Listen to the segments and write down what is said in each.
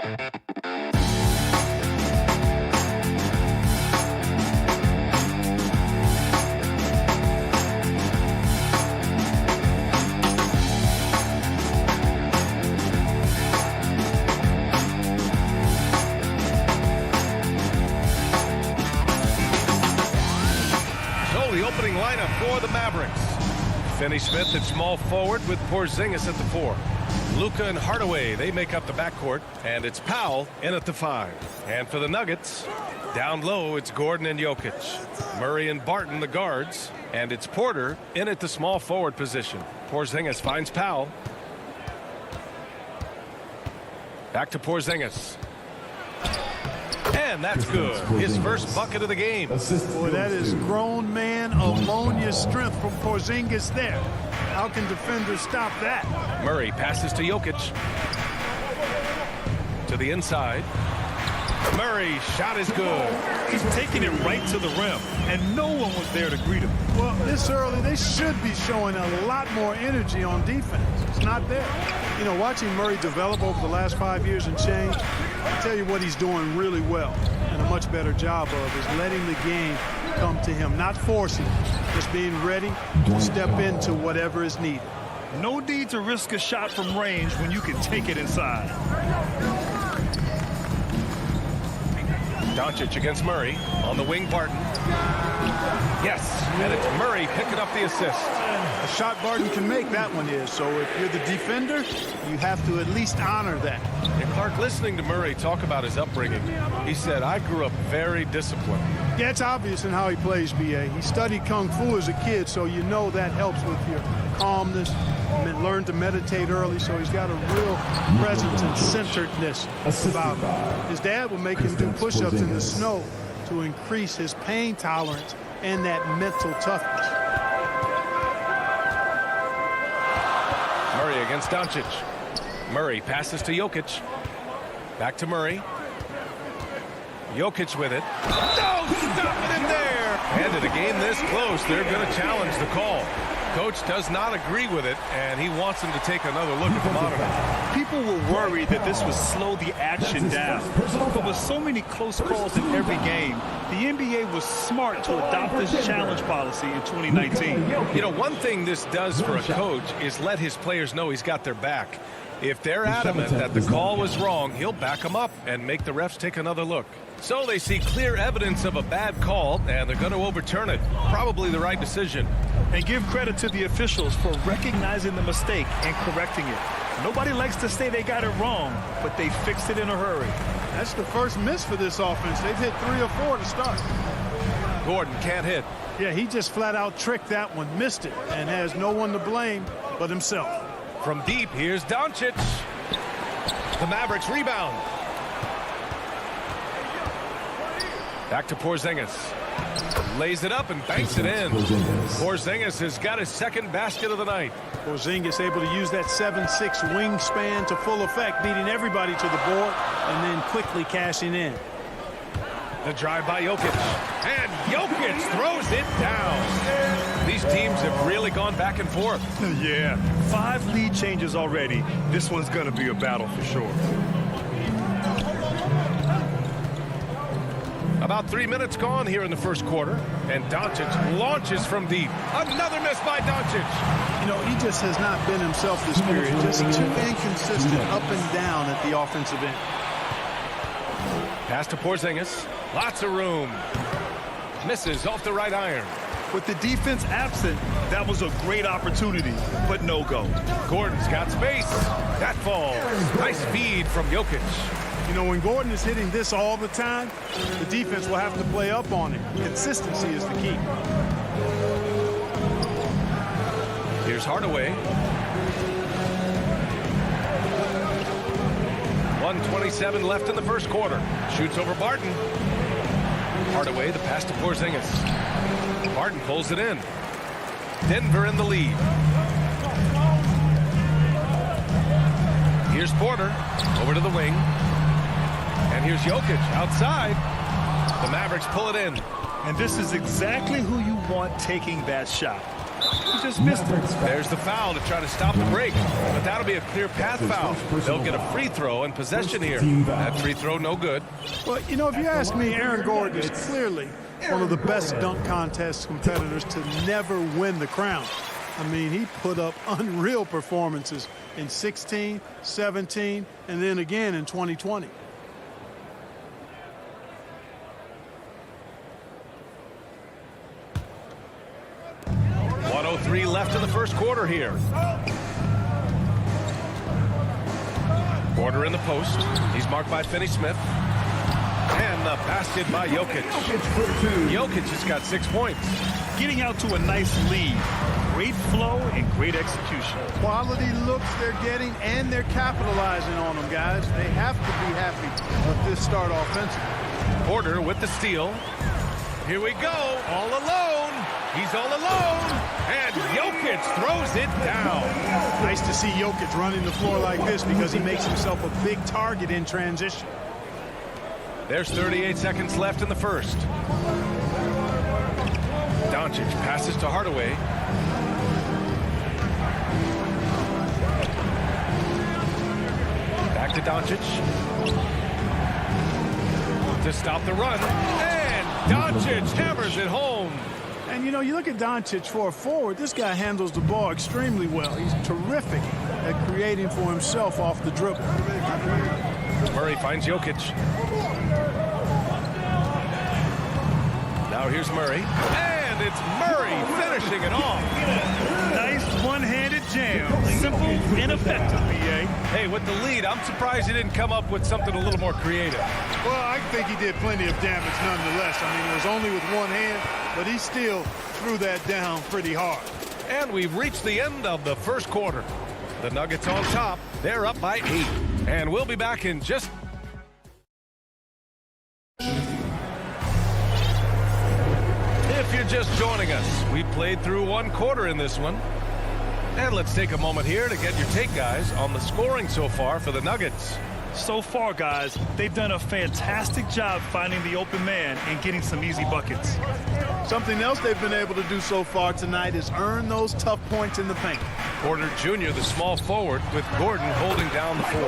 The opening lineup for the Mavericks. Finney-Smith at small forward with Porzingis at the 4. Luka and Hardaway, they make up the backcourt, and it's Powell in at the 5. And for the Nuggets, down low, it's Gordon and Jokic. Murray and Barton, the guards, and it's Porter in at the small forward position. Porzingis finds Powell. Back to Porzingis. And that's good. His first bucket of the game. Boy, that is grown man ammonia strength from Porzingis there. How can defenders stop that? Murray passes to Jokic. To the inside. Murray, shot is good. He's taking it right to the rim, and no one was there to greet him. Well, this early, they should be showing a lot more energy on defense. It's not there. You know, watching Murray develop over the last 5 years and change, I'll tell you what he's doing really well and a much better job of is letting the game come to him, not forcing it, just being ready to step into whatever is needed. No need to risk a shot from range when you can take it inside. Doncic against Murray. On the wing, Barton. Yes, and it's Murray picking up the assist. A shot Barton can make, that one is. So if you're the defender, you have to at least honor that. And Clark, listening to Murray talk about his upbringing, he said, I grew up very disciplined. Yeah, it's obvious in how he plays, B.A. He studied Kung Fu as a kid, so you know that helps with your calmness. Learned to meditate early, so he's got a real presence and centeredness about him. His dad would make him do push-ups in the snow to increase his pain tolerance and that mental toughness. Murray against Doncic. Murray passes to Jokic. Back to Murray. Jokic with it. No, stop it in there! And in a game this close, they're going to challenge the call. Coach does not agree with it, and he wants him to take another look at the monitor. People were worried that this would slow the action down. But with so many close calls in every game, the NBA was smart to adopt this challenge policy in 2019. You know, one thing this does for a coach is let his players know he's got their back. If they're adamant that the call was wrong, he'll back them up and make the refs take another look. So they see clear evidence of a bad call, and they're going to overturn it. Probably the right decision. And give credit to the officials for recognizing the mistake and correcting it. Nobody likes to say they got it wrong, but they fixed it in a hurry. That's the first miss for this offense. They've hit 3 or 4 to start. Gordon can't hit. Yeah, he just flat out tricked that one, missed it, and has no one to blame but himself. From deep, here's Doncic. The Mavericks rebound. Back to Porzingis. Lays it up and banks it in. Porzingis has got his second basket of the night. Porzingis able to use that 7'6" wingspan to full effect, beating everybody to the board and then quickly cashing in. The drive by Jokic. And Jokic throws it down. These teams have really gone back and forth. Yeah, 5 lead changes already. This one's going to be a battle for sure. About 3 minutes gone here in the first quarter, and Doncic launches from deep. Another miss by Doncic. You know, he just has not been himself this period. Just too inconsistent up and down at the offensive end. Pass to Porzingis. Lots of room. Misses off the right iron. With the defense absent, that was a great opportunity, but no go. Gordon's got space. That falls. Nice feed from Jokic. You know, when Gordon is hitting this all the time, the defense will have to play up on it. Consistency is the key. Here's Hardaway. 1:27 left in the first quarter. Shoots over Barton. Hardaway, the pass to Porzingis. Barton pulls it in. Denver in the lead. Here's Porter. Over to the wing. And here's Jokic outside. The Mavericks pull it in. And this is exactly who you want taking that shot. He just missed it. There's the foul to try to stop the break, but that'll be a clear path foul. They'll get a free throw and possession here. That free throw no good. Well, you know, if you ask me, Aaron Gordon is clearly one of the best dunk contest competitors to never win the crown. I mean, he put up unreal performances in 16, 17, and then again in 2020. .103 left in the first quarter here. Porter in the post. He's marked by Finney Smith. And the basket by Jokic. Jokic has got 6 points. Getting out to a nice lead. Great flow and great execution. Quality looks they're getting, and they're capitalizing on them, guys. They have to be happy with this start offensively. Porter with the steal. Here we go. All alone. He's all alone. And Jokic throws it down. Nice to see Jokic running the floor like this because he makes himself a big target in transition. There's 38 seconds left in the first. Doncic passes to Hardaway. Back to Doncic. To stop the run. And Doncic hammers it home. And, you know, you look at Doncic for a forward, this guy handles the ball extremely well. He's terrific at creating for himself off the dribble. Murray finds Jokic. Now here's Murray. And it's Murray finishing it off. Nice one-handed jam. Simple and effective, B.A. Hey, with the lead, I'm surprised he didn't come up with something a little more creative. Well, I think he did plenty of damage nonetheless. I mean, it was only with one hand, but he still threw that down pretty hard. And we've reached the end of the first quarter. The Nuggets on top. They're up by 8. And we'll be back in just... If you're just joining us, we played through one quarter in this one. And let's take a moment here to get your take, guys, on the scoring so far for the Nuggets. So far, guys, they've done a fantastic job finding the open man and getting some easy buckets. Something else they've been able to do so far tonight is earn those tough points in the paint. Porter Jr., the small forward, with Gordon holding down the 4.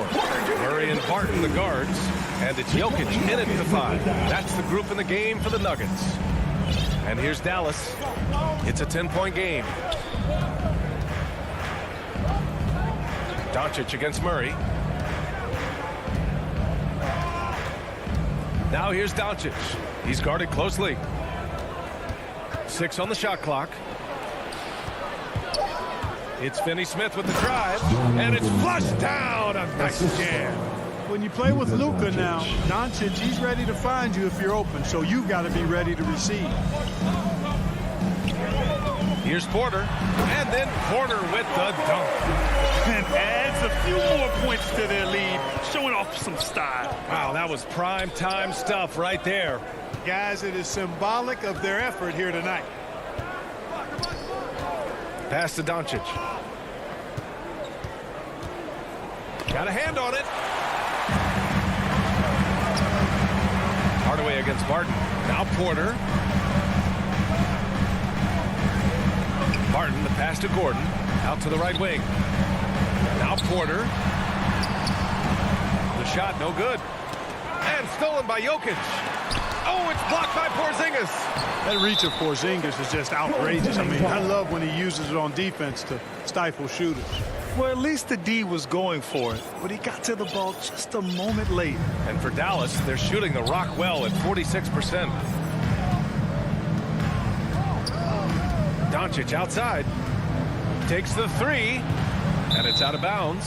Murray and Barton, the guards. And it's Jokic in at the 5. That's the group in the game for the Nuggets. And here's Dallas. It's a 10-point game. Doncic against Murray. Now here's Doncic. He's guarded closely. 6 on the shot clock. It's Finney Smith with the drive. And it's flushed down. A nice jam. When you play with Luka now, Doncic, he's ready to find you if you're open, so you've got to be ready to receive. Here's Porter, and then Porter with the dunk. And adds a few more points to their lead, showing off some style. Wow, that was prime time stuff right there. Guys, it is symbolic of their effort here tonight. Pass to Doncic. Got a hand on it. Hardaway against Barton. Now Porter. Barton, the pass to Gordon. Out to the right wing. Now Porter. The shot, no good. And stolen by Jokic. Oh, it's blocked by Porzingis. That reach of Porzingis is just outrageous. I mean, I love when he uses it on defense to stifle shooters. Well, at least the D was going for it, but he got to the ball just a moment late. And for Dallas, they're shooting the rock well at 46%. Doncic outside. Takes the 3. And it's out of bounds.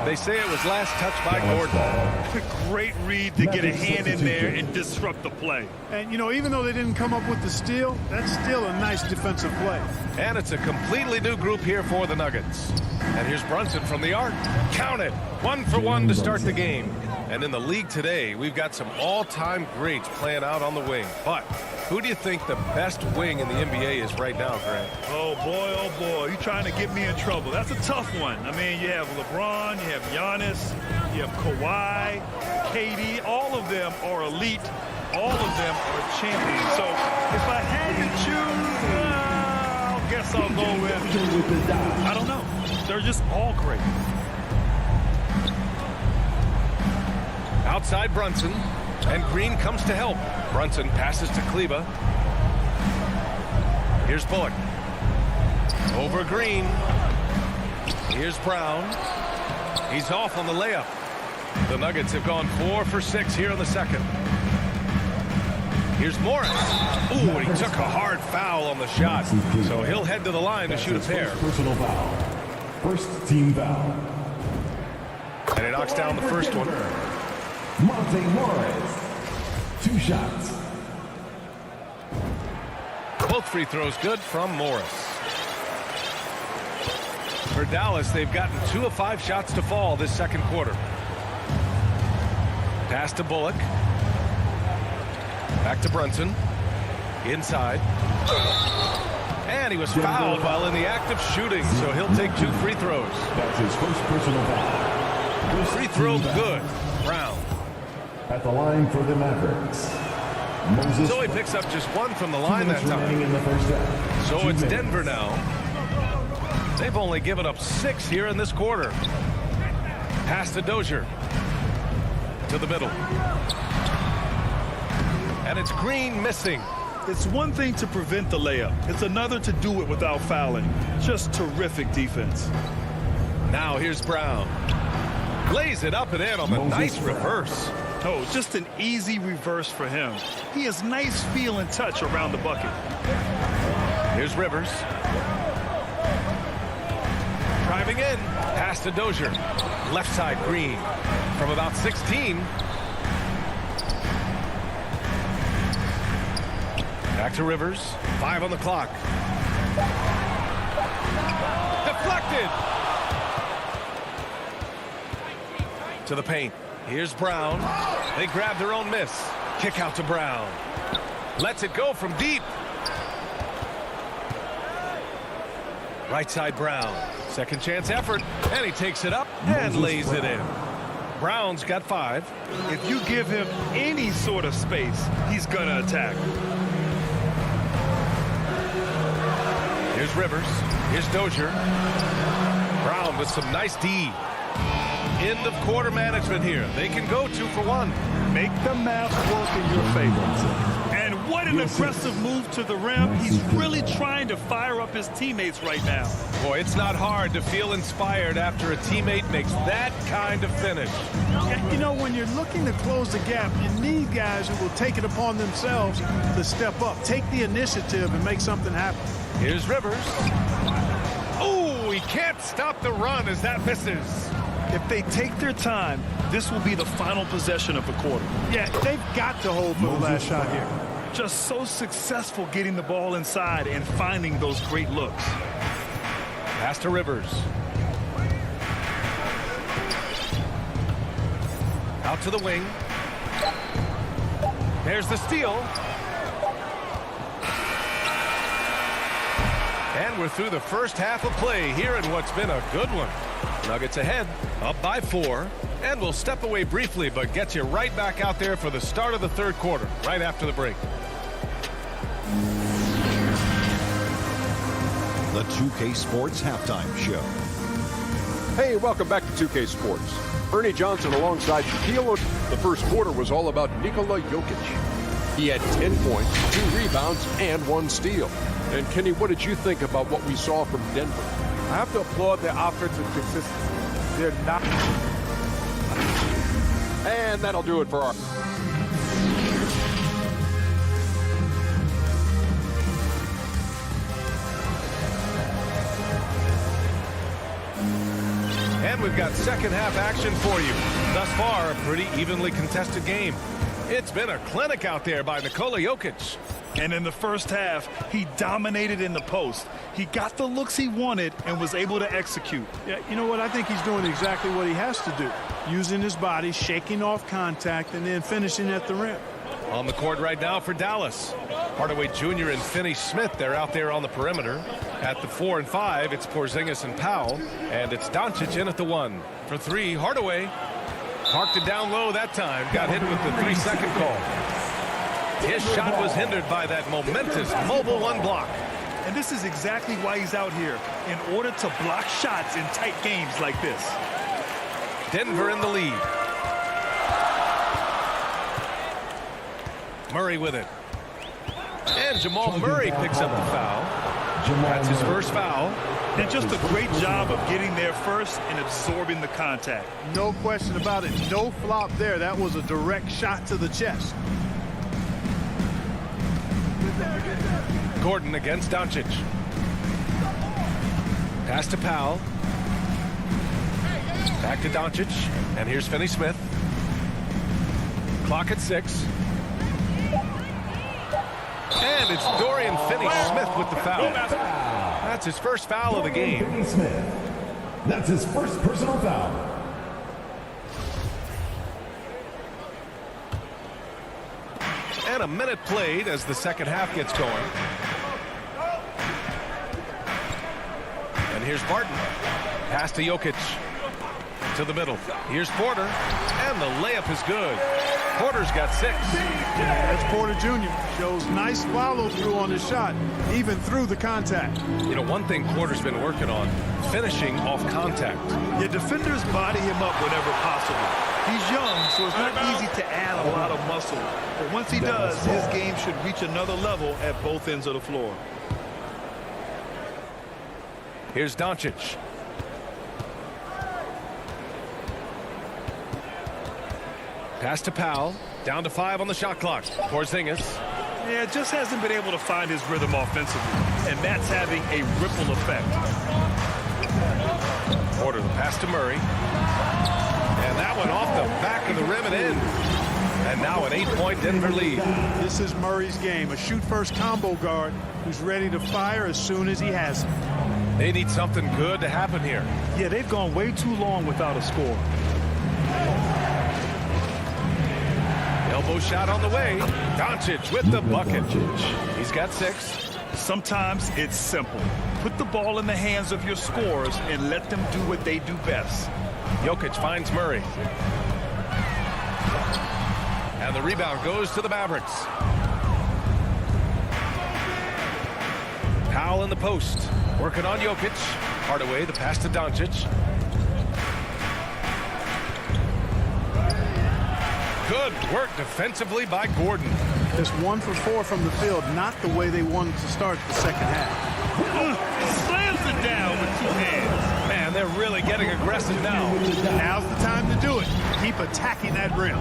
They say it was last touched by Gordon. Great read to get a hand in there and disrupt the play. And, you know, even though they didn't come up with the steal, that's still a nice defensive play. And it's a completely new group here for the Nuggets. And here's Brunson from the arc. Count it. 1 for 1 to start the game. And in the league today, we've got some all-time greats playing out on the wing. But who do you think the best wing in the NBA is right now, Grant? Oh, boy, you're trying to get me in trouble. That's a tough one. I mean, you have LeBron, you have Giannis, you have Kawhi, KD. All of them are elite. All of them are champions. So if I had to choose, I'll guess saw go with, I don't know. They're just all great. Outside Brunson, and Green comes to help. Brunson passes to Kleba. Here's Bullock. Over Green. Here's Brown. He's off on the layup. The Nuggets have gone 4 for 6 here in the second. Here's Morris. Ooh, and he took a hard foul on the shot. So he'll head to the line to shoot a pair. Personal foul. First team foul. And he knocks down the first one. Monte Morris. 2 shots. Both free throws good from Morris. For Dallas, they've gotten 2 of 5 shots to fall this second quarter. Pass to Bullock. Back to Brunson. Inside. And he was fouled while in the act of shooting, so he'll take 2 free throws. That's his first personal foul. Free throw good. Brown. At the line for the Mavericks. Moses. So he picks up just 1 from the line that time. In the first half. So 2 it's minutes. Denver now. They've only given up 6 here in this quarter. Pass to Dozier. To the middle. And it's Green missing. It's one thing to prevent the layup. It's another to do it without fouling. Just terrific defense. Now here's Brown. Lays it up and in on the nice reverse. Oh, just an easy reverse for him. He has nice feel and touch around the bucket. Here's Rivers. Driving in. Pass to Dozier. Left side Green. From about 16. Back to Rivers. 5 on the clock. Deflected. To the paint. Here's Brown. They grab their own miss. Kick out to Brown. Lets it go from deep. Right side Brown. Second chance effort. And he takes it up and lays it in. Brown's got 5. If you give him any sort of space, he's going to attack. Here's Rivers. Here's Dozier. Brown with some nice D. End of quarter management here. They can go 2 for 1. Make the math work in your favor. And what an aggressive move to the rim. He's really trying to fire up his teammates right now. Boy, it's not hard to feel inspired after a teammate makes that kind of finish. You know, when you're looking to close the gap, you need guys who will take it upon themselves to step up, take the initiative, and make something happen. Here's Rivers. Oh, he can't stop the run as that misses. If they take their time, this will be the final possession of the quarter. Yeah, they've got to hold for the last shot here. Just so successful getting the ball inside and finding those great looks. Pass to Rivers. Out to the wing. There's the steal. And we're through the first half of play here in what's been a good one. Nuggets ahead, up by 4. And we'll step away briefly, but get you right back out there for the start of the third quarter, right after the break. The 2K Sports Halftime Show. Hey, welcome back to 2K Sports. Ernie Johnson alongside Shaquille. The first quarter was all about Nikola Jokic. He had 10 points, 2 rebounds, and 1 steal. And Kenny, what did you think about what we saw from Denver? I have to applaud their offensive consistency. They're not. And that'll do it for our... And we've got second half action for you. Thus far, a pretty evenly contested game. It's been a clinic out there by Nikola Jokic. And in the first half, he dominated in the post. He got the looks he wanted and was able to execute. Yeah, you know what? I think he's doing exactly what he has to do. Using his body, shaking off contact, and then finishing at the rim. On the court right now for Dallas. Hardaway Jr. and Finney-Smith, they're out there on the perimeter. At the 4 and 5, it's Porzingis and Powell. And it's Doncic in at the 1. For 3, Hardaway. Parked it down low that time. Got hit with the 3-second call. His shot was hindered by that momentous mobile 1 block. And this is exactly why he's out here, in order to block shots in tight games like this. Denver in the lead. Murray with it. And Jamal Murray picks up the foul. That's his first foul. And just a great job of getting there first and absorbing the contact. No question about it. No flop there. That was a direct shot to the chest. Gordon against Doncic. Pass to Powell. Back to Doncic. And here's Finney-Smith. Clock at 6. And it's Dorian Finney-Smith with the foul. That's his first foul of the game. Finney-Smith. That's his first personal foul. And a minute played as the second half gets going. And here's Barton. Pass to Jokic. To the middle. Here's Porter. And the layup is good. Porter's got 6. That's Porter Jr. Shows nice follow-through on the shot, even through the contact. You know, one thing Porter's been working on, finishing off contact. Yeah, defenders body him up whenever possible. He's young, so it's not easy to add a lot of muscle. But once he does, his game should reach another level at both ends of the floor. Here's Doncic. Pass to Powell. Down to 5 on the shot clock. Porzingis. Yeah, just hasn't been able to find his rhythm offensively. And that's having a ripple effect. Porter the pass to Murray. And that one off the back of the rim and in. And now an 8-point Denver lead. This is Murray's game. A shoot-first combo guard who's ready to fire as soon as he has it. They need something good to happen here. Yeah, they've gone way too long without a score. Elbow shot on the way. Doncic with the bucket. He's got 6. Sometimes it's simple. Put the ball in the hands of your scorers and let them do what they do best. Jokic finds Murray. And the rebound goes to the Mavericks. Powell in the post. Working on Jokic. Hardaway, the pass to Doncic. Good work defensively by Gordon. Just 1 for 4 from the field, not the way they wanted to start the second half. Slams it down with 2 hands. Man, they're really getting aggressive now. Now's the time to do it. Keep attacking that rim.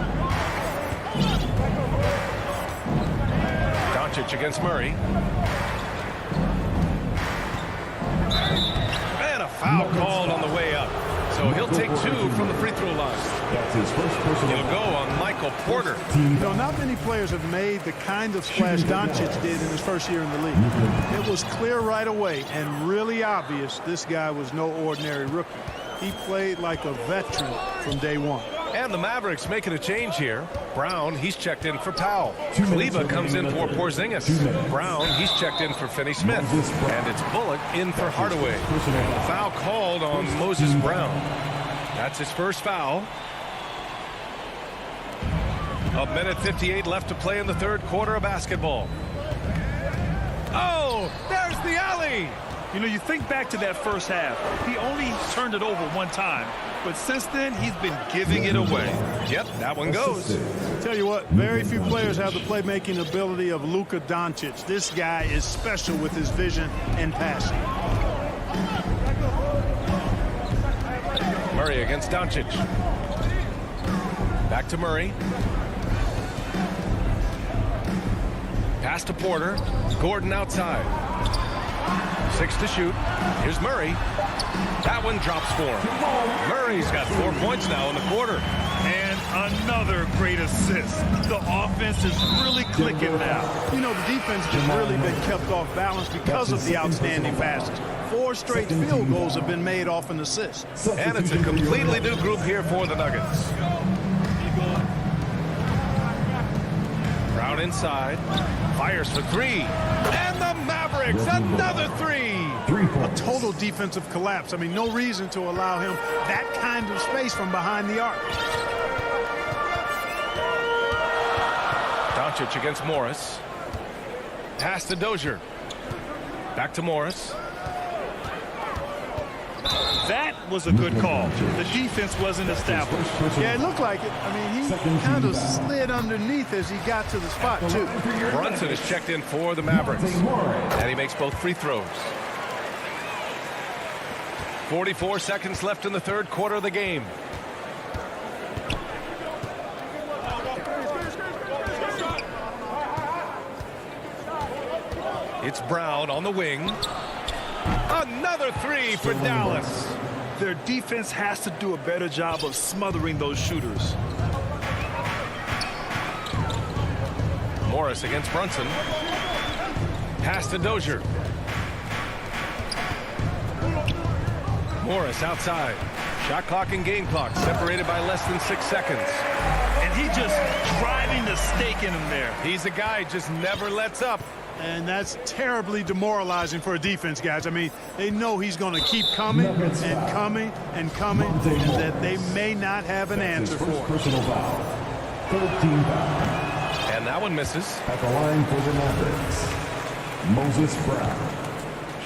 Doncic against Murray. And a foul called on the way up. So he'll take 2 from the free throw line. That's his first personal He'll go on Michael Porter. You know, not many players have made the kind of splash Doncic did in his first year in the league. It was clear right away and really obvious this guy was no ordinary rookie. He played like a veteran from day one. And the Mavericks making a change here. Brown, he's checked in for Powell. Kleba comes in for Porzingis. Brown, he's checked in for Finney-Smith. And it's Bullock in for Hardaway. Foul called on Moses Brown. That's his first foul. A minute 58 left to play in the third quarter of basketball. Oh, there's the alley. You know, you think back to that first half. He only turned it over 1 time. But since then, he's been giving it away. Yep, that one goes. Tell you what, very few players have the playmaking ability of Luka Doncic. This guy is special with his vision and passing. Murray against Doncic. Back to Murray. Pass to Porter. Gordon outside. 6 to shoot. Here's Murray. That one drops for him. Murray's got 4 points now in the quarter. And another great assist. The offense is really clicking now. You know, the defense has really been kept off balance because of the outstanding passes. 4 straight field goals have been made off an assist. And it's a completely new group here for the Nuggets. Brown inside. Fires for 3. And the Mavericks, another 3. A total defensive collapse. I mean, no reason to allow him that kind of space from behind the arc. Doncic against Morris. Pass to Dozier. Back to Morris. That was a good call. The defense wasn't established. Yeah, it looked like it. I mean, he kind of slid underneath as he got to the spot, too. Brunson is checked in for the Mavericks. And he makes both free throws. 44 seconds left in the third quarter of the game. It's Brown on the wing. Another three for Dallas. Their defense has to do a better job of smothering those shooters. Morris against Brunson. Pass to Dozier. Morris outside. Shot clock and game clock separated by less than 6 seconds. And he just driving the stake in him there. He's a guy who just never lets up. And that's terribly demoralizing for a defense, guys. I mean, they know he's going to keep coming and coming and coming, and that they may not have an answer for it. Personal foul. 13 foul. And that one misses. At the line for the Mavericks, Moses Brown.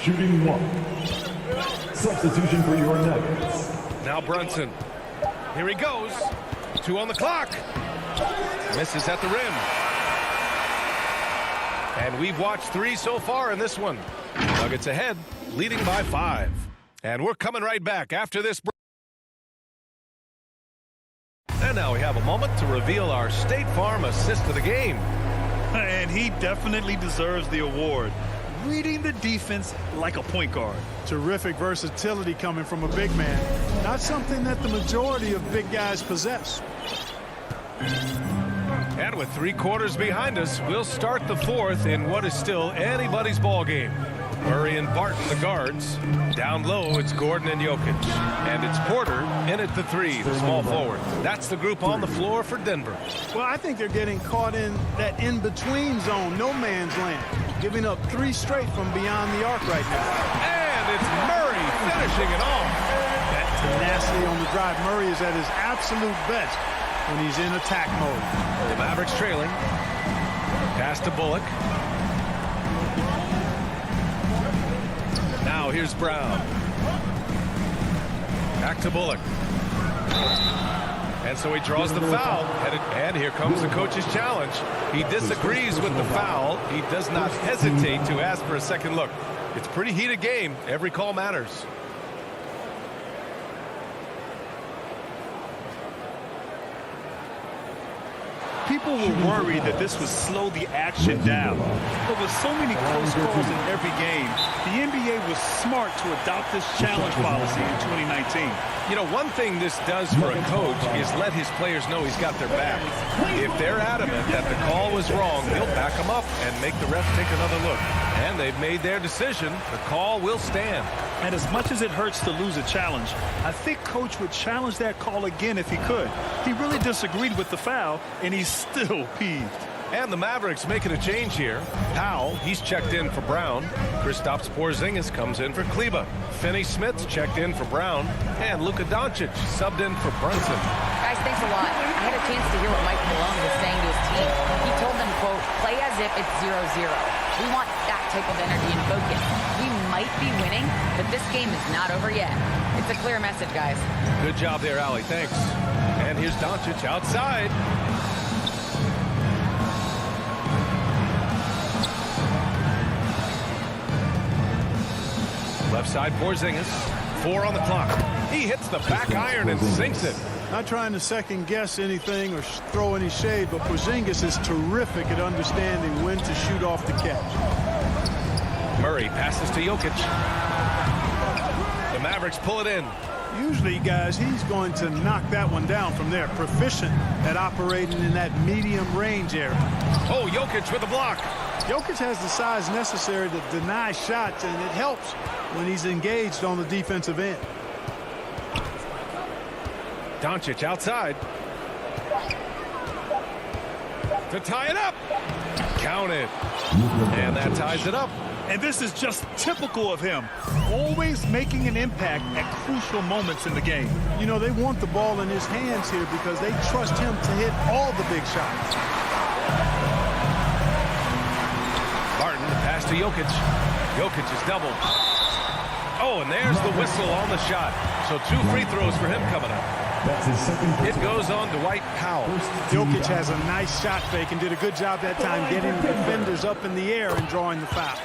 Shooting 1. Substitution for your Nuggets. Now Brunson. Here he goes. 2 on the clock. Misses at the rim. And we've watched 3 so far in this one. Nuggets ahead, leading by 5. And we're coming right back after this break. And now we have a moment to reveal our State Farm assist of the game. And he definitely deserves the award. Reading the defense like a point guard. Terrific versatility coming from a big man. Not something that the majority of big guys possess. And with 3 quarters behind us, we'll start the fourth in what is still anybody's ball game. Murray and Barton, the guards. Down low, it's Gordon and Jokic. And it's Porter in at the 3, the small forward. That's the group on the floor for Denver. Well, I think they're getting caught in that in-between zone, no man's land. Giving up 3 straight from beyond the arc right now. And it's Murray finishing it off. That tenacity on the drive. Murray is at his absolute best when he's in attack mode. The Mavericks trailing. Pass to Bullock. Now here's Brown. Back to Bullock. And so he draws the foul. And here comes the coach's challenge. He disagrees with the foul. He does not hesitate to ask for a second look. It's a pretty heated game. Every call matters. People were worried that this would slow the action down. But with so many close calls in every game, the NBA was smart to adopt this challenge policy in 2019. You know, one thing this does for a coach is let his players know he's got their back. If they're adamant that the call was wrong, they'll back them up and make the ref take another look. And they've made their decision. The call will stand. And as much as it hurts to lose a challenge, I think Coach would challenge that call again if he could. He really disagreed with the foul, and he's still peeved. And the Mavericks making a change here. Powell, he's checked in for Brown. Kristaps Porzingis comes in for Kleba. Finney-Smith's checked in for Brown. And Luka Doncic subbed in for Brunson. Guys, thanks a lot. I had a chance to hear what Mike Malone was saying to his team. He told them, quote, play as if it's 0-0. We want that type of energy and focus. We might be winning, but this game is not over yet. It's a clear message, guys. Good job there, Allie. Thanks. And here's Doncic outside. Left side, Porzingis. 4 on the clock. He hits the back iron and sinks it. Not trying to second guess anything or throw any shade, but Porzingis is terrific at understanding when to shoot off the catch. Murray passes to Jokic. The Mavericks pull it in. Usually, guys, he's going to knock that one down from there. Proficient at operating in that medium range area. Oh, Jokic with a block. Jokic has the size necessary to deny shots, and it helps when he's engaged on the defensive end. Doncic outside. To tie it up. Count it. And that ties it up. And this is just typical of him. Always making an impact at crucial moments in the game. You know, they want the ball in his hands here because they trust him to hit all the big shots. Barton, pass to Jokic. Jokic is doubled. Oh, and there's the whistle on the shot. So 2 free throws for him coming up. That's his second. It goes on Dwight Powell. Jokic has a nice shot fake and did a good job that time getting the defenders up in the air and drawing the foul.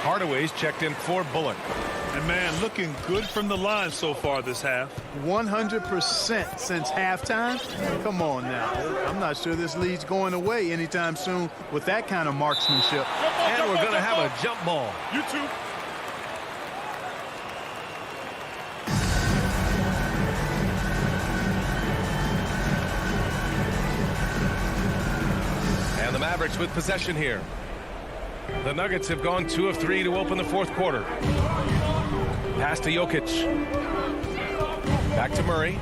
Hardaway's checked in for Bullock. And man, looking good from the line so far this half. 100% since halftime. Come on now. I'm not sure this lead's going away anytime soon with that kind of marksmanship. And we're going to have a jump ball. You too. And the Mavericks with possession here. The Nuggets have gone 2 of 3 to open the fourth quarter. Pass to Jokic. Back to Murray.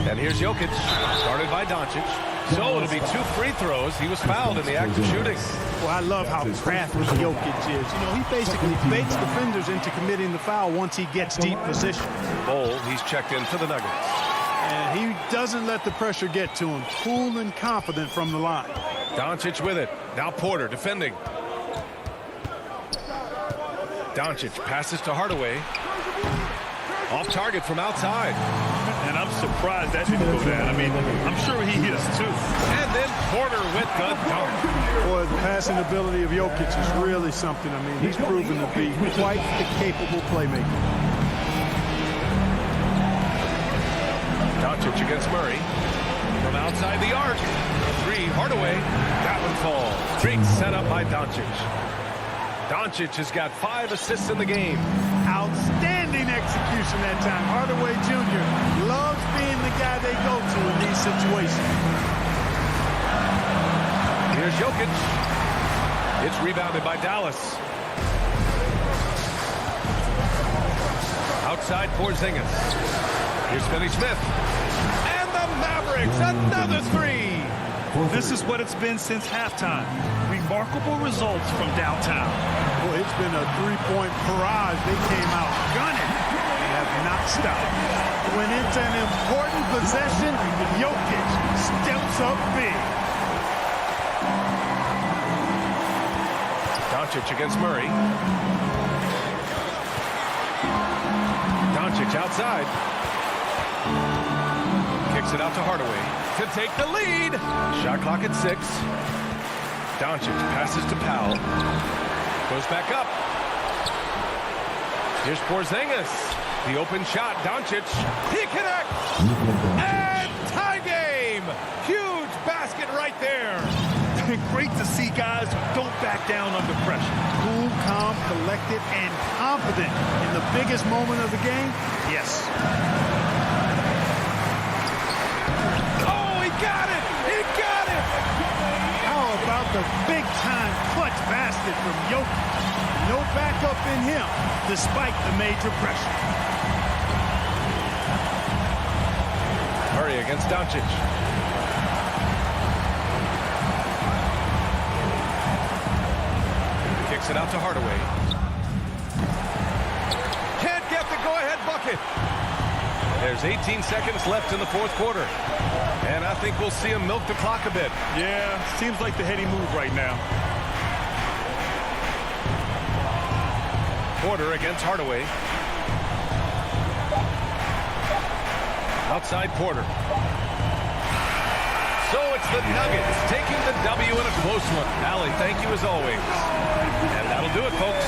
And here's Jokic, started by Doncic. So it'll be 2 free throws. He was fouled in the act of shooting. Well, I love how crafty Jokic is. You know, he basically baits defenders into committing the foul once he gets deep position. Bol, he's checked in for the Nuggets. And he doesn't let the pressure get to him. Cool and confident from the line. Doncic with it. Now Porter defending. Doncic passes to Hardaway. Off target from outside. And I'm surprised that didn't go down. I mean, I'm sure he hit us too. And then Porter with the dunk. Boy, the passing ability of Jokic is really something. I mean, he's proven to be quite the capable playmaker. Doncic against Murray. From outside the arc. 3, Hardaway. That one falls. Streak set up by Doncic. Doncic has got 5 assists in the game. Outstanding execution that time. Hardaway Jr. loves being the guy they go to in these situations. Here's Jokic. It's rebounded by Dallas. Outside Porzingis. Here's Finney-Smith. And the Mavericks, another 3. This is what it's been since halftime. Remarkable results from downtown. Boy, it's been a 3-point barrage. They came out gunning and have not stopped. When it's an important possession, Jokic steps up big. Doncic against Murray. Doncic outside. Kicks it out to Hardaway to take the lead. Shot clock at 6. Doncic passes to Powell. Goes back up. Here's Porzingis. The open shot. Doncic. He connects. And tie game. Huge basket right there. Great to see guys who don't back down under pressure. Cool, calm, collected, and confident in the biggest moment of the game. Yes. Oh, he got it. He got it. How about the big-time clutch basket from Jokic? No backup in him, despite the major pressure. Murray against Doncic. Kicks it out to Hardaway. Can't get the go-ahead bucket. There's 18 seconds left in the fourth quarter. And I think we'll see him milk the clock a bit. Yeah, seems like the heady move right now. Porter against Hardaway. Outside Porter. So it's the Nuggets taking the W in a close one. Allie, thank you as always. And that'll do it, folks.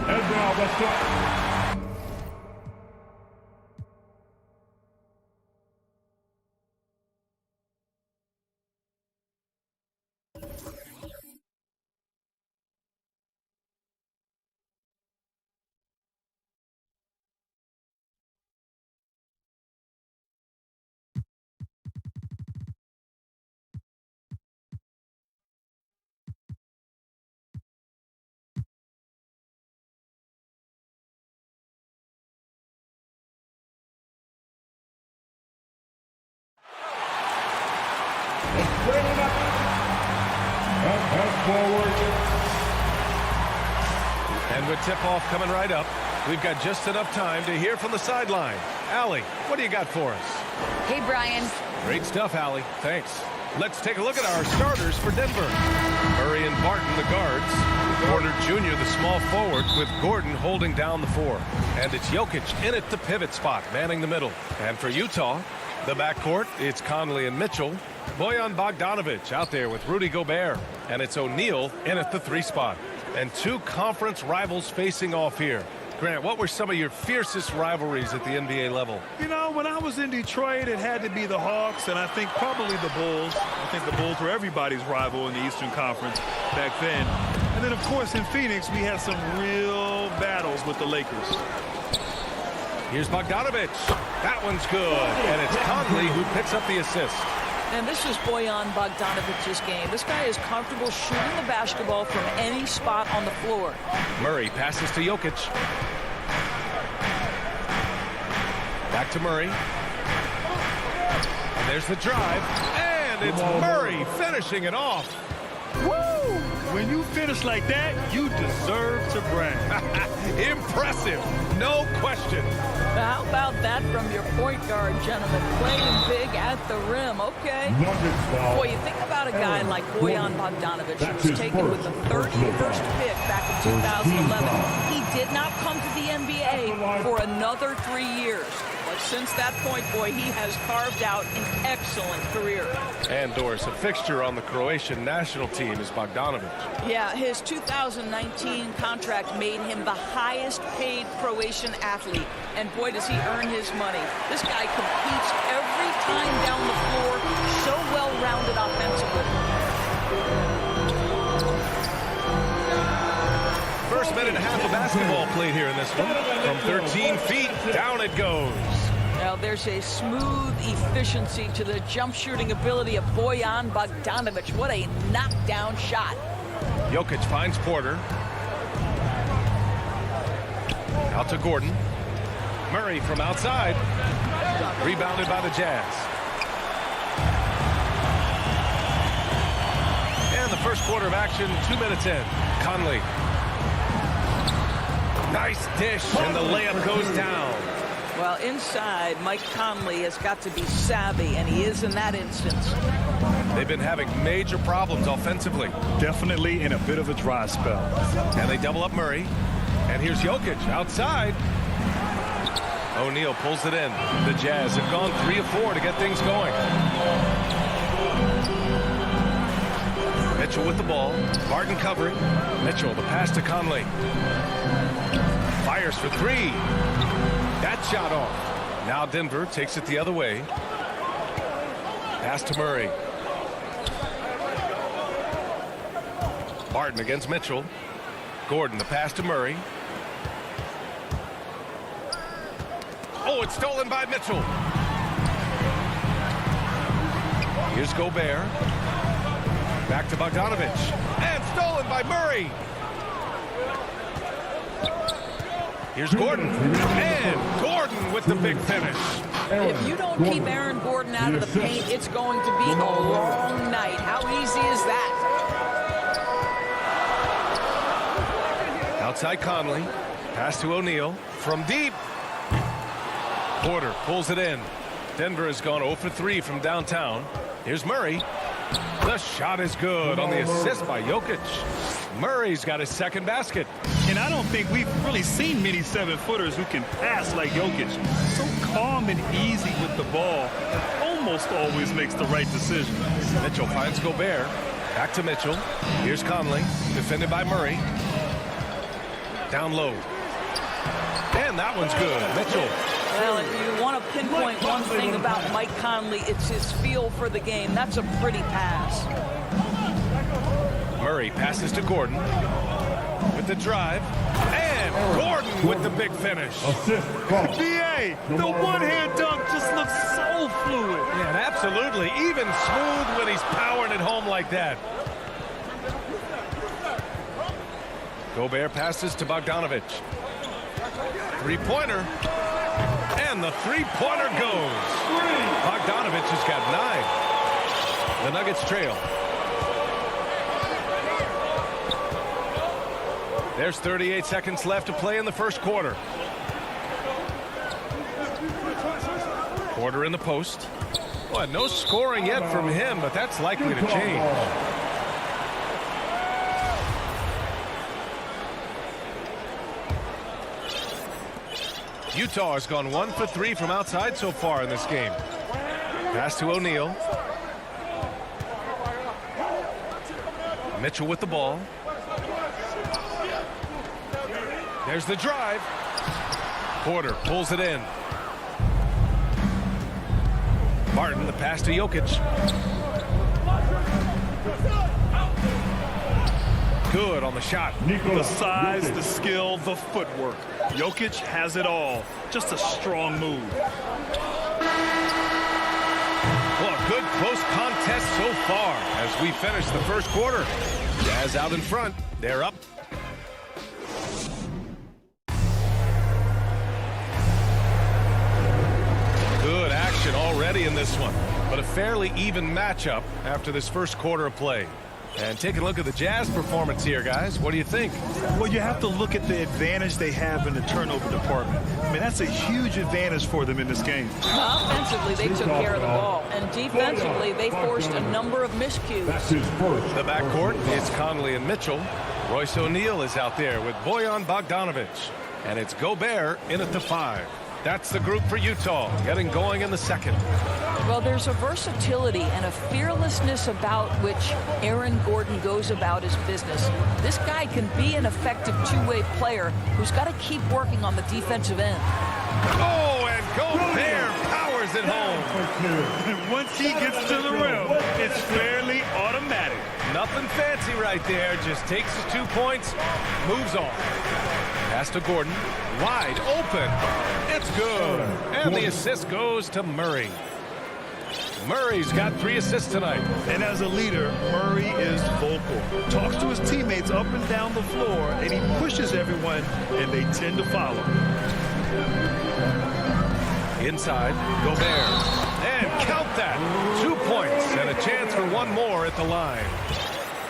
And now the start. And with tip-off coming right up, we've got just enough time to hear from the sideline. Allie, what do you got for us? Hey, Brian. Great stuff, Allie. Thanks. Let's take a look at our starters for Denver. Murray and Barton, the guards. Porter Jr., the small forward, with Gordon holding down the 4. And it's Jokic in at the pivot spot, manning the middle. And for Utah, the backcourt, it's Conley and Mitchell. Bojan Bogdanovic out there with Rudy Gobert. And it's O'Neal in at the 3 spot. And 2 conference rivals facing off here. Grant, what were some of your fiercest rivalries at the NBA level? You know, when I was in Detroit, it had to be the Hawks, and I think probably the Bulls. I think the Bulls were everybody's rival in the Eastern Conference back then. And then, of course, in Phoenix, we had some real battles with the Lakers. Here's Bogdanovic. That one's good. And it's Conley who picks up the assist. And this is Bojan Bogdanovic's game. This guy is comfortable shooting the basketball from any spot on the floor. Murray passes to Jokic. Back to Murray. And there's the drive. And it's Murray finishing it off. Woo! When you finish like that, you deserve to brag. Impressive. No question. How about that from your point guard, gentlemen? Playing big at the rim. Okay. Boy, you think about a guy like Bojan Bogdanovic, who was taken with the 31st pick back in 2011. He did not come to the NBA for another 3 years. But since that point, boy, he has carved out an excellent career. And Doris, a fixture on the Croatian national team is Bogdanovic. Yeah, his 2019 contract made him the highest paid Croatian athlete. And boy, does he earn his money. This guy competes every time down the floor, so well-rounded offensively. First minute and a half of basketball played here in this one. From 13 feet, down it goes. Now there's a smooth efficiency to the jump shooting ability of Bojan Bogdanovic. What a knockdown shot. Jokic finds Porter. Out to Gordon. Murray from outside. Rebounded by the Jazz. And the first quarter of action, 2 minutes in. Conley. Nice dish, and the layup goes down. Well, inside, Mike Conley has got to be savvy, and he is in that instance. They've been having major problems offensively. Definitely in a bit of a dry spell. And they double up Murray. And here's Jokic outside. O'Neal pulls it in. The Jazz have gone 3 of 4 to get things going. Mitchell with the ball. Barton covering. Mitchell, the pass to Conley. Fires for 3. That shot off. Now Denver takes it the other way. Pass to Murray. Barton against Mitchell. Gordon, the pass to Murray. Oh, it's stolen by Mitchell. Here's Gobert. Back to Bogdanovic. And stolen by Murray. Here's Gordon. And Gordon with the big finish. If you don't keep Aaron Gordon out of the paint, it's going to be a long night. How easy is that? Outside Conley. Pass to O'Neal. From deep. Porter pulls it in. Denver has gone 0 for 3 from downtown. Here's Murray. The shot is good on the assist by Jokic. Murray's got his second basket. And I don't think we've really seen many 7-footers who can pass like Jokic. So calm and easy with the ball. Almost always makes the right decision. Mitchell finds Gobert. Back to Mitchell. Here's Conley, defended by Murray. Down low. And that one's good. Mitchell. Well, if you want to pinpoint one thing about Mike Conley, it's his feel for the game. That's a pretty pass. Murray passes to Gordon with the drive. And Gordon with the big finish. BA, the one-hand dunk just looks so fluid. Yeah, and absolutely. Even smooth when he's powering it home like that. Gobert passes to Bogdanovic. Three-pointer. And the three-pointer goes. Bogdanovic has got 9. The Nuggets trail. There's 38 seconds left to play in the first quarter. Porter in the post. Boy, no scoring yet from him, but that's likely to change. Utah has gone 1 for 3 from outside so far in this game. Pass to O'Neal. Mitchell with the ball. There's the drive. Porter pulls it in. Martin, the pass to Jokic. Good on the shot. The size, the skill, the footwork. Jokic has it all. Just a strong move. Well, a good close contest so far as we finish the first quarter. Jazz out in front. They're up. Good action already in this one, but a fairly even matchup after this first quarter of play. And taking a look at the Jazz performance here, guys. What do you think? Well, you have to look at the advantage they have in the turnover department. I mean, that's a huge advantage for them in this game. Offensively, they took care of the ball. And defensively, they forced a number of miscues. The backcourt is Conley and Mitchell. Royce O'Neal is out there with Bojan Bogdanovic. And it's Gobert in at the 5. That's the group for Utah, getting going in the second. Well, there's a versatility and a fearlessness about which Aaron Gordon goes about his business. This guy can be an effective two-way player who's got to keep working on the defensive end. Oh, and Gobert powers it home. Once he gets to the rim, it's fairly automatic. Nothing fancy right there. Just takes his 2 points, moves on. Pass to Gordon. Wide open. It's good. And the assist goes to Murray. Murray's got 3 assists tonight. And as a leader, Murray is vocal. Talks to his teammates up and down the floor, and he pushes everyone, and they tend to follow. Inside, Gobert. And count that. 2 points and a chance for one more at the line.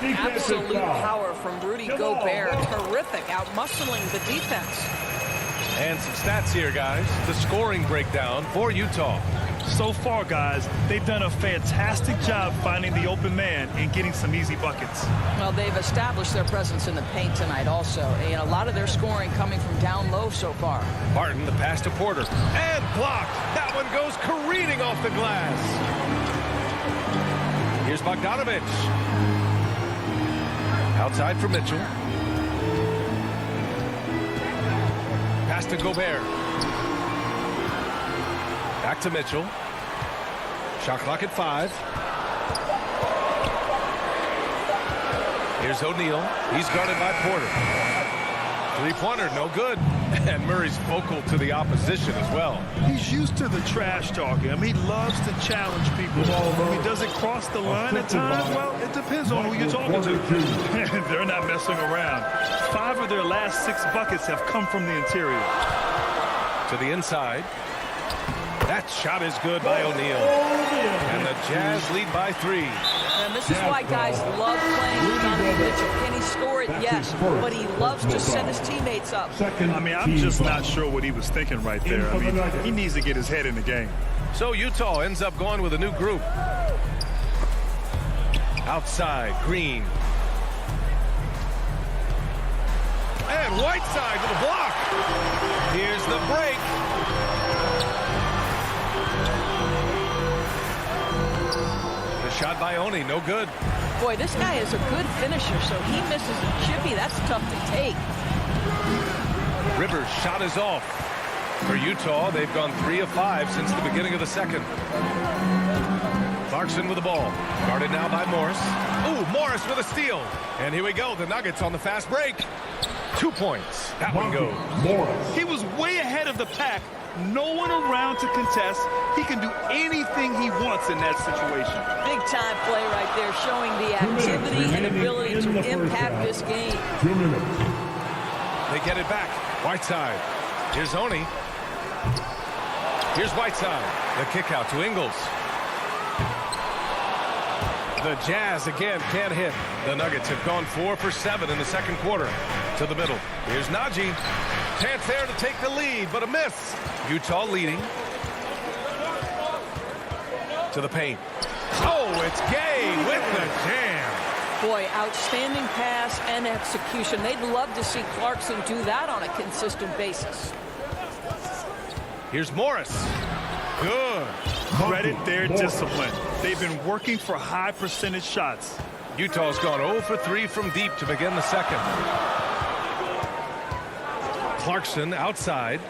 Absolute power from Rudy Gobert. Terrific, out-muscling the defense. And some stats here, guys. The scoring breakdown for Utah. So far, guys, they've done a fantastic job finding the open man and getting some easy buckets. Well, they've established their presence in the paint tonight also. And a lot of their scoring coming from down low so far. Martin, the pass to Porter. And blocked. That one goes careening off the glass. Here's Bogdanovic. Outside for Mitchell. Pass to Gobert. Back to Mitchell. Shot clock at 5. Here's O'Neal. He's guarded by Porter. Three-pointer, no good. And Murray's vocal to the opposition as well. He's used to the trash talking. I mean, he loves to challenge people. He doesn't cross the line at times. Well, it depends on who you're talking to. They're not messing around. 5 of their last 6 buckets have come from the interior. To the inside. That shot is good by O'Neal. And the Jazz lead by 3. And this is why guys love playing with Donovan Mitchell. Can he score it? Yes. But he loves to set his teammates up. I mean, I'm just not sure what he was thinking right there. I mean, he needs to get his head in the game. So Utah ends up going with a new group. Outside, Green. And Whiteside with a block. Here's the break. The shot by Oni, no good. Boy, this guy is a good finisher, so he misses a chippy. That's tough to take. Rivers' shot is off. For Utah, they've gone 3 of 5 since the beginning of the second. Clarkson with the ball. Guarded now by Morris. Ooh, Morris with a steal. And here we go. The Nuggets on the fast break. 2 points. That one goes. He was way ahead of the pack. No one around to contest. He can do anything he wants in that situation. Big time play right there, showing the activity and ability to impact this game. 2 minutes. They get it back. Whiteside. Here's Oni. Here's Whiteside. The kick out to Ingles. The Jazz again can't hit. The Nuggets have gone 4 for 7 in the second quarter. To the middle. Here's Najee. Chance there to take the lead, but a miss. Utah leading. To the paint. Oh, it's Gay with the jam. Boy, outstanding pass and execution. They'd love to see Clarkson do that on a consistent basis. Here's Morris. Good. Credit their discipline. They've been working for high percentage shots. Utah's gone 0 for 3 from deep to begin the second. Clarkson outside.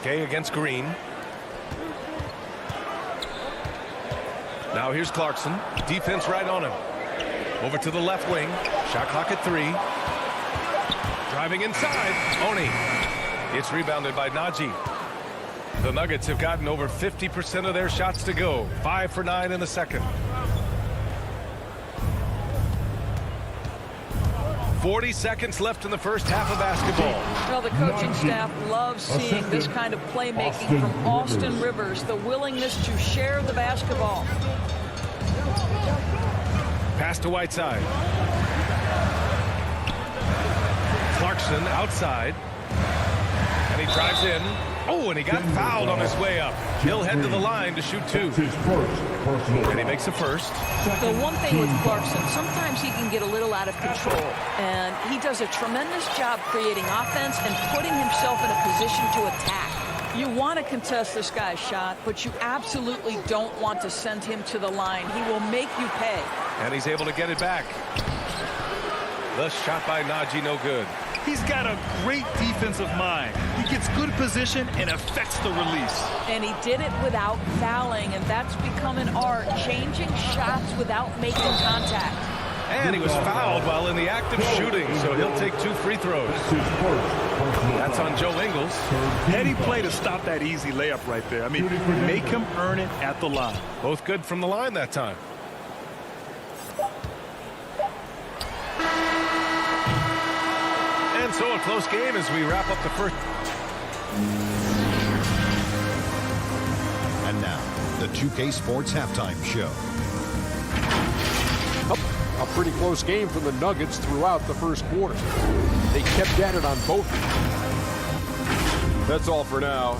Gay against Green. Now here's Clarkson. Defense right on him. Over to the left wing. Shot clock at 3. Driving inside. Oni. It's rebounded by Najee. The Nuggets have gotten over 50% of their shots to go. 5 for 9 in the second. 40 seconds left in the first half of basketball. Well, the coaching staff loves seeing this kind of playmaking from Austin Rivers, the willingness to share the basketball. Pass to Whiteside. Clarkson outside. And he drives in. Oh, and he got fouled on his way up. He'll head to the line to shoot 2. And he makes the first. The one thing with Clarkson, sometimes he can get a little out of control. And he does a tremendous job creating offense and putting himself in a position to attack. You want to contest this guy's shot, but you absolutely don't want to send him to the line. He will make you pay. And he's able to get it back. The shot by Najee, no good. He's got a great defensive mind. He gets good position and affects the release. And he did it without fouling, and that's become an art, changing shots without making contact. And he was fouled while in the act of shooting, so he'll take 2 free throws. That's on Joe Ingles. Heady play to stop that easy layup right there. I mean, make him earn it at the line. Both good from the line that time. And so a close game as we wrap up the first. And now, the 2K Sports Halftime Show. A pretty close game for the Nuggets throughout the first quarter. They kept at it on both. That's all for now.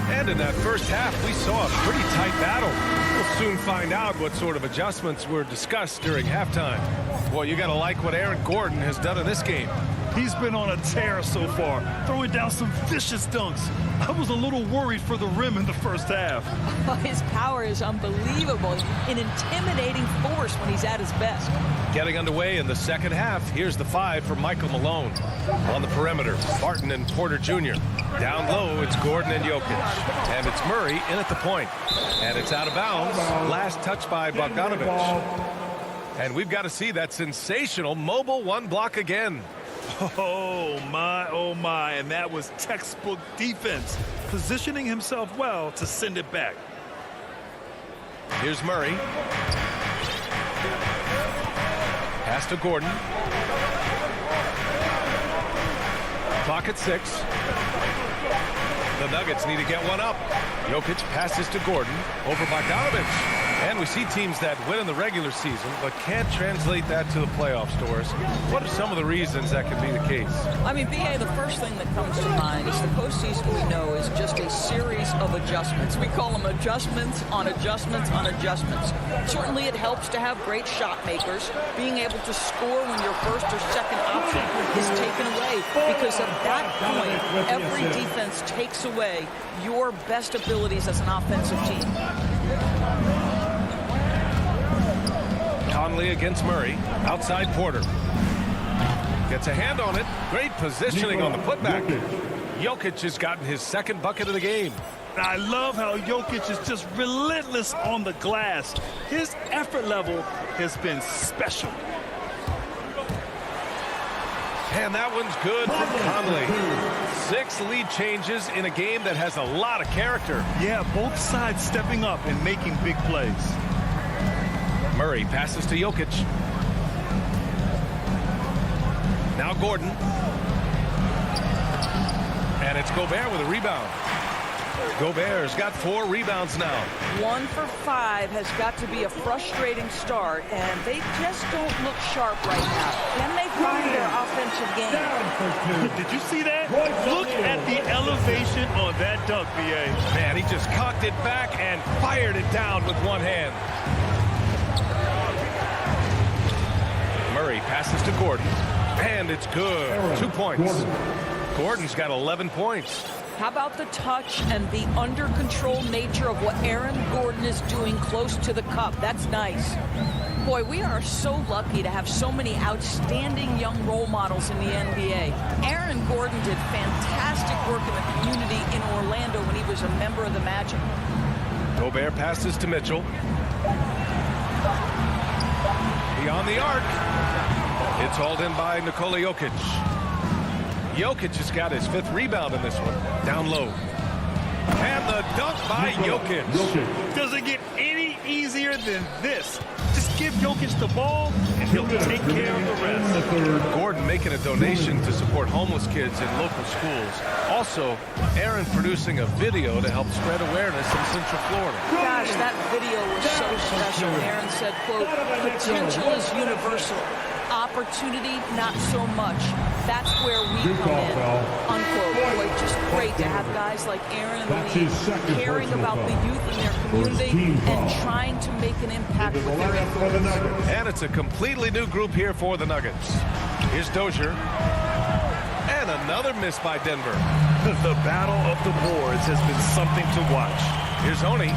And in that first half, we saw a pretty tight battle. We'll soon find out what sort of adjustments were discussed during halftime. Well, you got to like what Aaron Gordon has done in this game. He's been on a tear so far, throwing down some vicious dunks. I was a little worried for the rim in the first half. His power is unbelievable. An intimidating force when he's at his best. Getting underway in the second half, here's the 5 for Michael Malone. On the perimeter, Barton and Porter Jr. Down low, it's Gordon and Jokic. And it's Murray in at the point. And it's out of bounds. Last touch by Bogdanovich. And we've got to see that sensational mobile 1 block again. Oh my, and that was textbook defense, positioning himself well to send it back. Here's Murray. Pass to Gordon. Clock at 6. The Nuggets need to get one up. Jokic passes to Gordon over Bogdanovich. And we see teams that win in the regular season but can't translate that to the playoffs, Doris. What are some of the reasons that could be the case? I mean, BA, the first thing that comes to mind is the postseason, we know, is just a series of adjustments. We call them adjustments on adjustments on adjustments. Certainly it helps to have great shot makers. Being able to score when your first or second option is taken away, because at that point, every defense takes away your best abilities as an offensive team. Conley against Murray. Outside Porter. Gets a hand on it. Great positioning on the putback. Jokic has gotten his second bucket of the game. I love how Jokic is just relentless on the glass. His effort level has been special. And that one's good from Conley. 6 lead changes in a game that has a lot of character. Yeah, both sides stepping up and making big plays. Murray passes to Jokic. Now Gordon. And it's Gobert with a rebound. Gobert's got 4 rebounds now. 1 for 5 has got to be a frustrating start, and they just don't look sharp right now. Can they find their offensive game? Did you see that? Look at the elevation on that dunk, BA. Man, he just cocked it back and fired it down with one hand. Murray passes to Gordon, and it's good. 2 points. Gordon's got 11 points. How about the touch and the under-control nature of what Aaron Gordon is doing close to the cup? That's nice. Boy, we are so lucky to have so many outstanding young role models in the NBA. Aaron Gordon did fantastic work in the community in Orlando when he was a member of the Magic. Gobert passes to Mitchell. Beyond the arc. It's hauled in by Nikola Jokic. Jokic has got his 5th rebound in this one. Down low. And the dunk by Jokic. Doesn't get any easier than this. Just give Jokic the ball, and he'll take care of the rest. Gordon making a donation to support homeless kids in local schools. Also, Aaron producing a video to help spread awareness in Central Florida. Gosh, that video was so special. Aaron said, quote, "Potential is universal. Opportunity, not so much. That's where we come in," unquote. Boy, just great to have guys like Aaron in the league caring about the youth in their community and trying to make an impact with their influence. And it's a completely new group here for the Nuggets. Here's Dozier. And another miss by Denver. The battle of the boards has been something to watch. Here's Oni.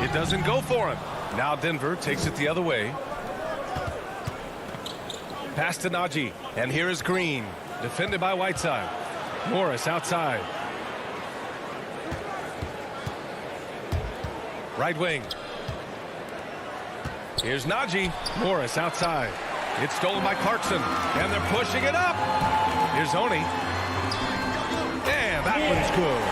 It doesn't go for him. Now Denver takes it the other way. Pass to Najee, and here is Green, defended by Whiteside. Morris outside. Right wing. Here's Najee. Morris outside. It's stolen by Clarkson, and they're pushing it up. Here's Oni. And that one's good.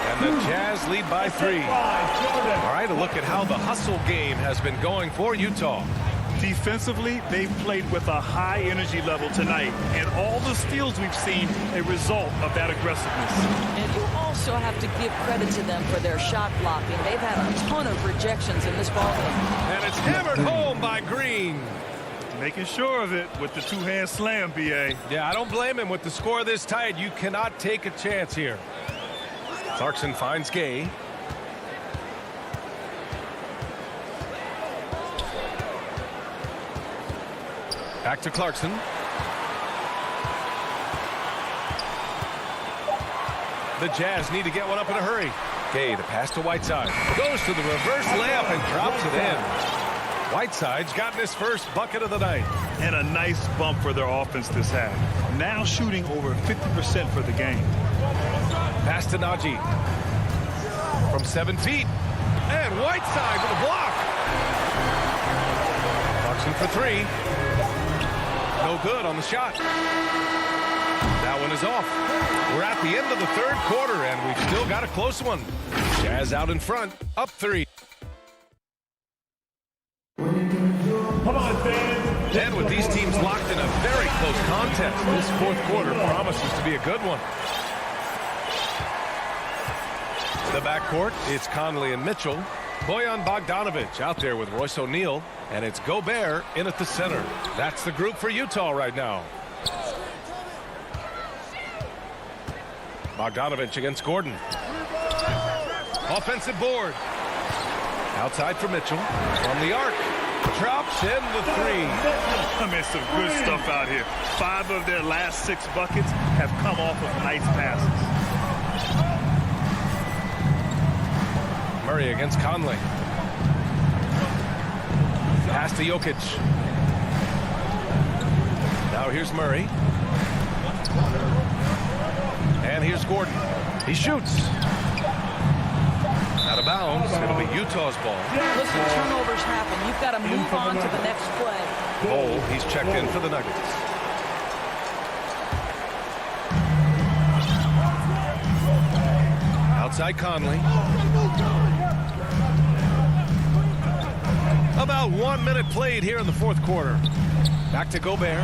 And the Jazz lead by 3. All right, a look at how the hustle game has been going for Utah. Defensively, they've played with a high energy level tonight, and all the steals we've seen a result of that aggressiveness. And you also have to give credit to them for their shot blocking. They've had a ton of rejections in this ballgame. And it's hammered home by Green. Making sure of it with the 2-hand slam, BA. Yeah, I don't blame him. With the score this tight, you cannot take a chance here. Clarkson finds Gay. Back to Clarkson. The Jazz need to get one up in a hurry. Gay, the pass to Whiteside. Goes to the reverse layup and drops it in. Whiteside's gotten his first bucket of the night. And a nice bump for their offense this half. Now shooting over 50% for the game. Pass to Najee. From 7 feet. And Whiteside with a block. Clarkson for 3. No good on the shot. That one is off. We're at the end of the 3rd quarter, and we've still got a close one. Jazz out in front, up 3. And with these teams locked in a very close contest, this 4th quarter promises to be a good one. The backcourt, it's Conley and Mitchell. Bojan Bogdanovic out there with Royce O'Neal, and it's Gobert in at the center. That's the group for Utah right now. Bogdanovic against Gordon. Offensive board. Outside for Mitchell. From the arc. Drops in the three. I mean, some good stuff out here. 5 of their last 6 buckets have come off of nice passes. Murray against Conley. Pass to Jokic. Now here's Murray. And here's Gordon. He shoots. Out of bounds. It'll be Utah's ball. Listen, turnovers happen. You've got to move on to the next play. Bol, he's checked in for the Nuggets. Outside Conley. About 1 minute played here in the fourth quarter. Back to Gobert.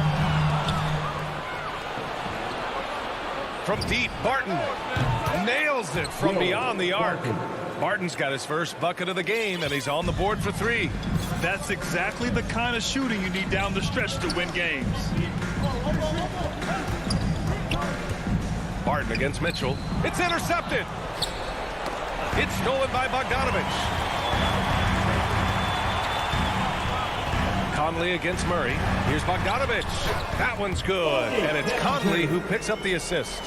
From deep, Barton nails it from beyond the arc. Barton's got his first bucket of the game, and he's on the board for 3. That's exactly the kind of shooting you need down the stretch to win games. Barton against Mitchell. It's intercepted. It's stolen by Bogdanovic. Conley against Murray. Here's Bogdanovic. That one's good. And it's Conley who picks up the assist.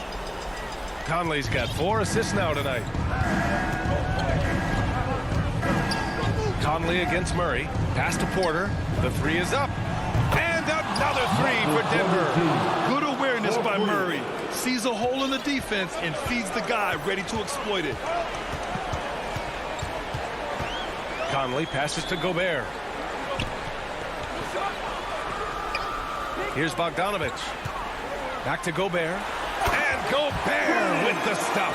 Conley's got 4 assists now tonight. Conley against Murray. Pass to Porter. The 3 is up. And another 3 for Denver. Good awareness by Murray. Sees a hole in the defense and feeds the guy ready to exploit it. Conley passes to Gobert. Here's Bogdanovic. Back to Gobert. And Gobert with the stuff.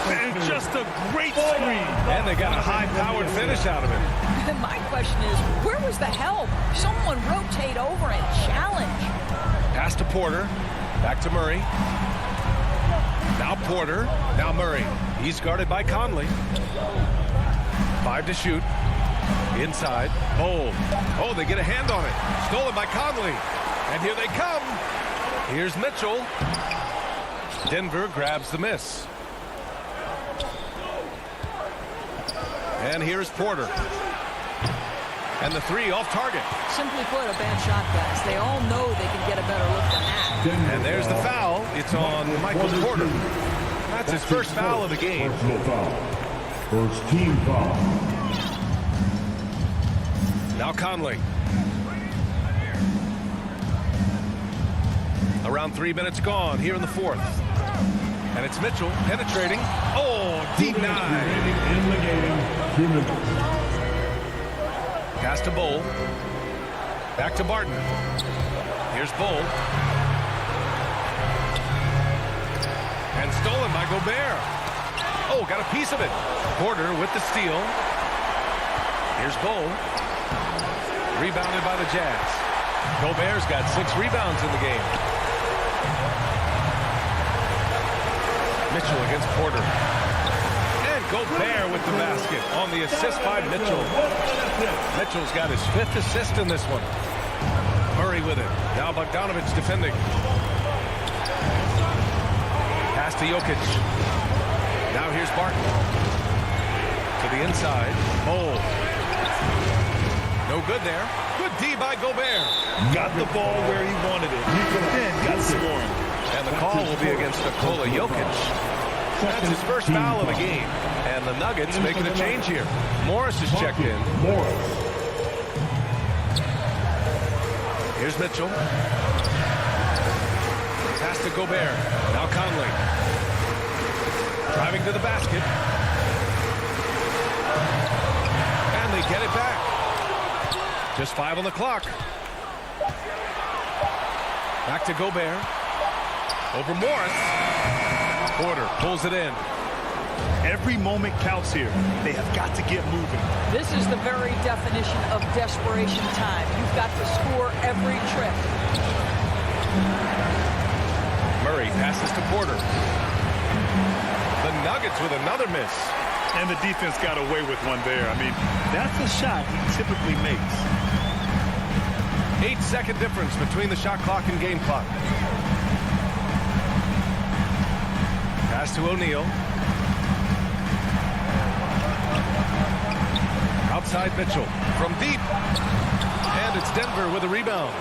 And just a great screen. And they got a high-powered finish out of it. My question is, where was the help? Someone rotate over and challenge. Pass to Porter. Back to Murray. Now Porter. Now Murray. He's guarded by Conley. 5 to shoot. Inside. Oh, they get a hand on it. Stolen by Conley. And here they come. Here's Mitchell. Denver grabs the miss. And here's Porter. And the 3 off target. Simply put, a bad shot, guys. They all know they can get a better look than that. And there's the foul. It's on Michael Porter. That's his first foul of the game. Personal foul. First team foul. Now Conley. Around 3 minutes gone here in the fourth. And it's Mitchell penetrating. Oh, deep 9. In the game, 2 minutes. Pass to Bol. Back to Barton. Here's Bol. And stolen by Gobert. Oh, got a piece of it. Porter with the steal. Here's Bol. Rebounded by the Jazz. Gobert's got 6 rebounds in the game. Mitchell against Porter. And Gobert with the basket on the assist by Mitchell. Mitchell's got his 5th assist in this one. Murray with it. Now Bogdanovic defending. Pass to Jokic. Now here's Barton. To the inside. Bol. No good there. Good D by Gobert. Got the ball where he wanted it. Then got scoring. And the call will be against Nikola Jokic. That's his first foul of the game. And the Nuggets making a change here. Morris is checked in. Here's Mitchell. Pass to Gobert. Now Conley. Driving to the basket. And they get it back. Just 5 on the clock. Back to Gobert. Over Morris. Porter pulls it in. Every moment counts here. They have got to get moving. This is the very definition of desperation time. You've got to score every trip. Murray passes to Porter. The Nuggets with another miss. And the defense got away with one there. I mean, that's a shot he typically makes. 8-second difference between the shot clock and game clock. Pass to O'Neal. Outside Mitchell from deep. And it's Denver with a rebound.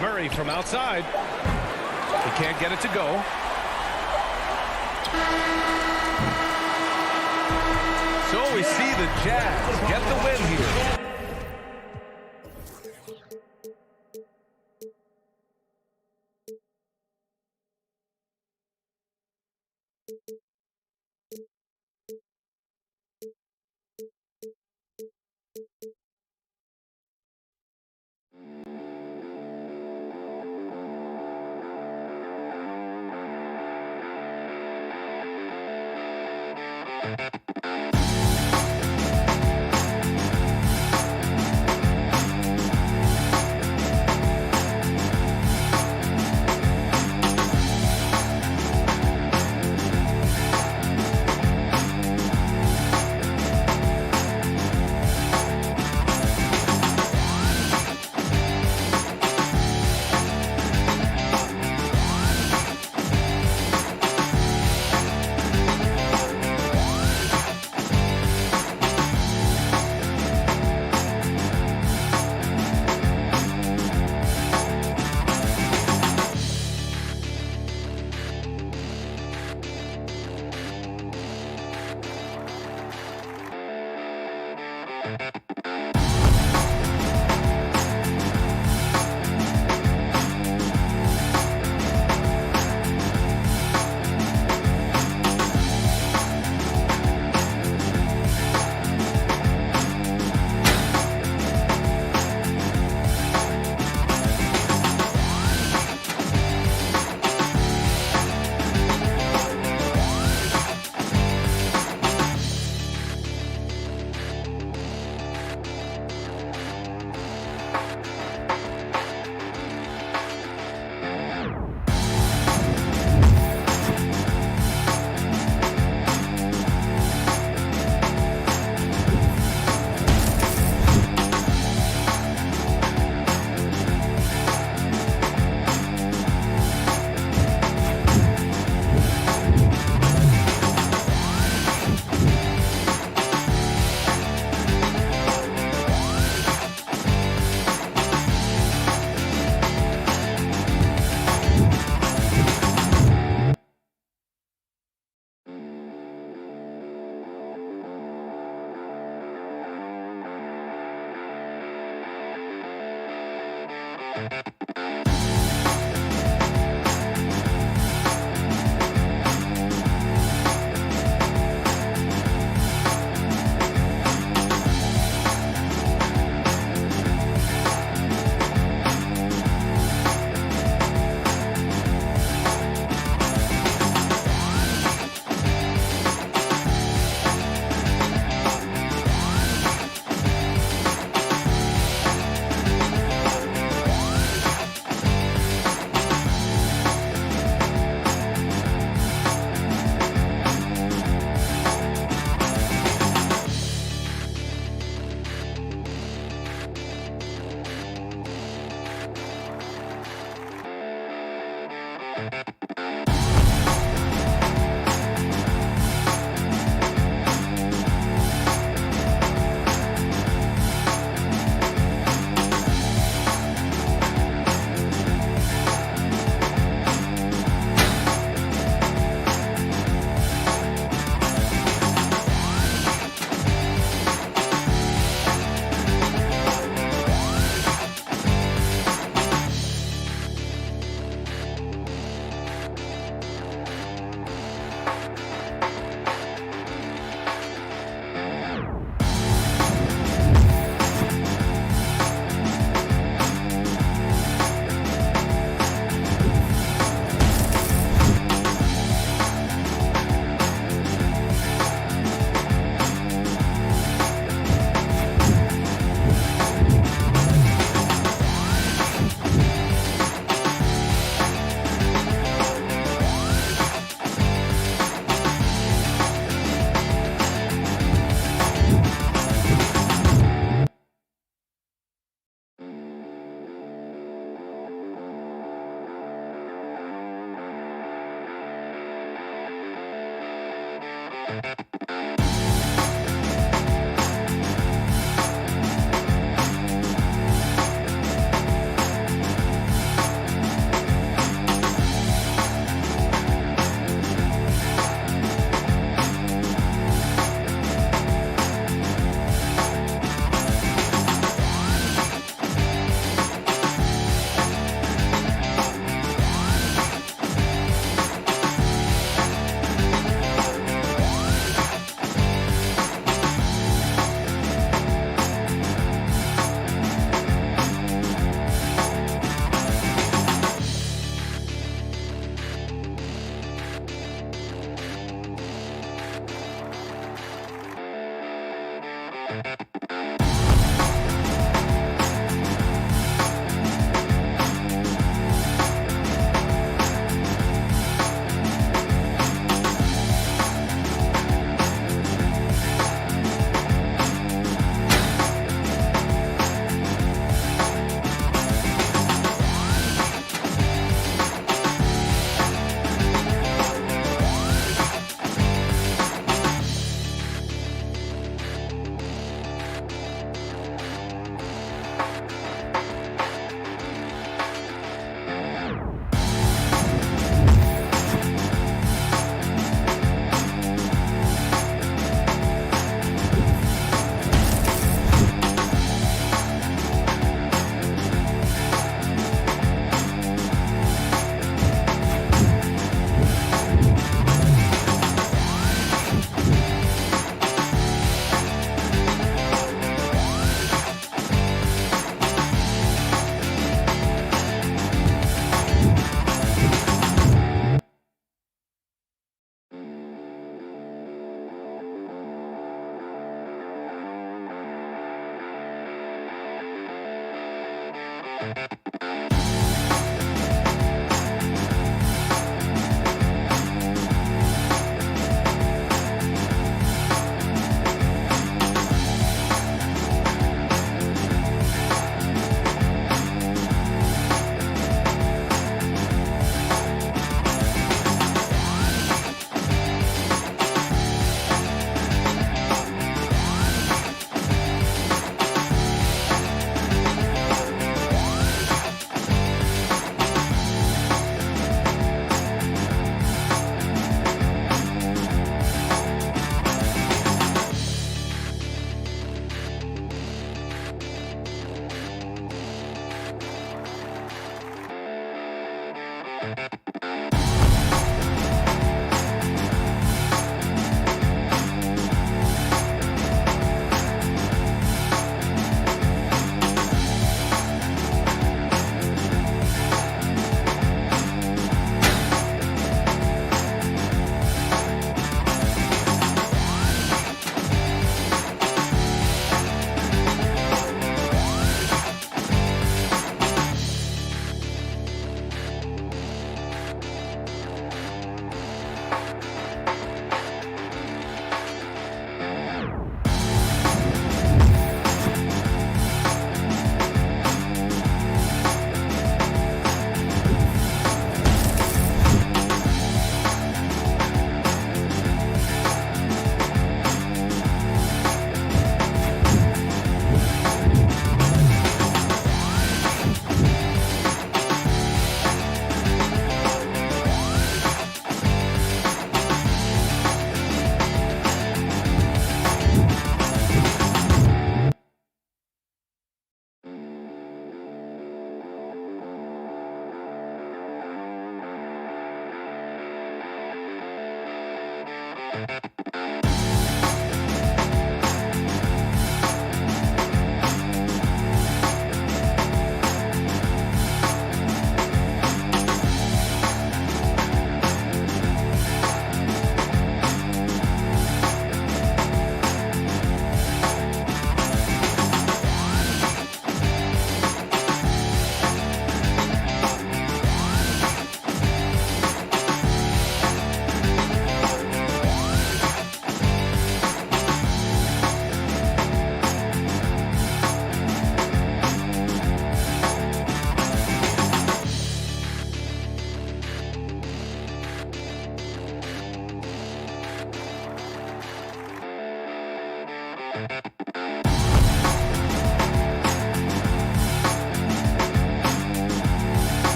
Murray from outside. He can't get it to go. So we see the Jazz get the win here.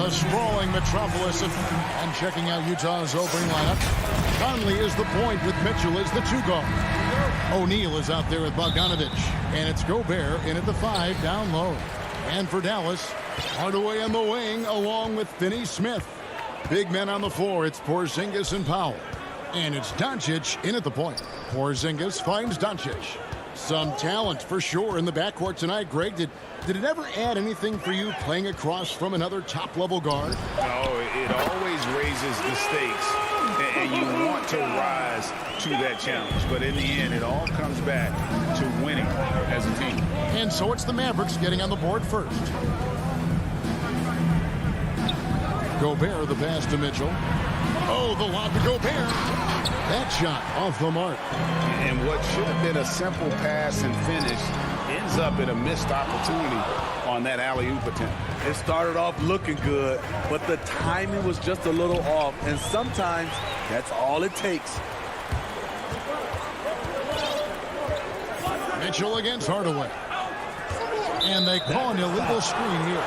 The sprawling metropolis and checking out Utah's opening lineup. Conley is the point with Mitchell as the two guard. O'Neal is out there with Bogdanovich. And it's Gobert in at the 5 down low. And for Dallas, Hardaway on the wing along with Finney-Smith. Big men on the floor. It's Porzingis and Powell. And it's Doncic in at the point. Porzingis finds Doncic. Some talent for sure in the backcourt tonight. Greg, did it ever add anything for you playing across from another top-level guard? No, it always raises the stakes, and you want to rise to that challenge. But in the end, it all comes back to winning as a team. And so it's the Mavericks getting on the board first. Gobert, the pass to Mitchell. Oh, the lob to Gobert. That shot off the mark. And what should have been a simple pass and finish ends up in a missed opportunity on that alley-oop attempt. It started off looking good, but the timing was just a little off, and sometimes that's all it takes. Mitchell against Hardaway. And they call an illegal screen here.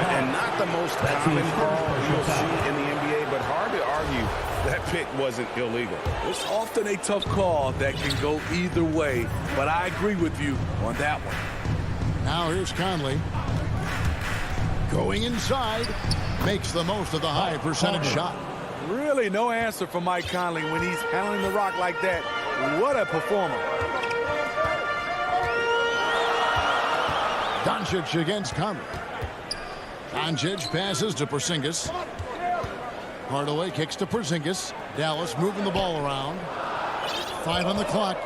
And not the most common call you'll see in the NBA, but hard to argue that pick wasn't illegal. It's often a tough call that can go either way, but I agree with you on that one. Now here's Conley. Going inside. Makes the most of the high percentage shot. Really no answer for Mike Conley when he's handling the rock like that. What a performer. Doncic against Conley. Doncic passes to Porzingis. Hardaway kicks to Porzingis. Dallas moving the ball around. 5 on the clock.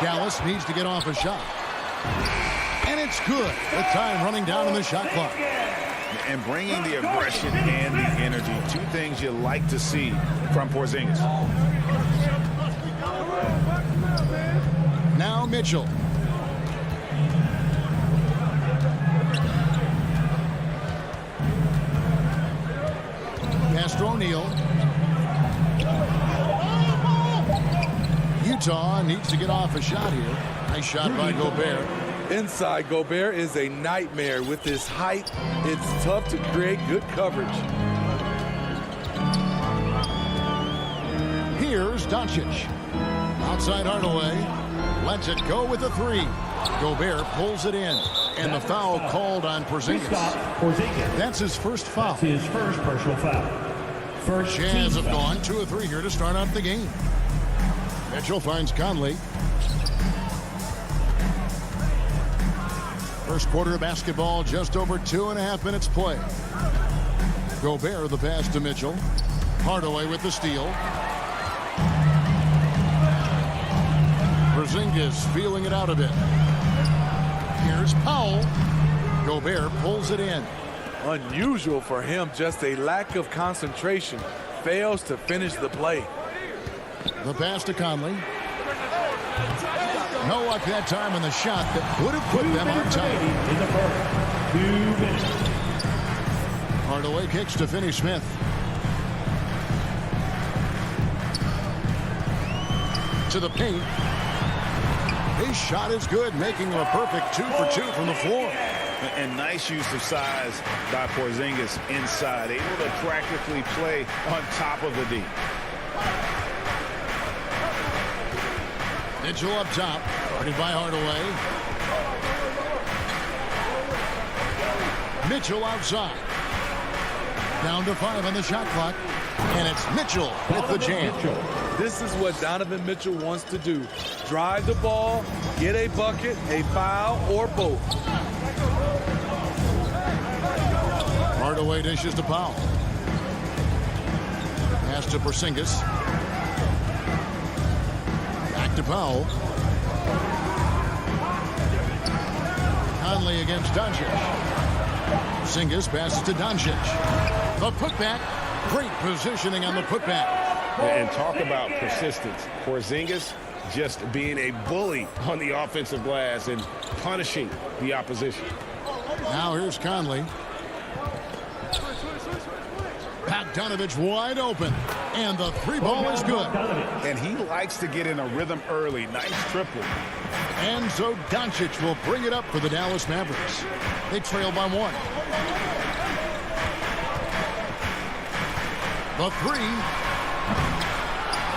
Dallas needs to get off a shot. And it's good. The time running down on the shot clock. And bringing the aggression and the energy. Two things you like to see from Porzingis. Now Mitchell. Pass to O'Neal. Utah needs to get off a shot here. Nice shot by Gobert. Inside Gobert is a nightmare. With his height, it's tough to create good coverage. Here's Doncic. Outside Hardaway. Lets it go with a 3. Gobert pulls it in. And the foul called on Porzingis. That's his first foul. That's his first personal foul. Jazz have gone 2 of 3 here to start out the game. Mitchell finds Conley. First quarter of basketball, just over 2.5 minutes play. Gobert the pass to Mitchell. Hardaway with the steal. Porzingis feeling it out a bit. Here's Powell. Gobert pulls it in. Unusual for him, just a lack of concentration. Fails to finish the play. The pass to Conley. No luck that time on the shot that would have put them on top. In the first, 2 minutes. Hardaway kicks to Finney-Smith. To the paint. His shot is good, making him a perfect 2 for 2 from the floor. And nice use of size by Porzingis inside. Able to practically play on top of the D. Mitchell up top. Guarded by Hardaway. Mitchell outside. Down to 5 on the shot clock. And it's Mitchell with the jam. This is what Donovan Mitchell wants to do. Drive the ball, get a bucket, a foul, or both. Hardaway dishes to Powell. Pass to Porzingis. Back to Powell. Conley against Doncic. Porzingis passes to Doncic. The putback. Great positioning on the putback. And talk about persistence. Porzingis just being a bully on the offensive glass and punishing the opposition. Now here's Conley. Bogdanovich wide open. And the 3 ball is good. And he likes to get in a rhythm early. Nice triple. And so Doncic will bring it up for the Dallas Mavericks. They trail by 1. The 3.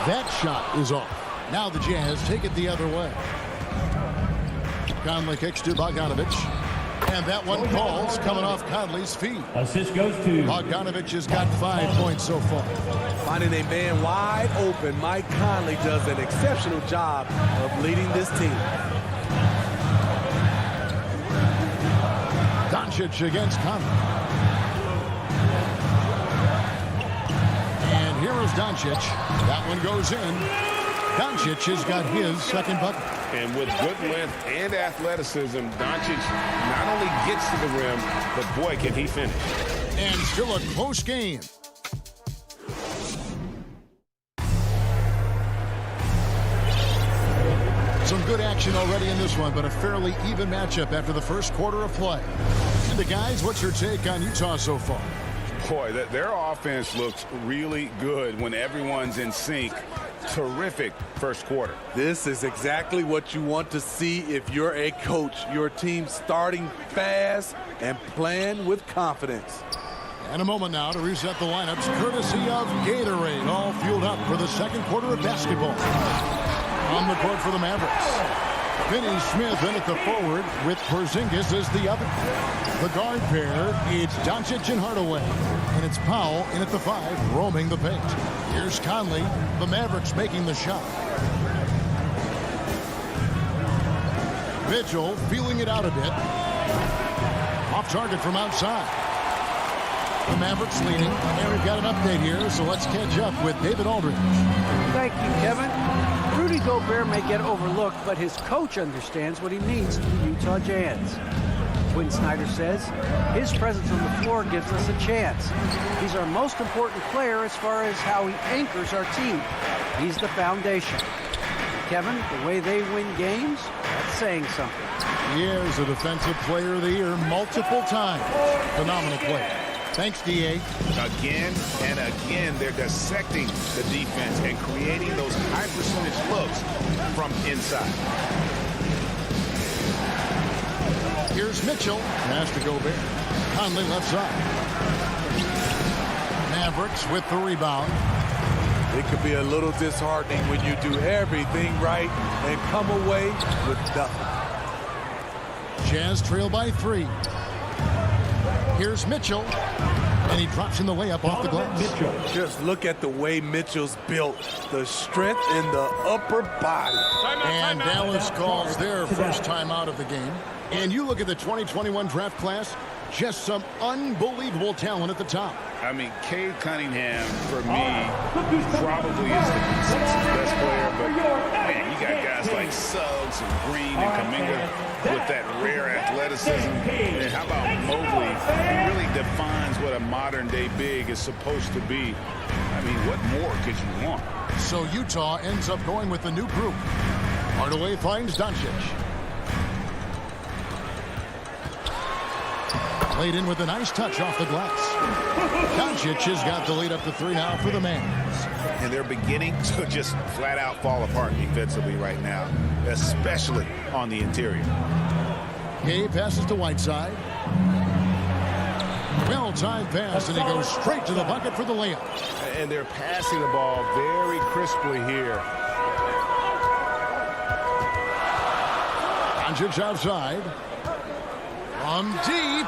That shot is off. Now the Jazz take it the other way. Conley kicks to Bogdanovich. And that one falls coming off Conley's feet. Assist goes to Bogdanovich has got 5 points so far. Finding a man wide open, Mike Conley does an exceptional job of leading this team. Doncic against Conley. And here is Doncic. That one goes in. Doncic has got his second bucket. And with good length and athleticism, Doncic not only gets to the rim, but boy, can he finish. And still a close game. Some good action already in this one, but a fairly even matchup after the first quarter of play. And the guys, what's your take on Utah so far? Boy, their offense looks really good when everyone's in sync. terrific first quarter. This is exactly what you want to see if you're a coach. Your team starting fast and playing with confidence. And a moment now to reset the lineups, courtesy of Gatorade, all fueled up for the second quarter of basketball. On the court for the Mavericks, Finney Smith in at the forward with Porzingis as the other. The guard pair, it's Doncic and Hardaway. And it's Powell in at the 5, roaming the paint. Here's Conley, the Mavericks making the shot. Mitchell feeling it out a bit. Off target from outside. The Mavericks leading, and we've got an update here, so let's catch up with David Aldridge. Thank you, Kevin. Rudy Gobert may get overlooked, but his coach understands what he means to the Utah Jazz. Quinn Snyder says his presence on the floor gives us a chance. He's our most important player as far as how he anchors our team. He's the foundation. Kevin, the way they win games, that's saying something. He is a Defensive Player of the Year multiple times. Phenomenal player. Thanks, D.A. Again and again, they're dissecting the defense and creating those high percentage looks from inside. Here's Mitchell. Pass to Gobert. Conley left side. Mavericks with the rebound. It could be a little disheartening when you do everything right and come away with nothing. Jazz trail by 3. Here's Mitchell, and he drops in the layup off the glass. Just look at the way Mitchell's built, the strength in the upper body. And Dallas calls their first time out of the game. And you look at the 2021 draft class, just some unbelievable talent at the top. I mean, Cade Cunningham, for me, probably is the consensus best player. But, man, you got guys like Suggs and Green and Kuminga with that rare athleticism. And how about Mobley? He really defines what a modern-day big is supposed to be. I mean, what more could you want? So Utah ends up going with the new group. Hardaway finds Doncic. Played in with a nice touch off the glass. Doncic has got the lead up to 3 now for the Mavs. And they're beginning to just flat out fall apart defensively right now, especially on the interior. Gay passes to Whiteside. Well-timed pass, and he goes straight to the bucket for the layup. And they're passing the ball very crisply here. Doncic outside. From deep.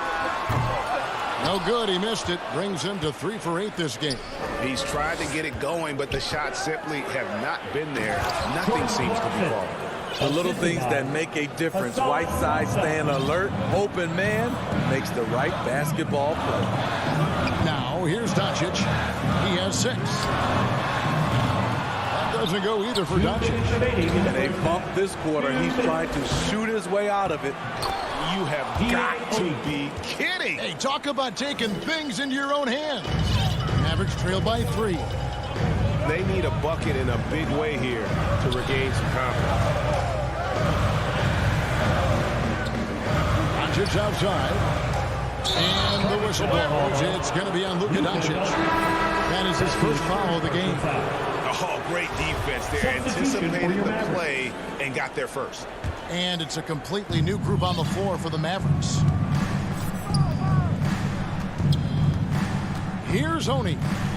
No good. He missed it. Brings him to 3 for 8 this game. He's tried to get it going, but the shots simply have not been there. Nothing seems to be falling. The little things that make a difference. Whiteside staying alert, open man, makes the right basketball play. Now, here's Doncic. He has 6. That doesn't go either for Doncic. They bumped this quarter. He's trying to shoot his way out of it. You have got to be kidding. Hey, talk about taking things into your own hands. Mavericks trail by 3. They need a bucket in a big way here to regain some confidence. Doncic outside. And the whistle blows. It's going to be on Luka Doncic. That is his first foul of the game. Oh, great defense there. Anticipated the play and got there first. And it's a completely new group on the floor for the Mavericks. Here's Oni.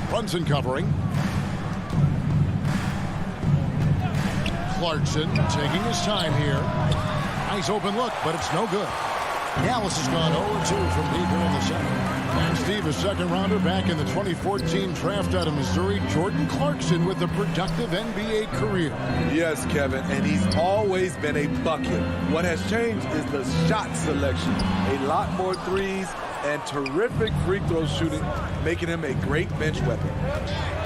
Brunson covering. Clarkson taking his time here. Nice open look, but it's no good. Dallas has gone 0-2 from deep here in the second. And Steve, a second rounder back in the 2014 draft out of Missouri, Jordan Clarkson with a productive NBA career. Yes, Kevin, and he's always been a bucket. What has changed is the shot selection. A lot more threes and terrific free throw shooting, making him a great bench weapon.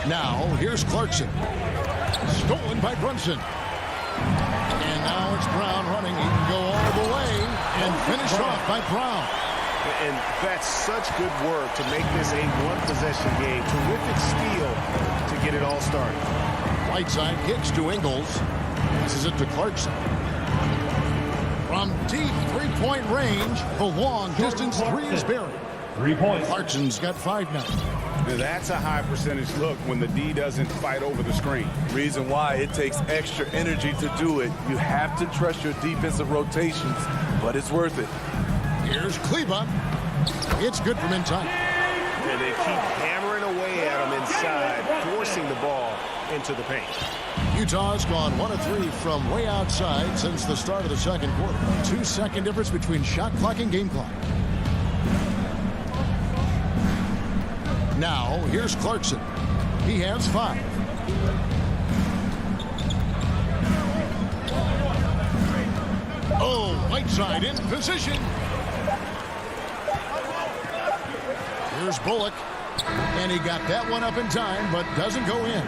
Now, here's Clarkson. Stolen by Brunson. And now it's Brown running. He can go all the way and finish off by Brown. And that's such good work to make this a one-possession game. Terrific steal to get it all started. Whiteside kicks to Ingles. Passes it to Clarkson. From deep three-point range, the long-distance 3 is buried. 3 points. Clarkson's got 5 now. Now that's a high percentage look when the D doesn't fight over the screen. Reason why it takes extra energy to do it. You have to trust your defensive rotations, but it's worth it. Here's Kleba. It's good from inside. And they keep hammering away at him inside, forcing the ball into the paint. Utah's gone 1 of 3 from way outside since the start of the second quarter. 2-second difference between shot clock and game clock. Now, here's Clarkson. He has 5. Oh, Whiteside in position. Here's Bullock. And he got that one up in time, but doesn't go in.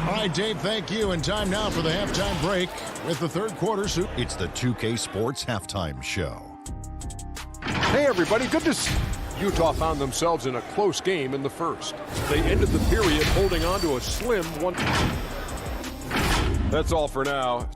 All right, Dave, thank you. And time now for the halftime break with the third quarter. It's the 2K Sports Halftime Show. Hey, everybody. Good to see you. Utah found themselves in a close game in the first. They ended the period holding on to a slim 1. That's all for now.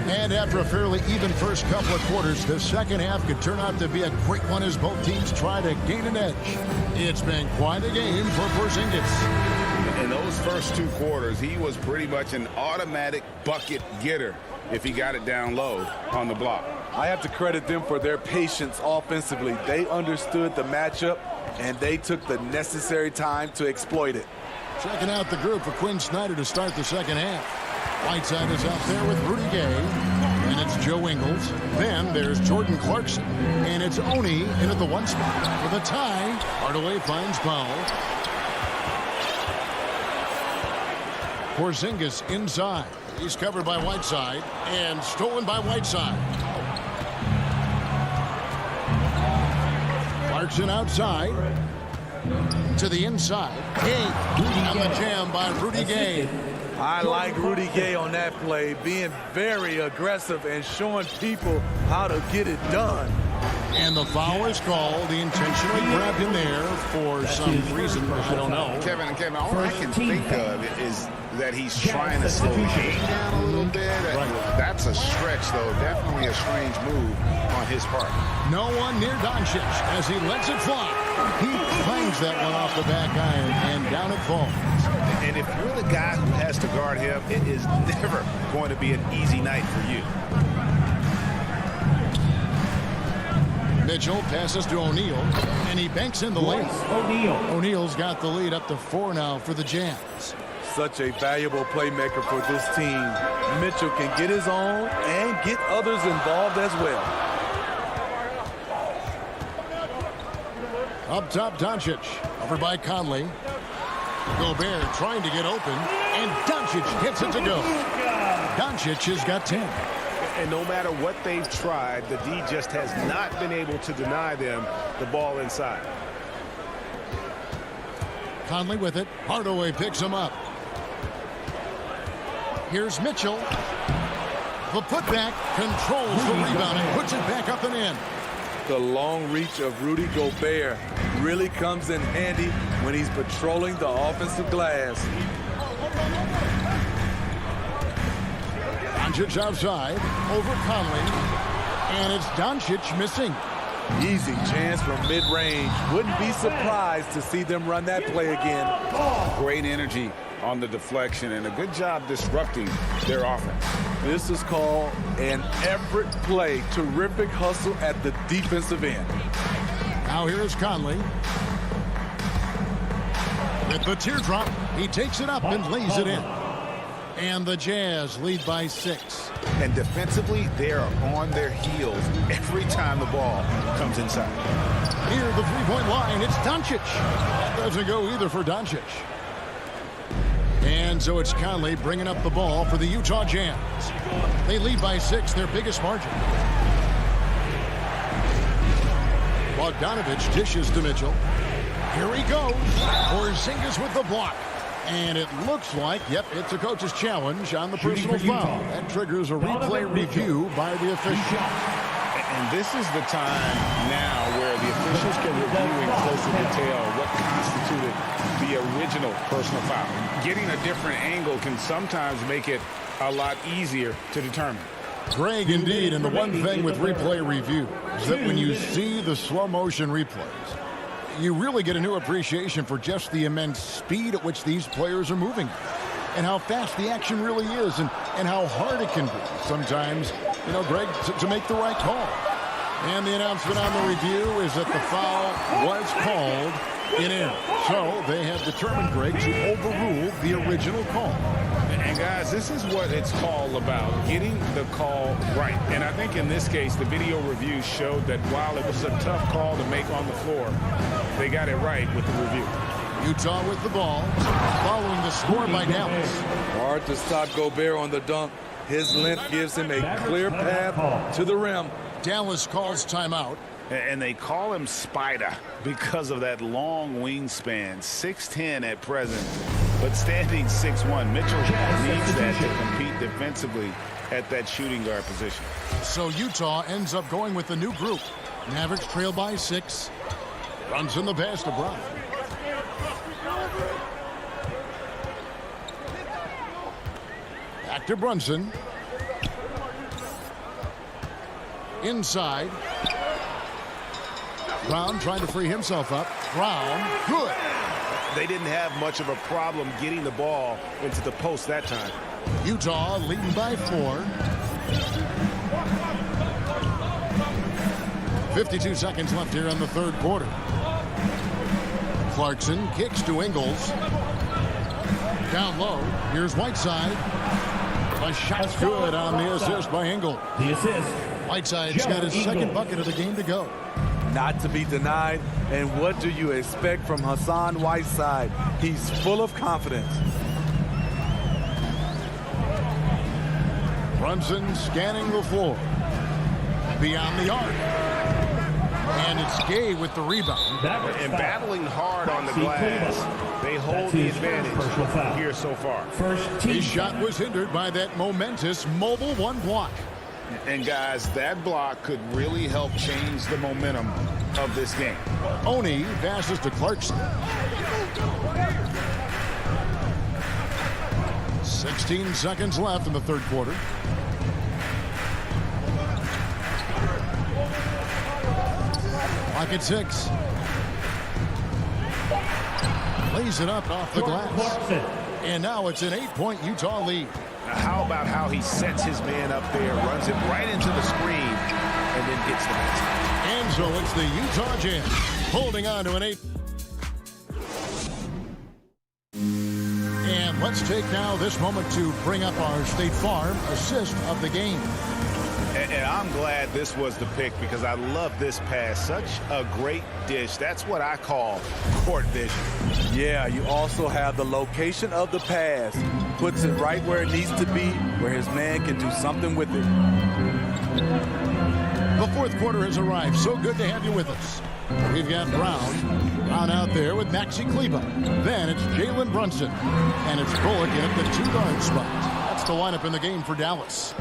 And after a fairly even first couple of quarters, the second half could turn out to be a quick one as both teams try to gain an edge. It's been quite a game for Porzingis. In those first 2 quarters, he was pretty much an automatic bucket getter if he got it down low on the block. I have to credit them for their patience offensively. They understood the matchup, and they took the necessary time to exploit it. Checking out the group for Quinn Snyder to start the second half. Whiteside is out there with Rudy Gay, and it's Joe Ingles. Then there's Jordan Clarkson, and it's Oni in at the 1 spot. For the tie, Hardaway finds Powell. Porzingis inside. He's covered by Whiteside and stolen by Whiteside. Clarkson outside to the inside. And the jam by Rudy Gay. I like Rudy Gay on that play, being very aggressive and showing people how to get it done. And the foul is called. He intentionally grabbed him there for some reason. I don't know. Kevin, all I can think of is that he's trying to slow the game down a little bit. That's a stretch, though. Definitely a strange move on his part. No one near Doncic as he lets it fly. He clangs that one off the back iron, and down it falls. And if you're the guy who has to guard him, it is never going to be an easy night for you. Mitchell passes to O'Neal, and he banks in the layup. O'Neal's got the lead up to 4 now for the Jazz. Such a valuable playmaker for this team. Mitchell can get his own and get others involved as well. Up top, Doncic. Over by Conley. Gobert trying to get open, and Doncic gets it to go. Doncic has got 10. And no matter what they've tried, the D just has not been able to deny them the ball inside. Conley with it. Hardaway picks him up. Here's Mitchell. The putback controls the rebound and puts it back up and in. The long reach of Rudy Gobert really comes in handy when he's patrolling the offensive glass. Doncic outside, over Conley, and it's Doncic missing. Easy chance from mid-range. Wouldn't be surprised to see them run that play again. Great energy on the deflection and a good job disrupting their offense. This is called an effort play. Terrific hustle at the defensive end. Now here is Conley. With the teardrop, he takes it up and lays it in. And the Jazz lead by 6. And defensively, they are on their heels every time the ball comes inside. Near the three-point line, it's Doncic. That doesn't go either for Doncic. And so it's Conley bringing up the ball for the Utah Jazz. They lead by 6, their biggest margin. Bogdanovich dishes to Mitchell. Here he goes. Porzingis with the block. And it looks like, yep, it's a coach's challenge on the personal foul. That triggers a replay review by the official. And this is the time now where the officials can review in closer detail what constituted the original personal foul. Getting a different angle can sometimes make it a lot easier to determine. Greg, indeed, and the one thing with replay review is that when you see the slow motion replays, you really get a new appreciation for just the immense speed at which these players are moving and how fast the action really is and how hard it can be sometimes, you know, Greg, to make the right call. And the announcement on the review is that the foul was called in error. So they have determined, Greg, to overrule the original call. And guys, this is what it's all about, getting the call right. And I think in this case, the video review showed that while it was a tough call to make on the floor, they got it right with the review. Utah with the ball, following the score by Dallas. Hard to stop Gobert on the dunk. His length gives him a clear path to the rim. Dallas calls timeout. And they call him Spider because of that long wingspan, 6'10" at present, but standing 6'1". Mitchell needs that to compete defensively at that shooting guard position. So Utah ends up going with the new group. Mavericks trail by 6. Runs in the pass to Brown. Back to Brunson. Inside. Brown trying to free himself up. Brown, good. They didn't have much of a problem getting the ball into the post that time. Utah leading by 4. 52 seconds left here in the third quarter. Clarkson kicks to Ingles. Down low. Here's Whiteside. A shot's good on the assist by Ingles. The assist. Whiteside's got his second bucket of the game to go. Not to be denied. And what do you expect from Hassan Whiteside? He's full of confidence. Brunson scanning the floor. Beyond the arc. And it's Gay with the rebound. And battling hard on the glass. They hold the advantage here so far. His shot was hindered by that momentous mobile one block. And guys, that block could really help change the momentum of this game. Oni passes to Clarkson. 16 seconds left in the third quarter. Clock at 6. Lays it up off the glass. And now it's an 8-point Utah lead. How about how he sets his man up there, runs it right into the screen, and then gets the basket. And so it's the Utah Jazz holding on to an 8. And let's take now this moment to bring up our State Farm assist of the game. And I'm glad this was the pick because I love this pass. Such a great dish. That's what I call court vision. Yeah, you also have the location of the pass. Puts it right where it needs to be, where his man can do something with it. The fourth quarter has arrived. So good to have you with us. We've got Brown out there with Maxi Kleber. Then it's Jalen Brunson. And it's Bullock in at the 2-guard spot. That's the lineup in the game for Dallas.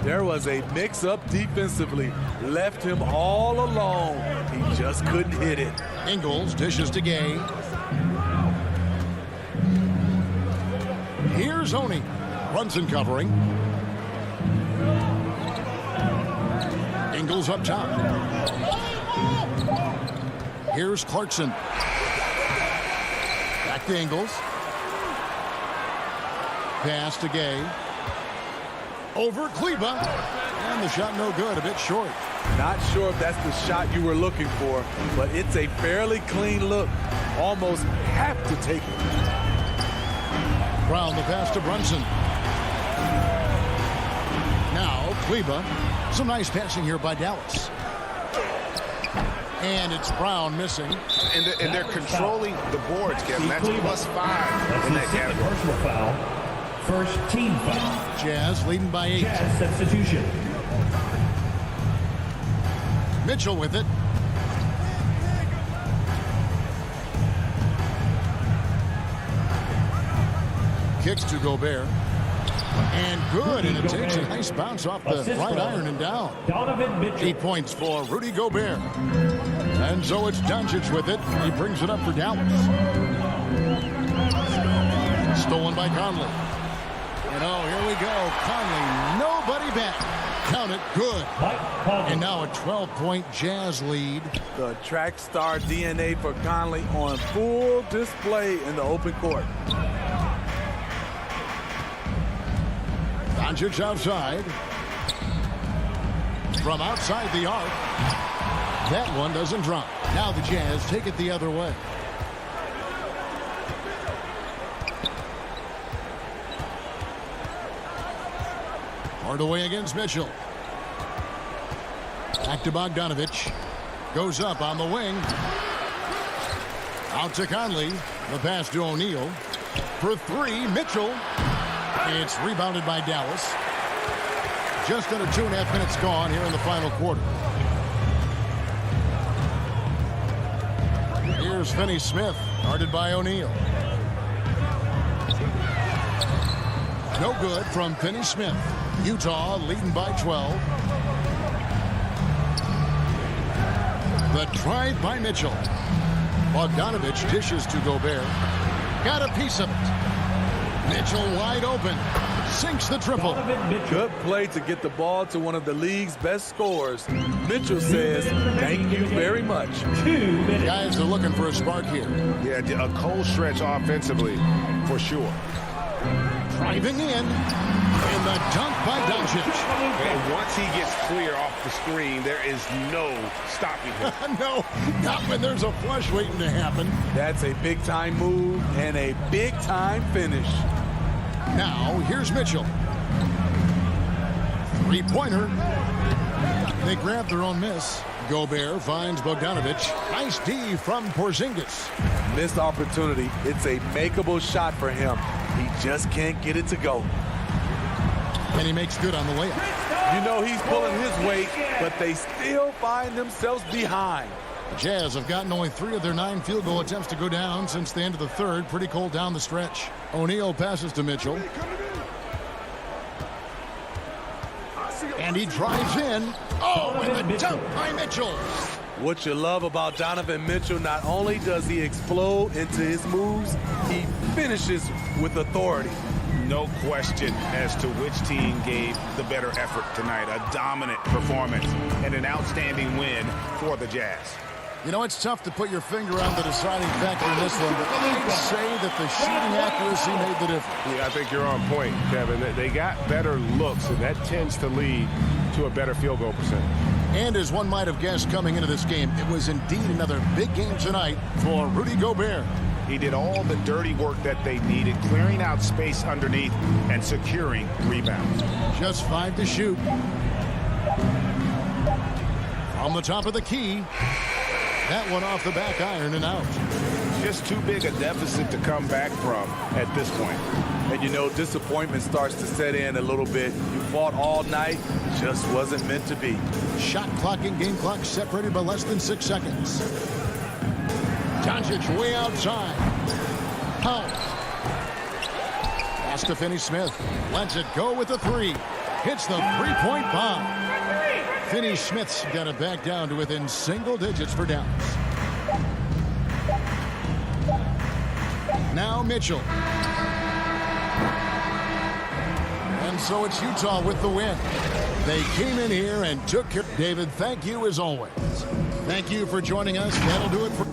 There was a mix-up defensively. Left him all alone. He just couldn't hit it. Ingles dishes to Gay. Here's Oni. Brunson covering. Ingles up top. Here's Clarkson. Back to Ingles. Pass to Gay. Over Kleber. And the shot no good, a bit short. Not sure if that's the shot you were looking for, but it's a fairly clean look. Almost have to take it. Brown the pass to Brunson. Now Kleber. Some nice passing here by Dallas. And it's Brown missing. And they're controlling the boards, Kevin. That's +5 in that category. Personal foul. First team foul. Jazz leading by 8. Jazz substitution. Mitchell with it. Kicks to Gobert. And good, and it takes a nice bounce off the right iron and down. 8 points for Rudy Gobert. And so it's Doncic with it. He brings it up for Dallas. Stolen by Conley. And here we go. Conley, nobody back. Count it, good. And now a 12-point Jazz lead. The track star DNA for Conley on full display in the open court. Doncic outside. From outside the arc. That one doesn't drop. Now the Jazz take it the other way. Hardaway against Mitchell. Back to Bogdanovich. Goes up on the wing. Out to Conley. The pass to O'Neal. For three, Mitchell. It's rebounded by Dallas. Just under 2.5 minutes gone here in the final quarter. Here's Finney Smith, guarded by O'Neal. No good from Finney Smith. Utah leading by 12. The drive by Mitchell. Bogdanovich dishes to Gobert. Got a piece of it. Mitchell wide open. Sinks the triple. Good play to get the ball to one of the league's best scorers. Mitchell says, thank you very much. Guys are looking for a spark here. Yeah, a cold stretch offensively, for sure. Driving in. And the dunk by Doncic. And once he gets clear off the screen, there is no stopping him. No, not when there's a flush waiting to happen. That's a big-time move and a big-time finish. Now, here's Mitchell. Three-pointer. They grab their own miss. Gobert finds Bogdanovich. Nice D from Porzingis. Missed opportunity. It's a makeable shot for him. He just can't get it to go. And he makes good on the layup. You know he's pulling his weight, but they still find themselves behind. The Jazz have gotten only 3 of their 9 field goal attempts to go down since the end of the third. Pretty cold down the stretch. O'Neal passes to Mitchell. And he drives in. Oh, and the dunk by Mitchell. What you love about Donovan Mitchell, not only does he explode into his moves, he finishes with authority. No question as to which team gave the better effort tonight. A dominant performance and an outstanding win for the Jazz. You know, it's tough to put your finger on the deciding factor in this one, but I'd say that the shooting accuracy made the difference. Yeah, I think you're on point, Kevin. They got better looks, and that tends to lead to a better field goal percentage. And as one might have guessed coming into this game, it was indeed another big game tonight for Rudy Gobert. He did all the dirty work that they needed, clearing out space underneath and securing rebounds. Just 5 to shoot. From the top of the key. That one off the back iron and out. Just too big a deficit to come back from at this point. And you know, disappointment starts to set in a little bit. You fought all night, just wasn't meant to be. Shot clock and game clock separated by less than 6 seconds. Doncic way outside. Powell. Pass to Finney Smith. Lets it go with the 3. Hits the 3-point bomb. Finney Smith's got it back down to within single digits for Dallas. Now Mitchell. And so it's Utah with the win. They came in here and took care. David, thank you as always. Thank you for joining us. That'll do it for...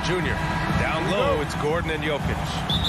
Jr. Down low, it's Gordon and Jokic.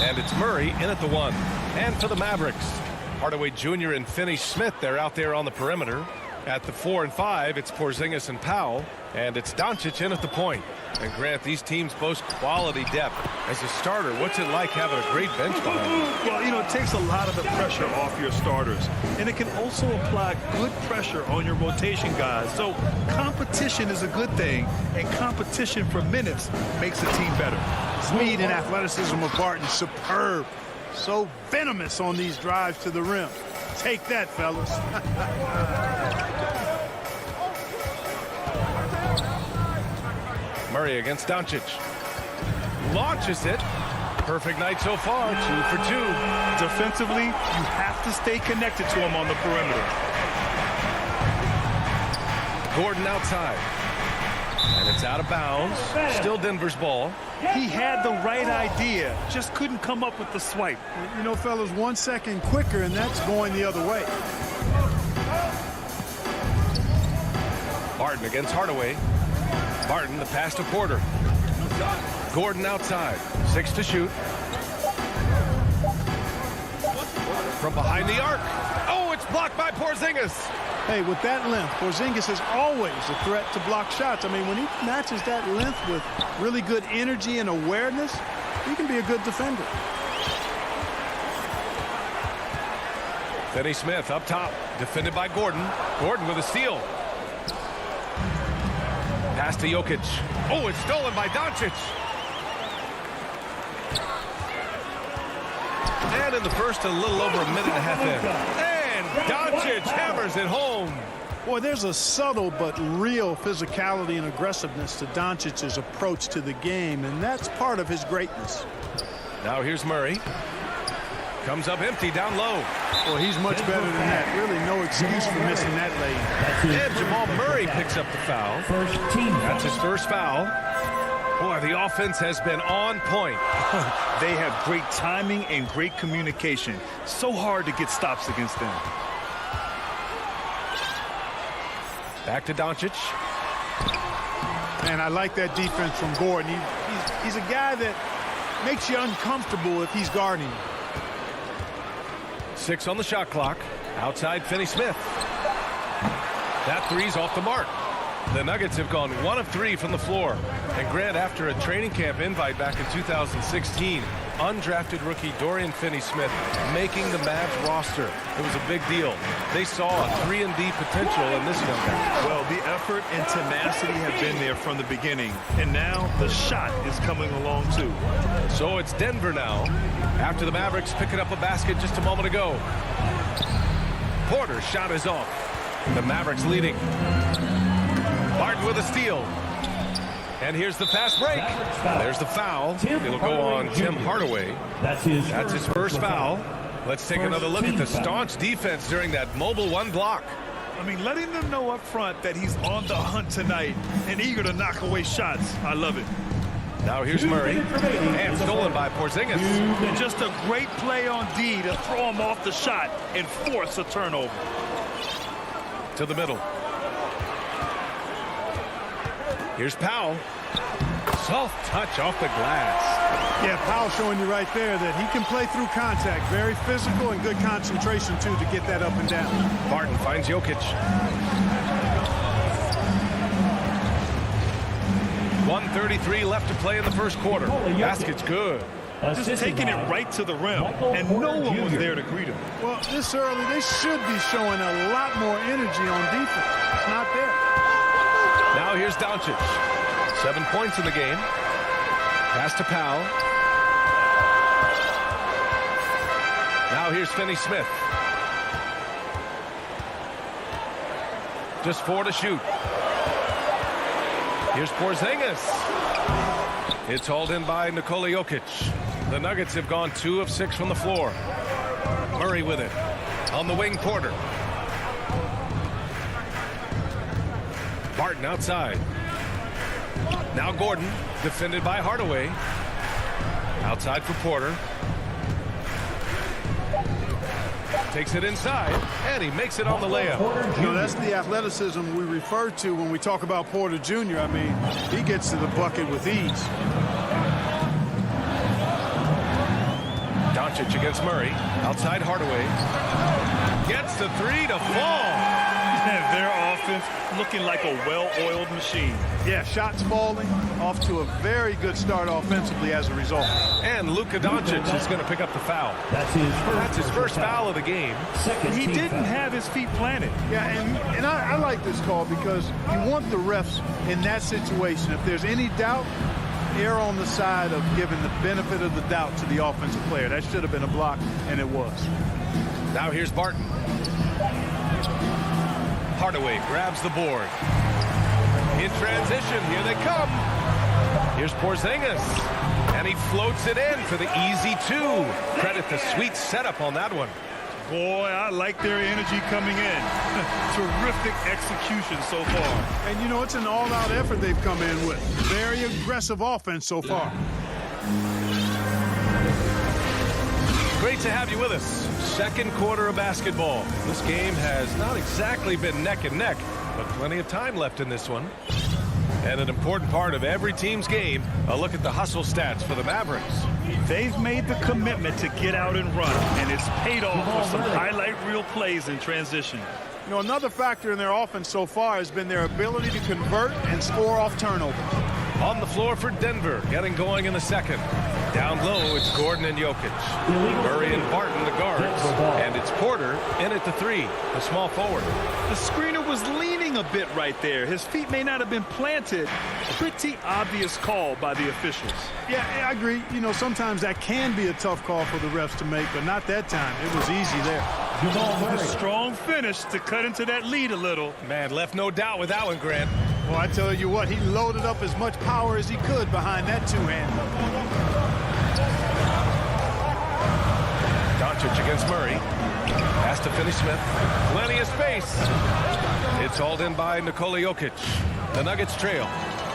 And it's Murray in at the 1. And for the Mavericks, Hardaway Jr. and Finney-Smith, they're out there on the perimeter. At the 4 and 5, it's Porzingis and Powell. And it's Doncic in at the point. And Grant, these teams boast quality depth. As a starter, what's it like having a great bench behind you? Well, you know, it takes a lot of the pressure off your starters. And it can also apply good pressure on your rotation guys. So competition is a good thing. And competition for minutes makes a team better. Speed and athleticism of Barton, superb. So venomous on these drives to the rim. Take that, fellas. Murray against Doncic. Launches it. Perfect night so far. 2 for 2. Defensively, you have to stay connected to him on the perimeter. Gordon outside. And it's out of bounds. Still Denver's ball. He had the right idea, just couldn't come up with the swipe. You know, fellas, 1 second quicker, and that's going the other way. Barton against Hardaway. Barton, the pass to Porter. Gordon outside. 6 to shoot. From behind the arc. Oh, it's blocked by Porzingis. Hey, with that length, Porzingis is always a threat to block shots. I mean, when he matches that length with really good energy and awareness, he can be a good defender. Finney-Smith up top, defended by Gordon. Gordon with a steal. Pass to Jokic. Oh, it's stolen by Doncic. And in the first, a little over a minute and a half in. And Doncic hammers it home. Boy, there's a subtle but real physicality and aggressiveness to Doncic's approach to the game, and that's part of his greatness. Now here's Murray. Comes up empty down low. Well, he's much better than that. Really no excuse for missing that lane. And Jamal Murray picks up the foul. That's his first foul. Boy, the offense has been on point. They have great timing and great communication. So hard to get stops against them. Back to Doncic. Man, I like that defense from Gordon. He's a guy that makes you uncomfortable if he's guarding. 6 on the shot clock. Outside Finney-Smith. That three's off the mark. The Nuggets have gone 1 of 3 from the floor. And Grant, after a training camp invite back in 2016, undrafted rookie Dorian Finney-Smith making the Mavs roster. It was a big deal. They saw a 3-and-D potential in this young guy. Well, the effort and tenacity have been there from the beginning. And now the shot is coming along, too. So it's Denver now, after the Mavericks picking up a basket just a moment ago. Porter's shot is off. The Mavericks leading. Barton with a steal. And here's the fast break. There's the foul. It'll go on Tim Hardaway. That's his first foul. Let's take another look at the staunch defense during that mobile 1 block. I mean, letting them know up front that he's on the hunt tonight and eager to knock away shots. I love it. Now here's Murray. And stolen by Porzingis. Just a great play on D to throw him off the shot and force a turnover. To the middle. Here's Powell. Soft touch off the glass. Yeah, Powell showing you right there that he can play through contact. Very physical and good concentration, too, to get that up and down. Barton finds Jokic. 1:33 left to play in the first quarter. Basket's good. Just taking it right to the rim, and no one was there to greet him. Well, this early, they should be showing a lot more energy on defense. It's not there. Now here's Doncic. 7 points in the game. Pass to Powell. Now here's Finney-Smith. Just 4 to shoot. Here's Porzingis. It's hauled in by Nikola Jokic. The Nuggets have gone 2 of 6 from the floor. Murray with it. On the wing, Porter. Barton outside. Now Gordon, defended by Hardaway. Outside for Porter. Takes it inside, and he makes it on the layup. You know, that's the athleticism we refer to when we talk about Porter Jr. I mean, he gets to the bucket with ease. Doncic against Murray. Outside Hardaway. Gets the 3 to fall. Their offense looking like a well-oiled machine. Yeah, shots falling, off to a very good start offensively as a result. And Luka Doncic is going to pick up the foul. That's his first foul of the game. He didn't have his feet planted. Yeah, and I like this call because you want the refs in that situation. If there's any doubt, err on the side of giving the benefit of the doubt to the offensive player. That should have been a block, and it was. Now here's Barton. Hardaway grabs the board. In transition, here they come. Here's Porzingis. And he floats it in for the easy 2. Credit the sweet setup on that one. Boy, I like their energy coming in. Terrific execution so far. And, you know, it's an all-out effort they've come in with. Very aggressive offense so far. Great to have you with us. Second quarter of basketball. This game has not exactly been neck and neck, but plenty of time left in this one. And an important part of every team's game, a look at the hustle stats for the Mavericks. They've made the commitment to get out and run, and it's paid off with some highlight reel plays in transition. You know, another factor in their offense so far has been their ability to convert and score off turnover. On the floor for Denver, getting going in the second. Down low, it's Gordon and Jokic. Murray and Barton, the guards. And it's Porter in at the 3, the small forward. The screener was leaning a bit right there. His feet may not have been planted. Pretty obvious call by the officials. Yeah, I agree. You know, sometimes that can be a tough call for the refs to make, but not that time. It was easy there. A strong finish to cut into that lead a little. Man, left no doubt with that one, Grant. Well, I tell you what, he loaded up as much power as he could behind that 2-hand. Doncic against Murray. Pass to Finney-Smith. Plenty of space. It's hauled in by Nikola Jokic. The Nuggets trail.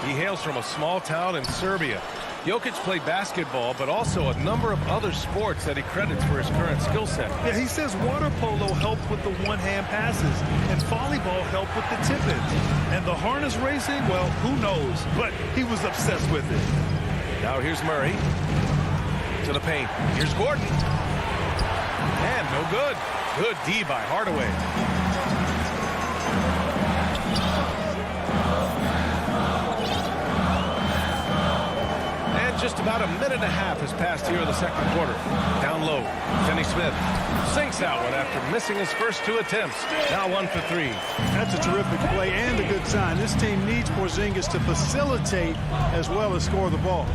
He hails from a small town in Serbia. Jokic played basketball, but also a number of other sports that he credits for his current skill set. Yeah, he says water polo helped with the one-hand passes, and volleyball helped with the tip-ins. And the harness racing, well, who knows? But he was obsessed with it. Now here's Murray. To the paint. Here's Gordon. And no good. Good D by Hardaway. just about a minute and a half has passed here in the second quarter. Down low, Finney-Smith sinks that one after missing his first 2 attempts. Now 1 for 3. That's a terrific play and a good sign. This team needs Porzingis to facilitate as well as score the ball.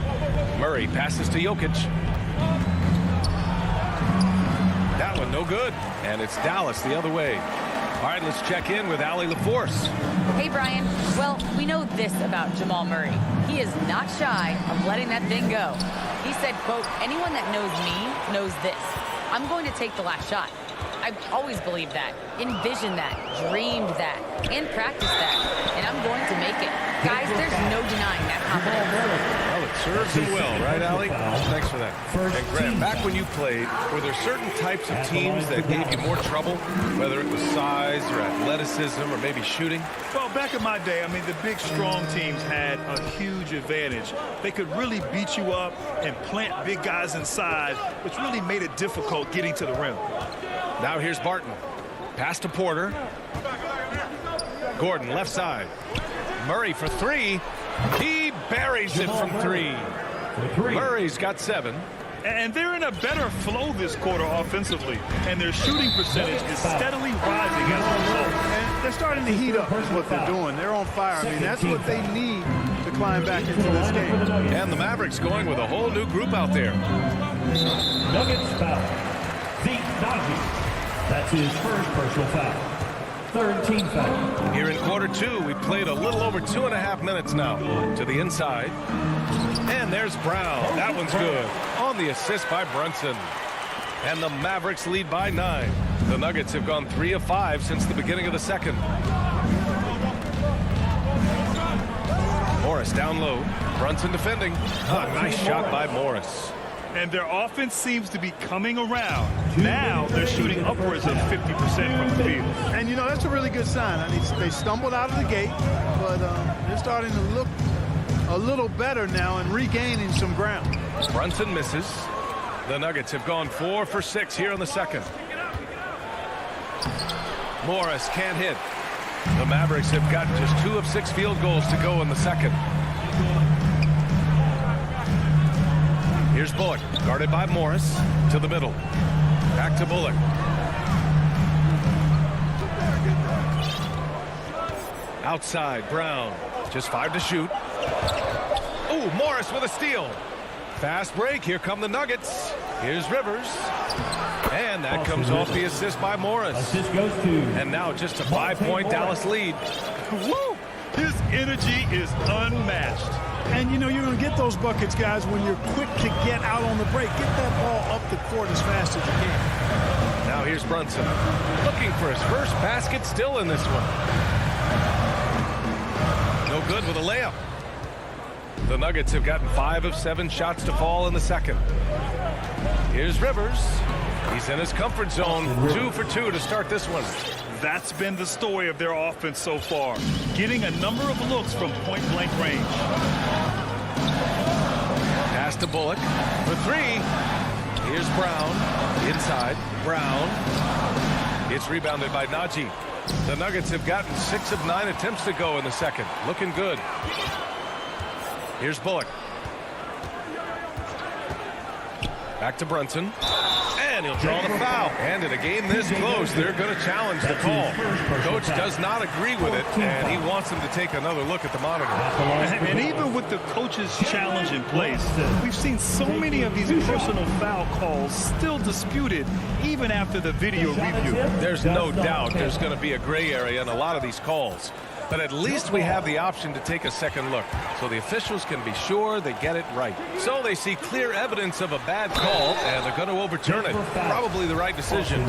Murray passes to Jokic. That one no good. And it's Dallas the other way. All right, let's check in with Allie LaForce. Hey, Brian. Well, we know this about Jamal Murray. He is not shy of letting that thing go. He said, quote, anyone that knows me knows this. I'm going to take the last shot. I've always believed that, envisioned that, dreamed that, and practiced that. And I'm going to make it. Guys, there's no denying that confidence. Well, it serves him well, right, Allie? Thanks for that. And Grant, back when you played, were there certain types of teams that gave you more trouble, whether it was size or athleticism or maybe shooting? Well, back in my day, I mean, the big, strong teams had a huge advantage. They could really beat you up and plant big guys inside, which really made it difficult getting to the rim. Now here's Barton. Pass to Porter. Gordon, left side. Murray for 3. He buries it from 3. Murray's got 7. And they're in a better flow this quarter offensively. And their shooting percentage is steadily rising as a result. And they're starting to heat up is what they're doing. They're on fire. I mean, that's what they need to climb back into this game. And the Mavericks going with a whole new group out there. Nuggets foul. Zeke Naji. That's his first personal foul. Third team foul. Here in quarter 2, we played a little over 2.5 minutes now. To the inside. And there's Brown. That one's good. On the assist by Brunson. And the Mavericks lead by 9. The Nuggets have gone 3 of 5 since the beginning of the second. Morris down low. Brunson defending. A nice shot by Morris. And their offense seems to be coming around. Now they're shooting upwards of 50% from the field. And, you know, that's a really good sign. I mean, they stumbled out of the gate, but they're starting to look a little better now and regaining some ground. Brunson misses. The Nuggets have gone 4 for 6 here in the second. Morris can't hit. The Mavericks have got just 2 of 6 field goals to go in the second. Here's Bullock, guarded by Morris, to the middle. Back to Bullock. Outside, Brown. Just 5 to shoot. Ooh, Morris with a steal. Fast break. Here come the Nuggets. Here's Rivers. And that comes off the assist by Morris. Assist goes to. And now just a 5-point Dallas lead. Woo! His energy is unmatched. And, you know, you're going to get those buckets, guys, when you're quick to get out on the break. Get that ball up the court as fast as you can. Now here's Brunson. Looking for his first basket still in this one. No good with a layup. The Nuggets have gotten 5 of 7 shots to fall in the second. Here's Rivers. He's in his comfort zone. 2 for 2 to start this one. That's been the story of their offense so far. Getting a number of looks from point-blank range. Pass to Bullock for 3. Here's Brown. Inside. Brown. It's rebounded by Naji. The Nuggets have gotten 6 of 9 attempts to go in the second. Looking good. Here's Bullock. Back to Brunson. And he'll draw the foul. And in a game this close, they're going to challenge the call. Coach does not agree with it, and he wants them to take another look at the monitor. And even with the coach's challenge in place, we've seen so many of these personal foul calls still disputed even after the video review. There's no doubt there's going to be a gray area in a lot of these calls. But at least we have the option to take a second look, so the officials can be sure they get it right. So they see clear evidence of a bad call, and they're going to overturn it. Probably the right decision.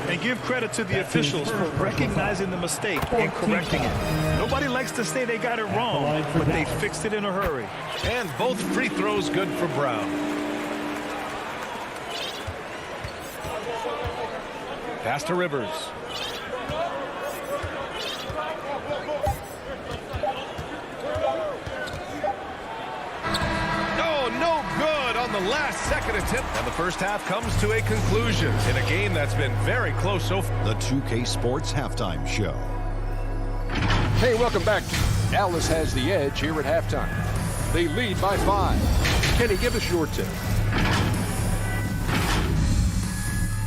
And give credit to the officials for recognizing the mistake and correcting it. Nobody likes to say they got it wrong, but they fixed it in a hurry. And both free throws good for Brown. Pass to Rivers. The last second attempt, and the first half comes to a conclusion in a game that's been very close so far. The 2K Sports Halftime Show. Hey, welcome back. Dallas has the edge here at halftime. They lead by 5. Kenny, give us your tip.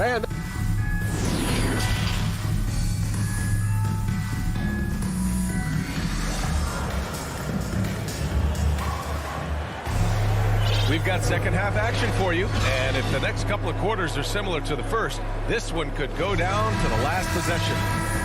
And we've got second half action for you, and if the next couple of quarters are similar to the first, this one could go down to the last possession.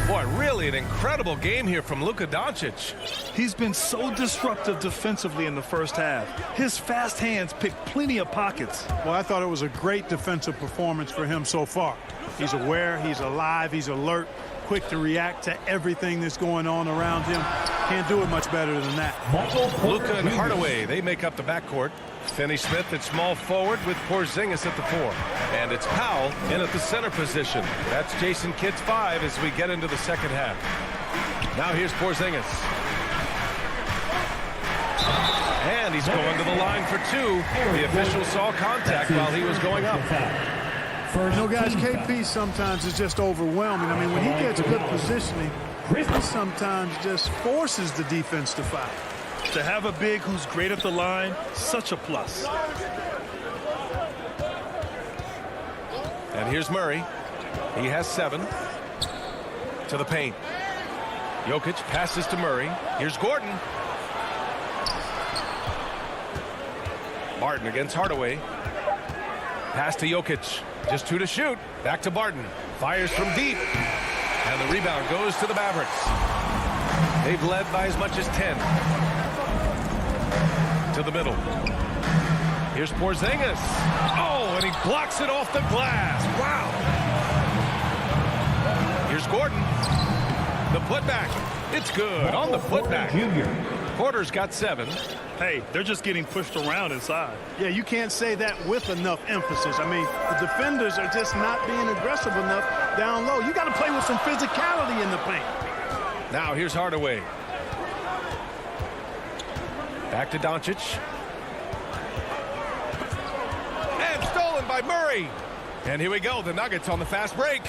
Boy, really an incredible game here from Luka Doncic. He's been so disruptive defensively in the first half. His fast hands pick plenty of pockets. Well, I thought it was a great defensive performance for him so far. He's aware, he's alive, he's alert, quick to react to everything that's going on around him. Can't do it much better than that. Luka and Hardaway, they make up the backcourt. Finney-Smith at small forward with Porzingis at the 4. And it's Powell in at the center position. That's Jason Kidd's 5 as we get into the second half. Now here's Porzingis. And he's going to the line for 2. The official saw contact while he was going up. You know, guys, KP sometimes is just overwhelming. I mean, when he gets good positioning, he sometimes just forces the defense to foul. To have a big who's great at the line, such a plus. And here's Murray. He has 7. To the paint. Jokic passes to Murray. Here's Gordon. Barton against Hardaway. Pass to Jokic. Just 2 to shoot. Back to Barton. Fires from deep. And the rebound goes to the Mavericks. They've led by as much as 10. To the middle. Here's Porzingis. Oh, and he blocks it off the glass. Wow. Here's Gordon. The putback. It's good on the putback. Porter's got 7. Hey, they're just getting pushed around inside. Yeah, you can't say that with enough emphasis. I mean, the defenders are just not being aggressive enough down low. You got to play with some physicality in the paint. Now here's Hardaway. Back to Doncic. And stolen by Murray. And here we go. The Nuggets on the fast break.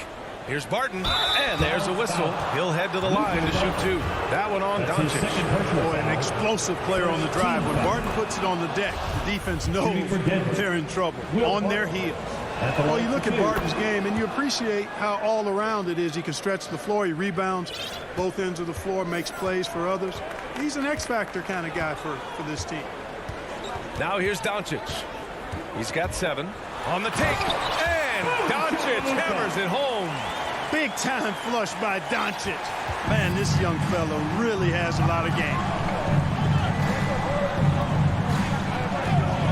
Here's Barton. And there's a whistle. He'll head to the line to shoot 2. That one on Doncic. Boy, an explosive player on the drive. When Barton puts it on the deck, the defense knows they're in trouble. On their heels. Well, you look at Barton's game, and you appreciate how all around it is. He can stretch the floor. He rebounds both ends of the floor, makes plays for others. He's an X-factor kind of guy for this team. Now here's Doncic. He's got 7. On the take. And Doncic hammers it home. Big time flush by Doncic. Man, this young fella really has a lot of game.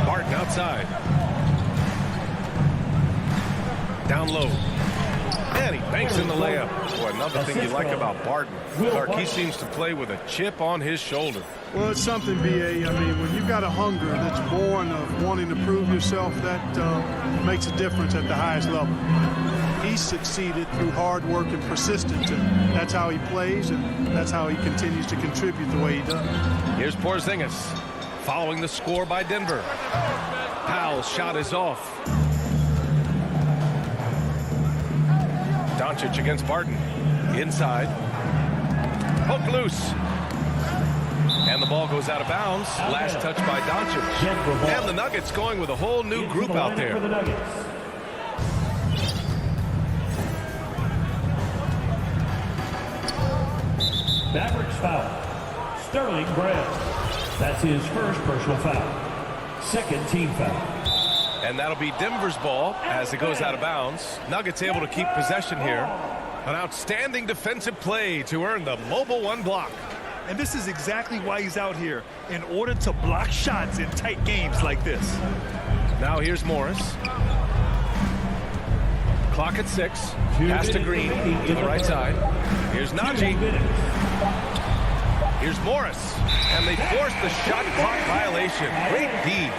Barton outside. Down low. And he banks in the layup. Boy, another thing you like about Barton, Clark, he seems to play with a chip on his shoulder. Well, it's something, B.A. I mean, when you've got a hunger that's born of wanting to prove yourself, that makes a difference at the highest level. He's succeeded through hard work and persistence, and that's how he plays, and that's how he continues to contribute the way he does. Here's Porzingis following the score by Denver. Powell's shot is off. Doncic against Barton. Inside. Hook loose. And the ball goes out of bounds. Last touch by Doncic. And the Nuggets going with a whole new group out there. Mavericks foul. Sterling Brown. That's his first personal foul. Second team foul. And that'll be Denver's ball as it goes out of bounds. Nuggets able to keep possession here. An outstanding defensive play to earn the Mobile 1 block. And this is exactly why he's out here, in order to block shots in tight games like this. Now here's Morris. Clock at 6. Pass to Green to the right side. Here's Najee. Here's Morris. And they force the shot clock violation. Great D.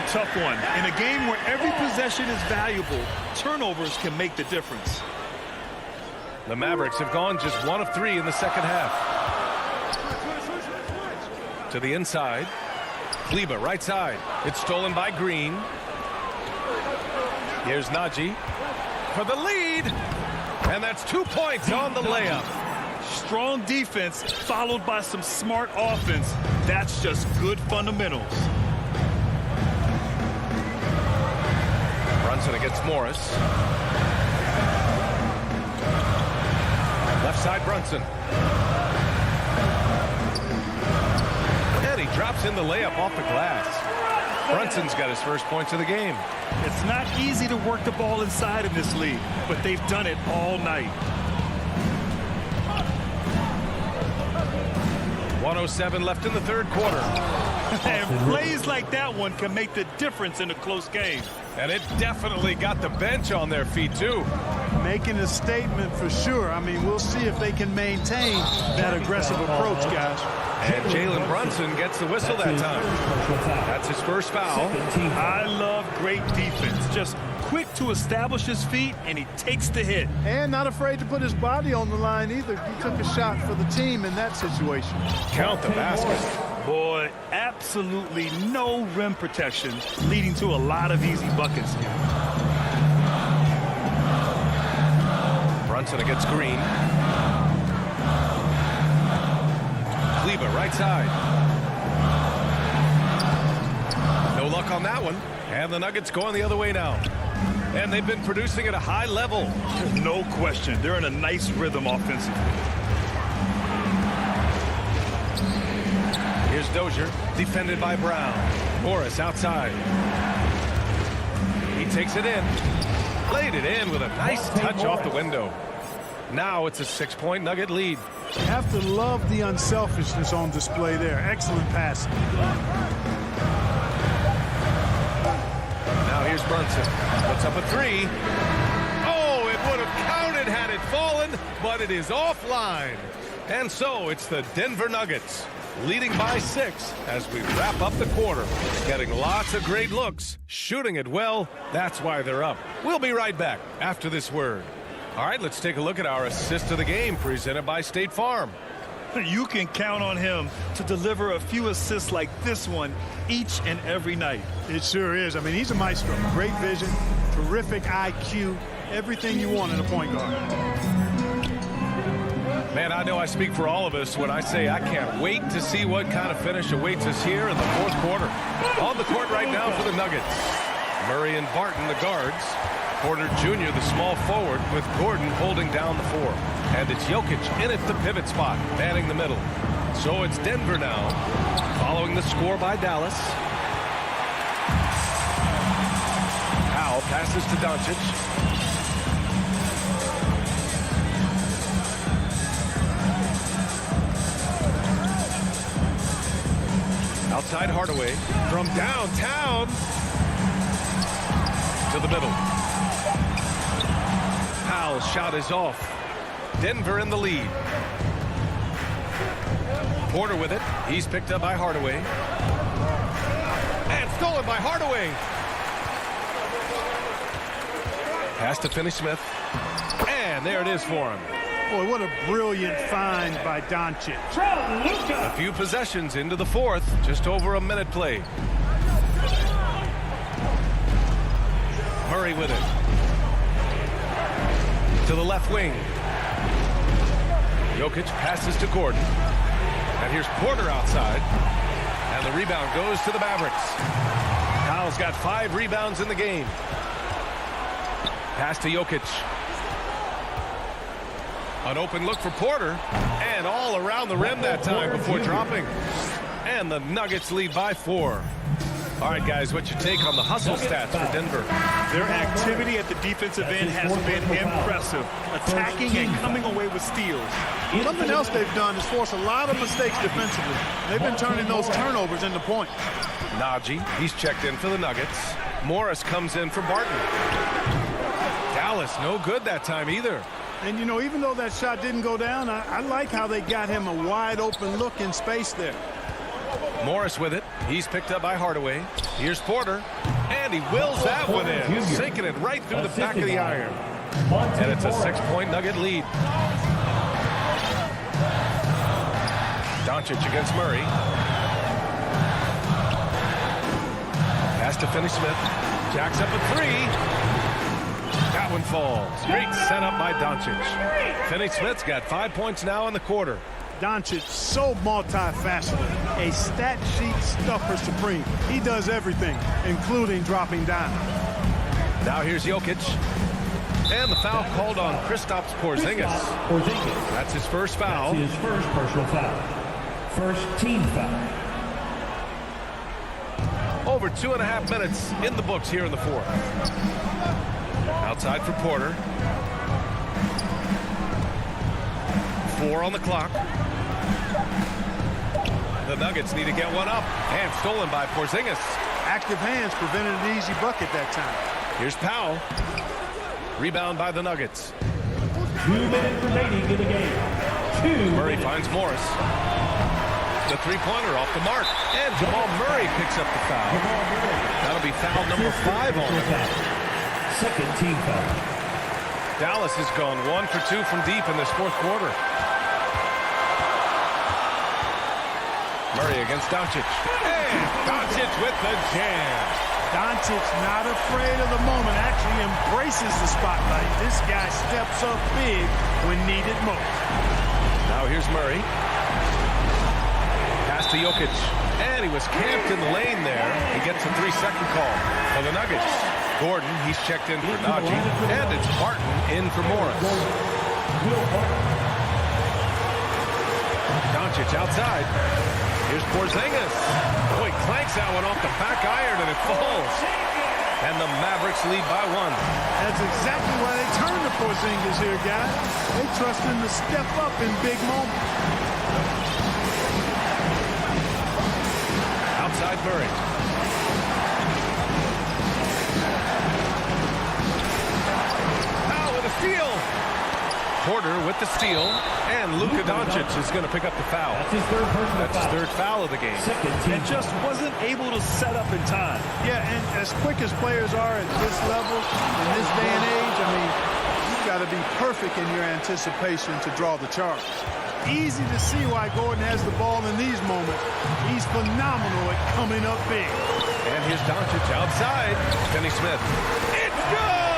Tough one. In a game where every possession is valuable, turnovers can make the difference. The Mavericks have gone just 1 of 3 in the second half. To the inside. Kleba right side. It's stolen by Green. Here's Najee for the lead. And that's 2 points on the layup. Strong defense followed by some smart offense. That's just good fundamentals. Brunson against Morris. Left side Brunson. And he drops in the layup off the glass. Brunson's got his first points of the game. It's not easy to work the ball inside in this league, but they've done it all night. 1:07 left in the third quarter. And plays like that one can make the difference in a close game. And it definitely got the bench on their feet, too. Making a statement for sure. I mean, we'll see if they can maintain that aggressive approach, guys. And Jalen Brunson gets the whistle that time. That's his first foul. I love great defense. Just quick to establish his feet, and he takes the hit. And not afraid to put his body on the line either. He took a shot for the team in that situation. Count the basket. Boy, absolutely no rim protection, leading to a lot of easy buckets here. Brunson against Green. Kleber right side. No luck on that one. And the Nuggets going the other way now. And they've been producing at a high level. No question. They're in a nice rhythm offensively. Here's Dozier, defended by Brown. Morris outside. He takes it in. Laid it in with a nice touch off the window. Now it's a 6-point Nugget lead. You have to love the unselfishness on display there. Excellent passing. Now here's Brunson. Puts up a three. Oh, it would have counted had it fallen, but it is offline. And so it's the Denver Nuggets leading by 6 as we wrap up the quarter. Getting lots of great looks, shooting it well. That's why they're up. We'll be right back after this word. All right, let's take a look at our assist of the game presented by State Farm. You can count on him to deliver a few assists like this one each and every night. It sure is. I mean, he's a maestro. Great vision, terrific IQ, everything you want in a point guard. Man, I know I speak for all of us when I say I can't wait to see what kind of finish awaits us here in the fourth quarter. On the court right now for the Nuggets. Murray and Barton, the guards. Porter Jr., the small forward, with Gordon holding down the 4. And it's Jokic in at the pivot spot, manning the middle. So it's Denver now, following the score by Dallas. Powell passes to Doncic. Outside Hardaway from downtown to the middle. Powell's shot is off. Denver in the lead. Porter with it. He's picked up by Hardaway. And stolen by Hardaway. Pass to Finney-Smith. And there it is for him. Boy, what a brilliant find by Doncic. A few possessions into the fourth. Just over a minute played. Murray with it. To the left wing. Jokic passes to Gordon. And here's Porter outside. And the rebound goes to the Mavericks. Powell's got 5 rebounds in the game. Pass to Jokic. An open look for Porter. And all around the rim that time before dropping. And the Nuggets lead by 4. All right, guys, what's your take on the hustle stats for Denver? Their activity at the defensive end has been impressive, attacking and coming away with steals. Something else they've done is force a lot of mistakes defensively. They've been turning those turnovers into points. Najee, he's checked in for the Nuggets. Morris comes in for Barton. Dallas, no good that time either. And, you know, even though that shot didn't go down, I like how they got him a wide open look in space there. Morris with it. He's picked up by Hardaway. Here's Porter. And he wills that one in, sinking it right through the back of the iron. And it's a 6-point Nugget lead. Doncic against Murray. Pass to Finney-Smith. Jacks up a 3. That one falls. Great setup by Doncic. Finney-Smith's got 5 points now in the quarter. Doncic, so multifaceted, a stat sheet stuffer supreme. He does everything, including dropping down. Now here's Jokic. And the foul called on Kristaps Porzingis. That's his first foul. That's his first personal foul. First team foul. Over 2.5 minutes in the books here in the fourth. Outside for Porter. 4 on the clock. The Nuggets need to get one up. And stolen by Porzingis. Active hands prevented an easy bucket that time. Here's Powell. Rebound by the Nuggets. 2 minutes remaining in the game. Murray finds Morris. The three-pointer off the mark. And Jamal Murray picks up the foul. That'll be foul number 5 on him. Second team foul. Dallas has gone 1 for 2 from deep in this fourth quarter. Murray against Doncic. And Doncic with the jam. Doncic not afraid of the moment, actually embraces the spotlight. This guy steps up big when needed most. Now here's Murray. Pass to Jokic. And he was camped in the lane there. He gets a 3-second call for the Nuggets. Gordon, he's checked in for Najee. And it's Barton in for Morris. Doncic outside. Here's Porzingis. Oh, he clanks that one off the back iron and it falls. And the Mavericks lead by 1. That's exactly why they turn to Porzingis here, guys. They trust him to step up in big moments. Outside Murray. Powell with a steal. Porter with the steal. And Luka Doncic is going to pick up the foul. That's his third personal That's his third foul of the game. And just wasn't able to set up in time. Yeah, and as quick as players are at this level, in this day and age, I mean, you've got to be perfect in your anticipation to draw the charge. Easy to see why Gordon has the ball in these moments. He's phenomenal at coming up big. And here's Doncic outside. Finney Smith. It's good!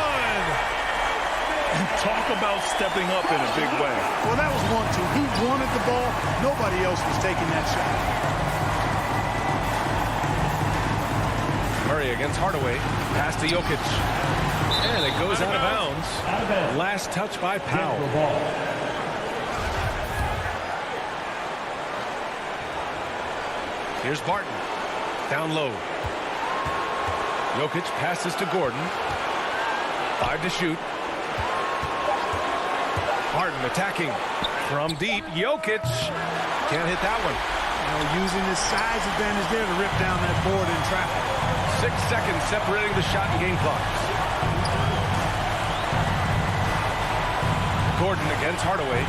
Talk about stepping up in a big way. Well, that was 1-2. He wanted the ball. Nobody else was taking that shot. Murray against Hardaway. Pass to Jokic. And it goes out of bounds. Last touch by Powell. Here's Barton. Down low. Jokic passes to Gordon. 5 to shoot. Harden attacking from deep. Jokic can't hit that one. You know, using his size advantage there to rip down that board in traffic. 6 seconds separating the shot and game clocks. Gordon against Hardaway.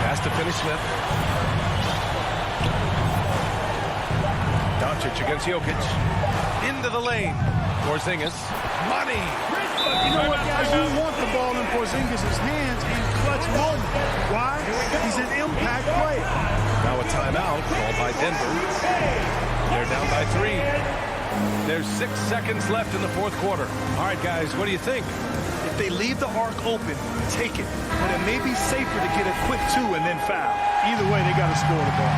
Pass to Finney Smith. Doncic against Jokic. Into the lane. Porzingis. Money. You know what, guys? You want the ball in Porzingis' hands in clutch moments. Why? He's an impact player. Now a timeout called by Denver. They're down by 3. There's 6 seconds left in the fourth quarter. All right, guys, what do you think? If they leave the arc open, take it. But it may be safer to get a quick 2 and then foul. Either way, they got to score the ball.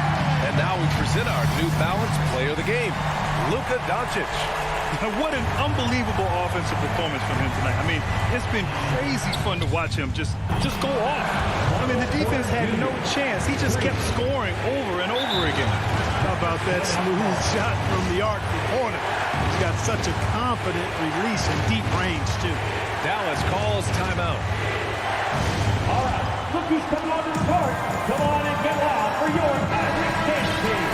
And now we present our New Balance player of the game, Luka Doncic. What an unbelievable offensive performance from him tonight. I mean, it's been crazy fun to watch him just go off. I mean, the defense had no chance. He just kept scoring over and over again. How about that smooth shot from the arc corner? He's got such a confident release and deep range, too. Dallas calls timeout. All right, look who's coming onto the court. Come on and get loud for your Mavericks dance team.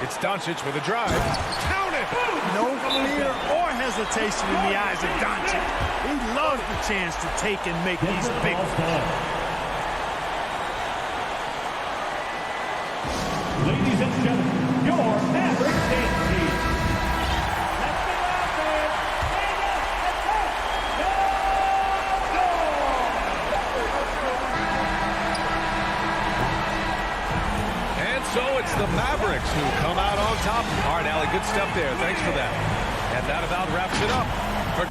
It's Doncic with a drive. Count it! No fear or hesitation in the eyes of Doncic. He loves the chance to take and make these big ones. Ladies and gentlemen, your Mavericks dance team. Let's get out there. And so it's the Mavericks who come out on top. All right, Allie, good stuff there. Thanks for that. And that about wraps it up. For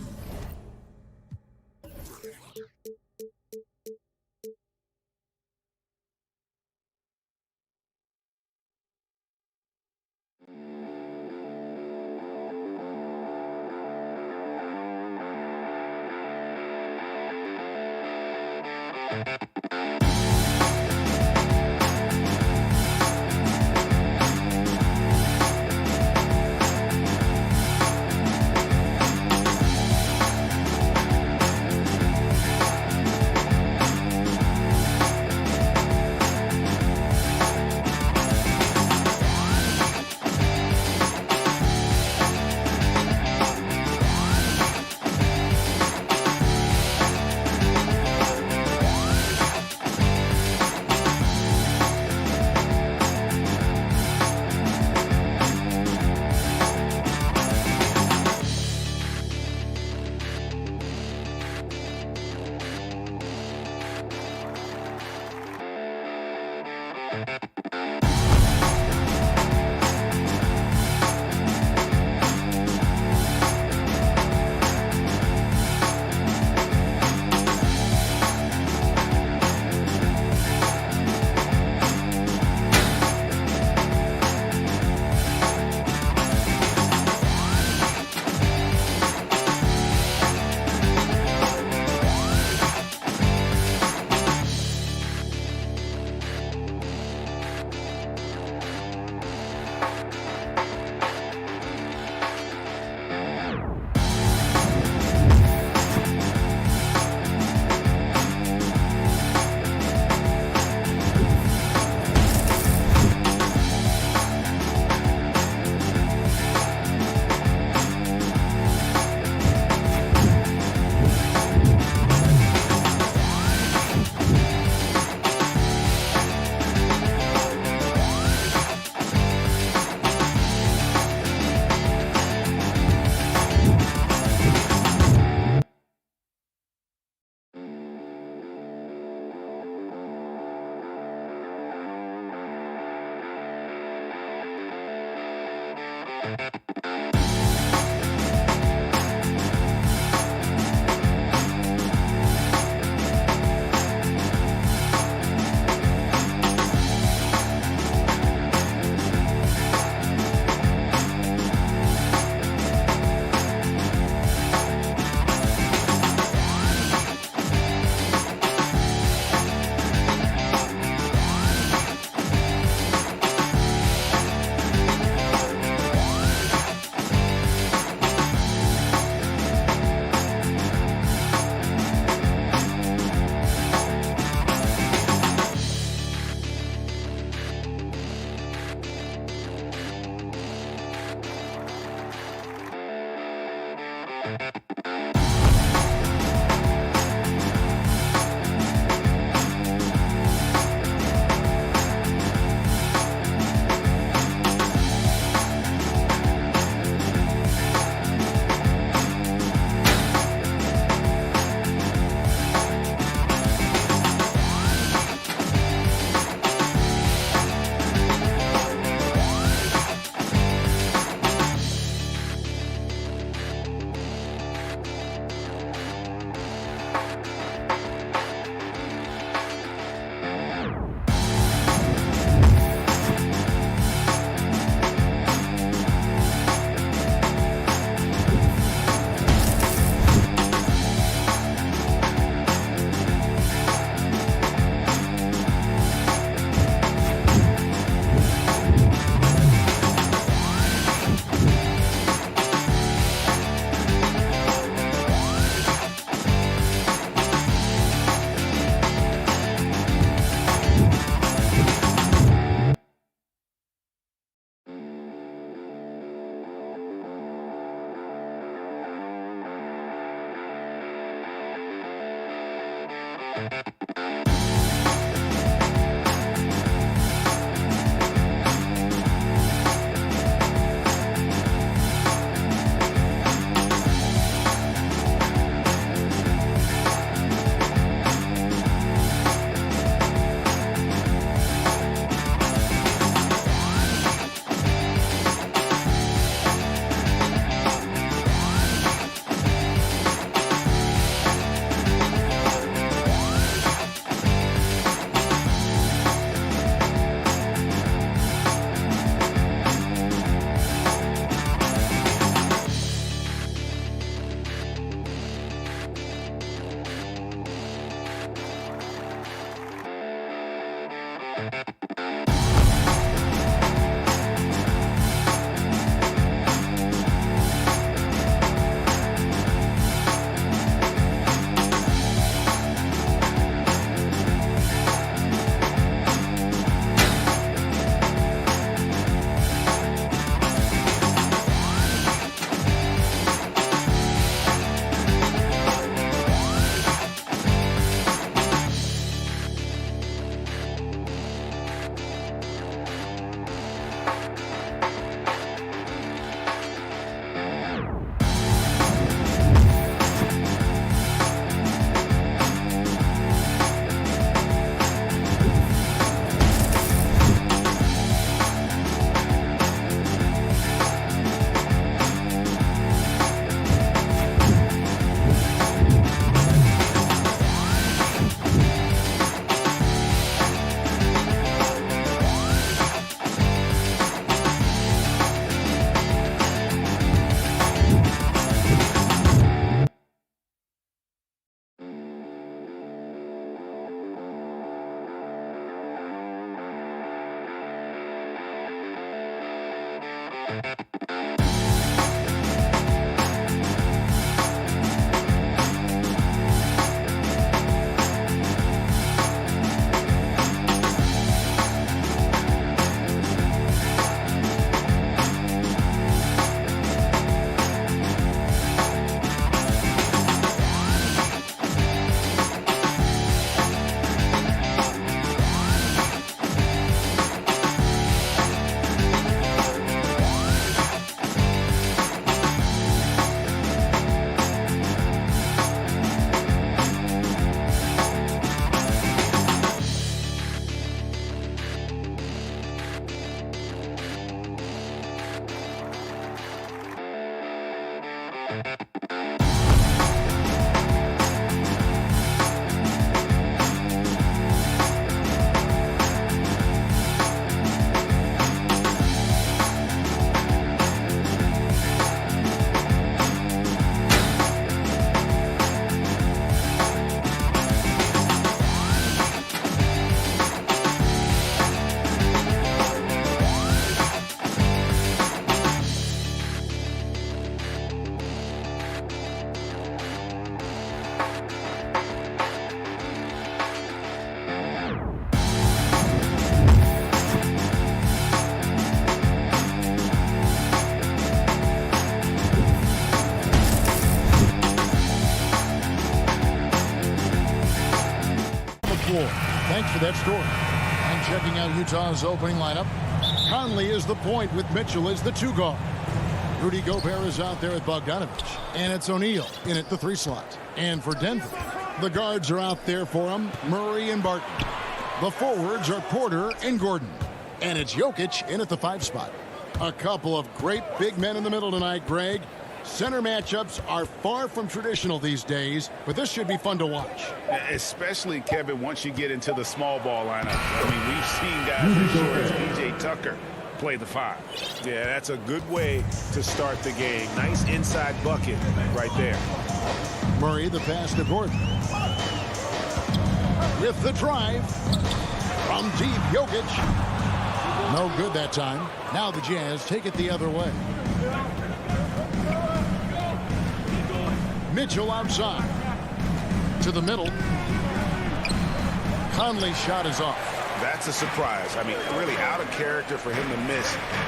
Thanks for that score. And checking out Utah's opening lineup, Conley is the point with Mitchell as the 2 guard. Rudy Gobert is out there at Bogdanovich, and it's O'Neal in at the 3 slot. And for Denver, the guards are out there for him, Murray and Barton. The forwards are Porter and Gordon, and it's Jokic in at the 5 spot. A couple of great big men in the middle tonight, Greg. Center matchups are far from traditional these days, but this should be fun to watch. Especially, Kevin, once you get into the small ball lineup. I mean, we've seen guys as short as P.J. Tucker play the 5. Yeah, that's a good way to start the game. Nice inside bucket right there. Murray, the pass to Gordon. With the drive. From deep, Jokic. No good that time. Now the Jazz take it the other way. Mitchell outside. To the middle. Conley's shot is off. That's a surprise. I mean, really out of character for him to miss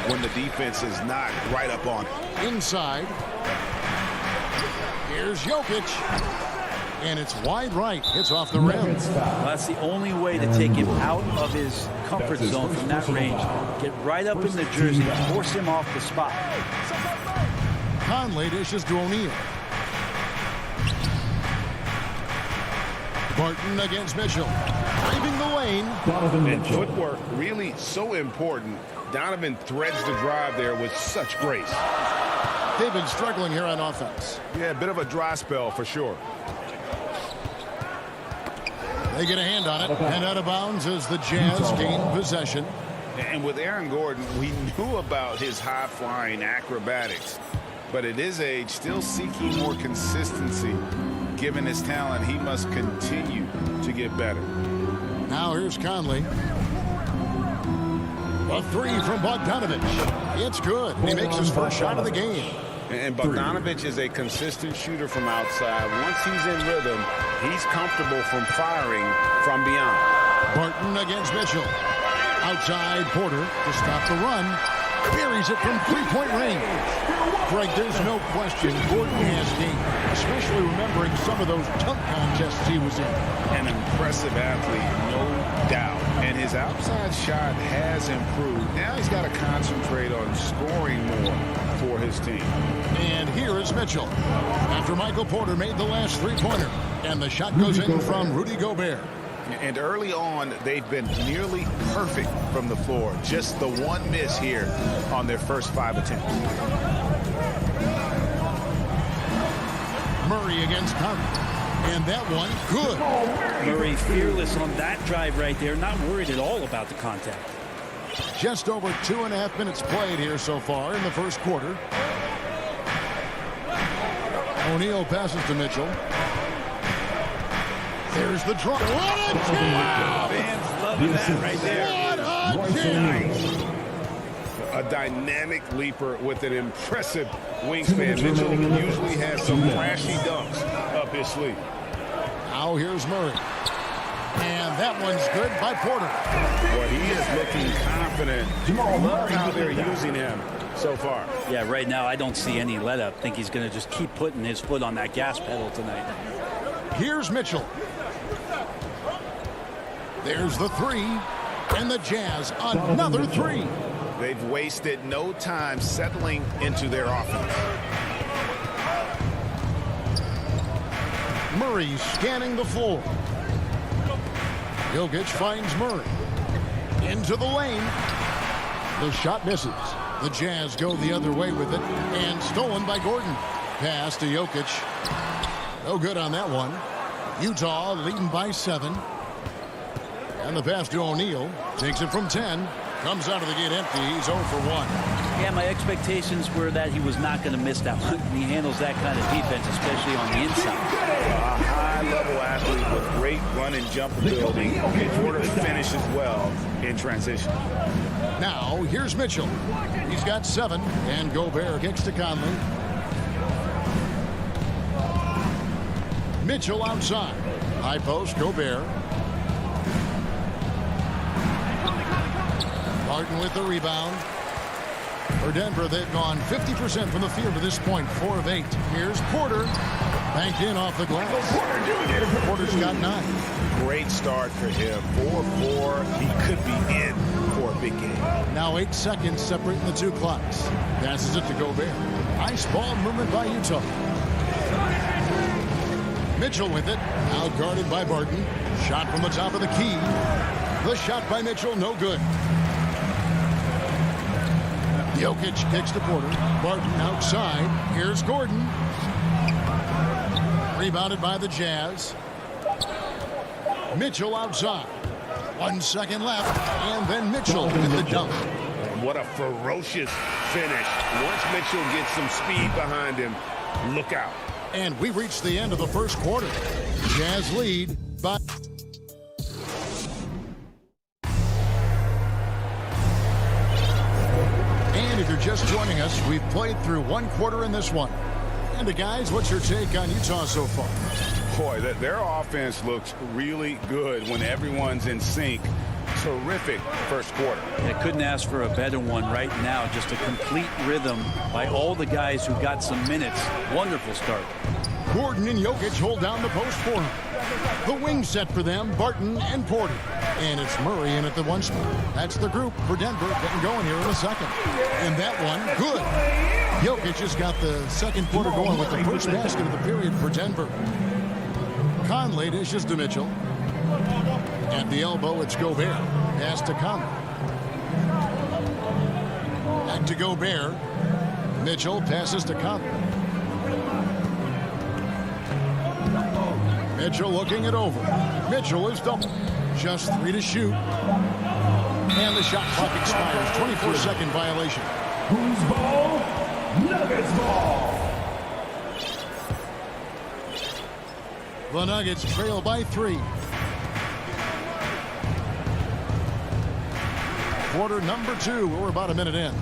when the defense is not right up on it. Inside. Here's Jokic. And it's wide right. It's off the rim. Well, that's the only way to take him out of his comfort zone from that range. Get right up in the jersey, force him off the spot. Conley dishes to O'Neal. Barton against Mitchell. Driving the lane. And footwork really so important. Donovan threads the drive there with such grace. They've been struggling here on offense. Yeah, a bit of a dry spell for sure. They get a hand on it, and out of bounds as the Jazz gain possession. And with Aaron Gordon, we knew about his high-flying acrobatics, but at his age, still seeking more consistency. Given his talent, he must continue to get better. Now here's Conley. A 3 from Bogdanovich. It's good. He makes his first shot of the game. And Bogdanovich is a consistent shooter from outside. Once he's in rhythm, he's comfortable from firing from beyond. Barton against Mitchell. Outside Porter to stop the run. Buries it from 3-point range. Greg, there's no question Gordon has game, especially remembering some of those dunk contests he was in. An impressive athlete, no doubt. And his outside shot has improved. Now he's got to concentrate on scoring more for his team. And here is Mitchell. After Michael Porter made the last 3-pointer. And the shot goes in from Rudy Gobert. And early on, they've been nearly perfect from the floor. Just the one miss here on their first 5 attempts. Murray against Conley. And that one, good. Murray fearless on that drive right there. Not worried at all about the contact. Just over 2.5 minutes played here so far in the first quarter. O'Neal passes to Mitchell. There's the draw. What a jam! Fans loving that right there. What a jam! A dynamic leaper with an impressive wingspan. Mitchell usually has some flashy dunks up his sleeve. Now here's Murray. And that one's good by Porter. Boy, he is looking confident. Love how they're using him so far. Yeah, right now I don't see any let up. I think he's going to just keep putting his foot on that gas pedal tonight. Here's Mitchell. There's the 3. And the Jazz, another 3. They've wasted no time settling into their offense. Murray scanning the floor. Jokic finds Murray. Into the lane. The shot misses. The Jazz go the other way with it. And stolen by Gordon. pass to Jokic. No good on that one. Utah leading by 7. And the pass to O'Neal. Takes it from 10. Comes out of the gate empty. He's 0 for 1. Yeah, my expectations were that he was not going to miss that one. He handles that kind of defense, especially on the inside. A high-level athlete with great run and jump ability. In order to finish as well in transition. Now, here's Mitchell. He's got 7. And Gobert kicks to Conley. Mitchell outside. High post, Gobert. Martin with the rebound. For Denver, they've gone 50% from the field to this point, 4 of 8. Here's Porter. Banked in off the glass. Porter's got 9. Great start for him. 4-4. He could be in for a big game. Now 8 seconds separating the two clocks. Passes it to Gobert. Nice ball movement by Utah. Mitchell with it. Now guarded by Barton. Shot from the top of the key. The shot by Mitchell, no good. Jokic kicks to Porter. Barton outside. Here's Gordon. Rebounded by the Jazz. Mitchell outside. 1 second left. And then Mitchell with the dunk. What a ferocious finish. Once Mitchell gets some speed behind him, look out. And we reach the end of the first quarter. Jazz lead by... And if you're just joining us, we've played through 1 quarter in this one. And guys, what's your take on Utah so far? Boy, their offense looks really good when everyone's in sync. Terrific first quarter. I couldn't ask for a better one right now. Just a complete rhythm by all the guys who got some minutes. Wonderful start. Gordon and Jokic hold down the post for him. The wing set for them, Barton and Porter. And it's Murray in at the 1 spot. That's the group for Denver getting going here in a second. And that one, good. Jokic just got the second quarter going with the first basket of the period for Denver. Conley dishes to Mitchell. At the elbow, it's Gobert. Pass to Conley. Back to Gobert. Mitchell passes to Conley. Mitchell looking it over. Mitchell is double. Just 3 to shoot. And the shot clock expires. 24-second violation. Who's ball? Nuggets ball. The Nuggets trail by 3. Quarter number 2. We're about a minute in.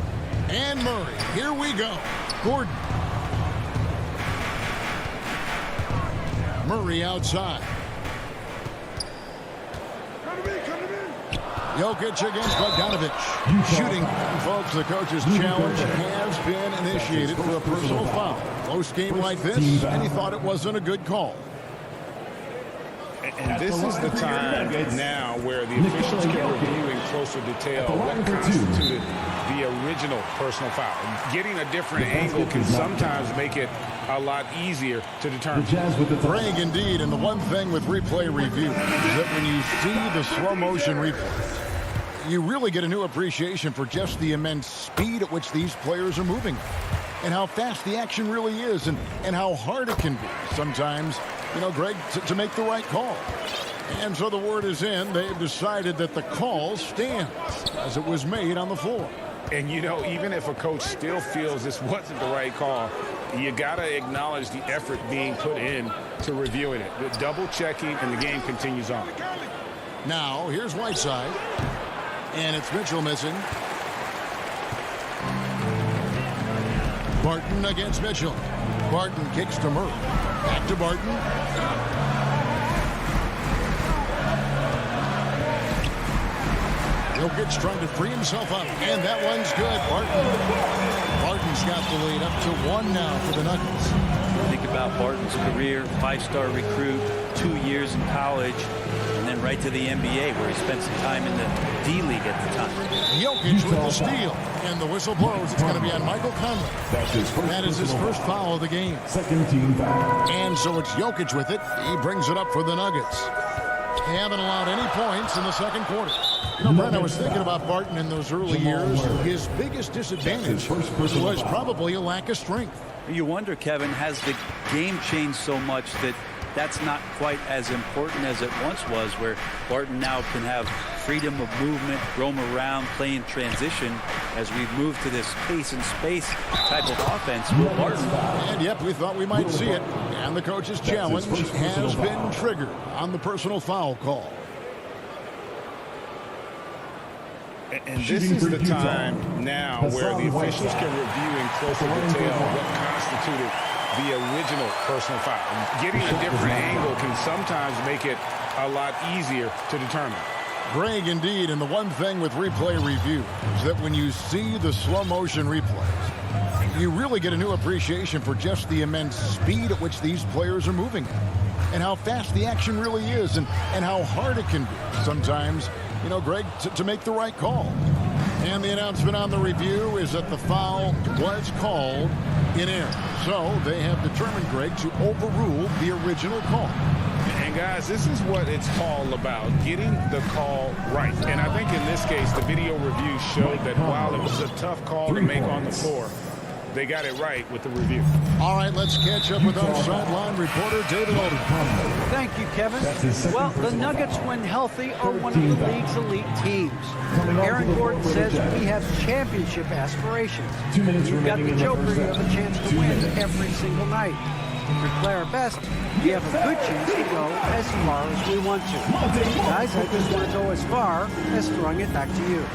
And Murray. Here we go. Gordon. Murray outside. Jokic against Bogdanovic. Shooting. Folks, the coach's challenge has been initiated for a personal foul. Close game like this, and he thought it wasn't a good call. And this is the time now where the officials can review in closer detail what constituted the original personal foul. Getting a different angle can sometimes make it a lot easier to determine. Greg, indeed, and the one thing with replay review is that when you see the slow motion replay, you really get a new appreciation for just the immense speed at which these players are moving and how fast the action really is and how hard it can be sometimes, you know, Greg, to make the right call. And so the word is in. They've decided that the call stands as it was made on the floor. And, you know, even if a coach still feels this wasn't the right call, you got to acknowledge the effort being put in to reviewing it. The double checking, and the game continues on. Now, here's Whiteside. And it's Mitchell missing. Barton against Mitchell. Barton kicks to Murray. Back to Barton. Jokic trying to free himself up. And that one's good. Barton's got the lead up to 1 now for the Nuggets. Think about Barton's career, 5-star recruit, 2 years in college, and then right to the NBA where he spent some time in the D-League at the time. Jokic with the steal. And the whistle blows. It's going to be on Michael Conley. That is his first foul of the game. Second team foul. And so it's Jokic with it. He brings it up for the Nuggets. They haven't allowed any points in the second quarter. You know, Brent, I was thinking about Barton in those early years. His biggest disadvantage was probably a lack of strength. You wonder, Kevin, has the game changed so much that that's not quite as important as it once was, where Barton now can have freedom of movement, roam around, play in transition as we move to this pace and space type of offense with Barton. And yep, we thought we might see it. And the coach's challenge has been triggered on the personal foul call. And this is the time now where the officials can review in closer detail what constituted the original personal foul. Getting a different angle can sometimes make it a lot easier to determine. Greg, indeed, and the one thing with replay review is that when you see the slow motion replays, you really get a new appreciation for just the immense speed at which these players are moving and how fast the action really is and how hard it can be sometimes, you know, Greg, to make the right call. And the announcement on the review is that the foul was called in error. So they have determined, Greg, to overrule the original call. And guys, this is what it's all about, getting the call right. And I think in this case, the video review showed that while it was a tough call to make on the floor, they got it right with the review. All right, let's catch up with our sideline reporter, David Alden. Thank you, Kevin. Well, the Nuggets, when healthy, are one of the league's elite teams. Aaron Gordon says we have championship aspirations. You've got the Joker, you have a chance to win every single night. If we play our best, we have a good chance to go as far as we want to. Guys, I just want to go as far as throwing it back to you.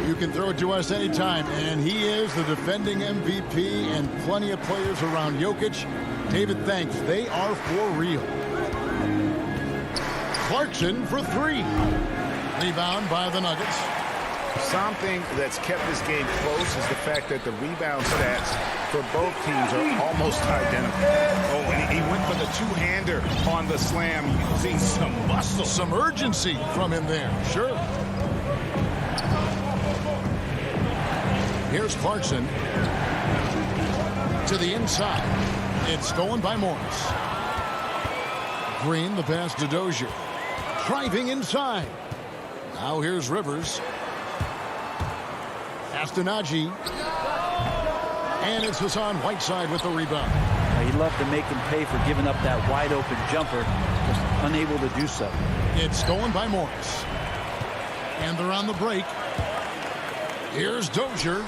You can throw it to us anytime, and he is the defending MVP and plenty of players around Jokic. David, thanks. They are for real. Clarkson for three. Rebound by the Nuggets. Something that's kept this game close is the fact that the rebound stats for both teams are almost identical. Oh, and he went for the two-hander on the slam, using some muscle. Some urgency from him there, sure. Here's Clarkson to the inside. It's stolen by Morris. Green, the pass to Dozier. Driving inside. Now here's Rivers. Astonagi. And it's Hassan Whiteside with the rebound. He'd love to make him pay for giving up that wide open jumper, just unable to do so. It's stolen by Morris. And they're on the break. Here's Dozier.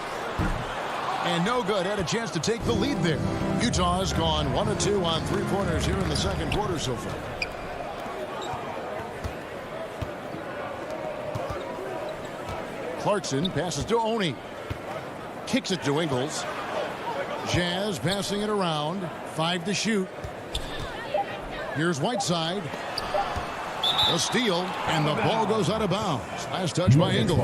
And no good. Had a chance to take the lead there. Utah's gone 1 of 2 on three-pointers here in the second quarter so far. Clarkson passes to Oni. Kicks it to Ingles. Jazz passing it around. 5 to shoot. Here's Whiteside. A steal, and the ball goes out of bounds. Last touch by Ingles.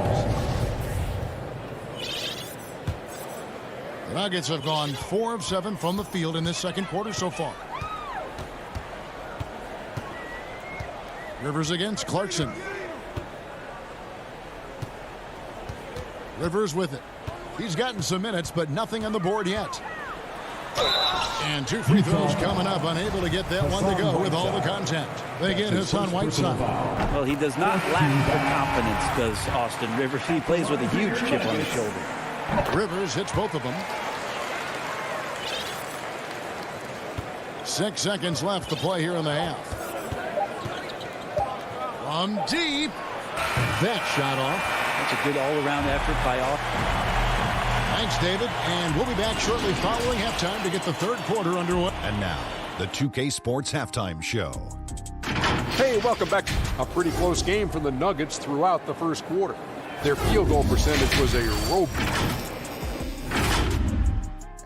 The Nuggets have gone 4 of 7 from the field in this second quarter so far. Rivers against Clarkson. Rivers with it. He's gotten some minutes, but nothing on the board yet. And 2 free throws coming up. Unable to get that one to go with all the contact. They get Hassan Whiteside. Well, he does not lack the confidence, does Austin Rivers. He plays with a huge chip on his shoulder. Rivers hits both of them. 6 seconds left to play here in the half. From deep. That shot off. That's a good all-around effort by Austin. Thanks, David. And we'll be back shortly following halftime to get the third quarter underway. And now, the 2K Sports Halftime Show. Hey, welcome back. A pretty close game for the Nuggets throughout the first quarter. Their field goal percentage was a rope.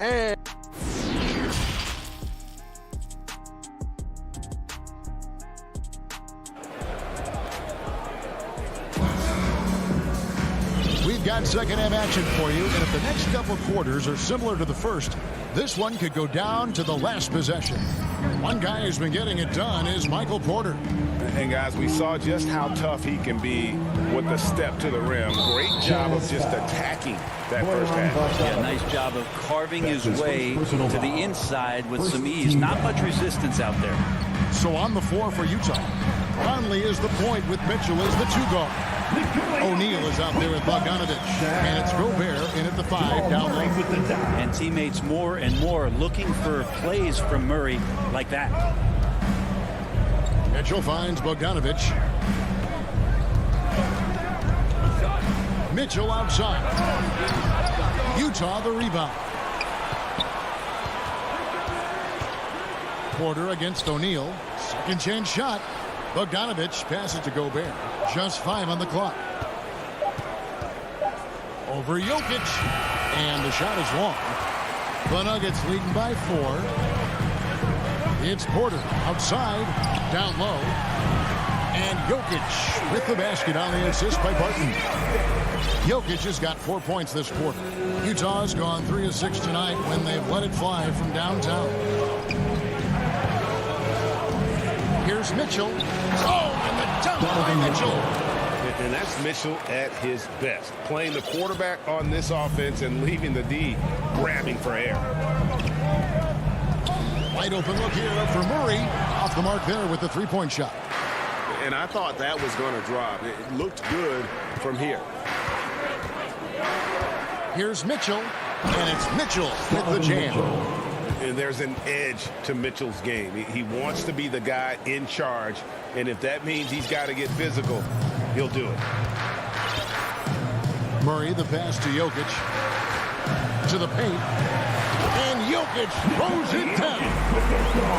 And we've got second half action for you, and if the next couple quarters are similar to the first, this one could go down to the last possession. One guy who's been getting it done is Michael Porter. And guys, we saw just how tough he can be with the step to the rim. Great job of just attacking that first half. Yeah, nice job of carving his way to the inside with some ease. Not much resistance out there. So on the floor for Utah, Conley is the point with Mitchell as the 2 guard. O'Neal is out there with Bogdanovich. And it's Gobert in at the 5 down low. And teammates more and more looking for plays from Murray like that. Mitchell finds Bogdanovich. Mitchell outside. Utah the rebound. Porter against O'Neal. Second chance shot. Bogdanovich passes to Gobert. Just 5 on the clock. Over Jokic. And the shot is long. The Nuggets leading by 4. It's Porter outside. Down low. And Jokic with the basket on the assist by Barton. Jokic has got 4 points this quarter. Utah's gone 3 of 6 tonight when they've let it fly from downtown. Here's Mitchell. Oh, and the dunk by Mitchell. And that's Mitchell at his best. Playing the quarterback on this offense and leaving the D grabbing for air. Wide open look here for Murray. Off the mark there with the three-point shot. And I thought that was going to drop. It looked good from here. Here's Mitchell. And it's Mitchell with the jam. And there's an edge to Mitchell's game. He wants to be the guy in charge. And if that means he's got to get physical, he'll do it. Murray, the pass to Jokic. To the paint. And Jokic throws it down.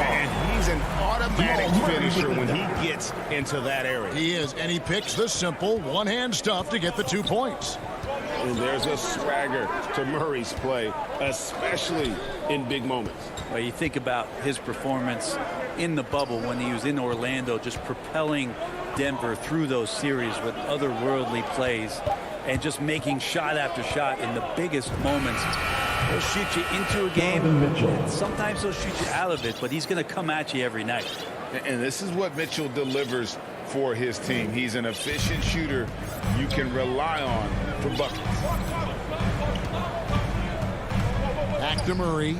And he's an automatic finisher when he gets into that area. He is, and he picks the simple one-hand stuff to get the 2 points. And there's a swagger to Murray's play, especially in big moments. Well, you think about his performance in the bubble when he was in Orlando, just propelling Denver through those series with otherworldly plays and just making shot after shot in the biggest moments. He'll shoot you into a game, and sometimes he'll shoot you out of it, but he's going to come at you every night. And this is what Mitchell delivers for his team. He's an efficient shooter you can rely on for buckets. Back to Murray.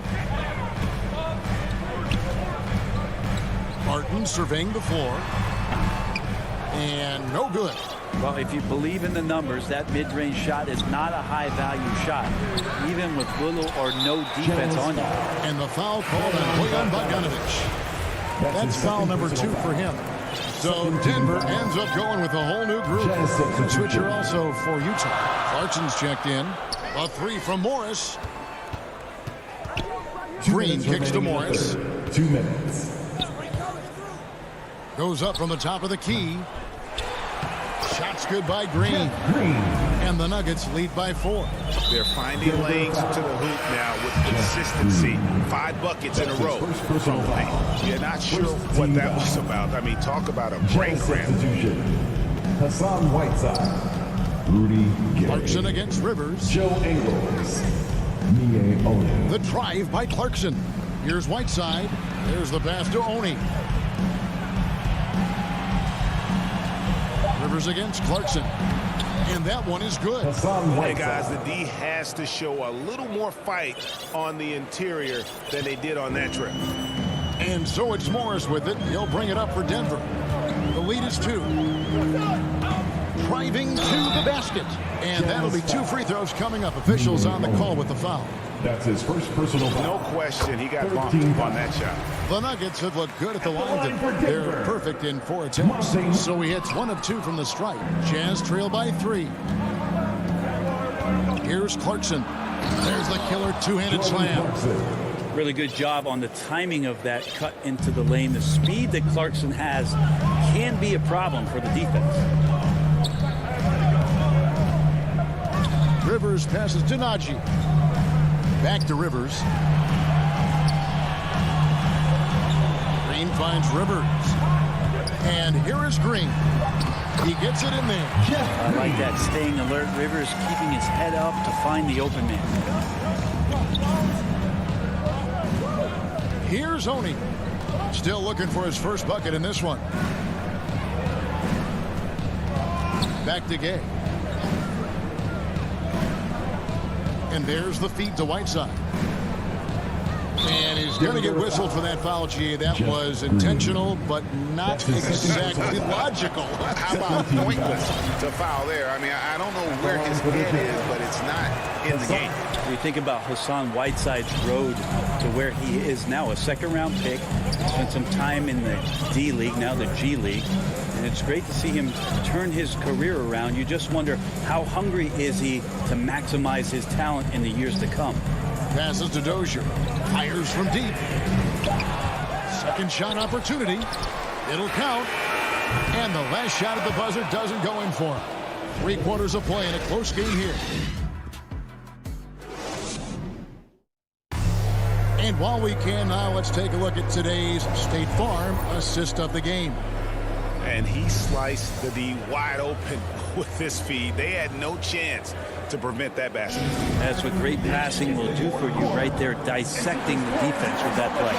Martin surveying the floor. And no good. Well, if you believe in the numbers, that mid-range shot is not a high-value shot, even with little or no defense on you. And the foul called on Bojan Bogdanovich. That's foul number 2 for him. So Denver ends up going with a whole new group. Switcher also for Utah. Clarkson's checked in. A 3 from Morris. Green kicks to Morris. 2 minutes. Goes up from the top of the key. Shots good by Green. And the Nuggets lead by 4. They're finding lanes to the hoop now with consistency. 5 buckets in a row. You're not sure what that was about. I mean, talk about a brain cramp. Hassan Whiteside. Rudy Gay. Clarkson against Rivers. Joe Ingles. Mie Oni. The drive by Clarkson. Here's Whiteside. There's the pass to Oni. Rivers against Clarkson. And that one is good. Hey, guys, the D has to show a little more fight on the interior than they did on that trip. And so it's Morris with it. He'll bring it up for Denver. The lead is 2. Driving to the basket. And that'll be 2 free throws coming up. Officials on the call with the foul. That's his first personal foul. No question, he got bumped on that shot. The Nuggets have looked good at the line. They're perfect in 4 attempts. So he hits 1 of 2 from the stripe. Jazz trail by 3. Here's Clarkson. There's the killer 2-handed slam. Really good job on the timing of that cut into the lane. The speed that Clarkson has can be a problem for the defense. Rivers passes to Najee. Back to Rivers. Green finds Rivers. And here is Green. He gets it in there. I like that, staying alert. Rivers keeping his head up to find the open man. Here's Oni. Still looking for his first bucket in this one. Back to Gay. And there's the feed to Whiteside. And he's going to get whistled for that foul, G. That was intentional, but not exactly logical. How about pointless to foul there? I mean, I don't know where his head is, but it's not in the game. We think about Hassan Whiteside's road to where he is now, a second-round pick. Spent some time in the D League, now the G League. And it's great to see him turn his career around. You just wonder, how hungry is he to maximize his talent in the years to come? Passes to Dozier. Fires from deep. Second shot opportunity. It'll count. And the last shot at the buzzer doesn't go in for him. 3 quarters of play in a close game here. And while we can now, let's take a look at today's State Farm assist of the game. And he sliced the D wide open with this feed. They had no chance to prevent that basket. That's what great passing will do for you right there, dissecting the defense with that play.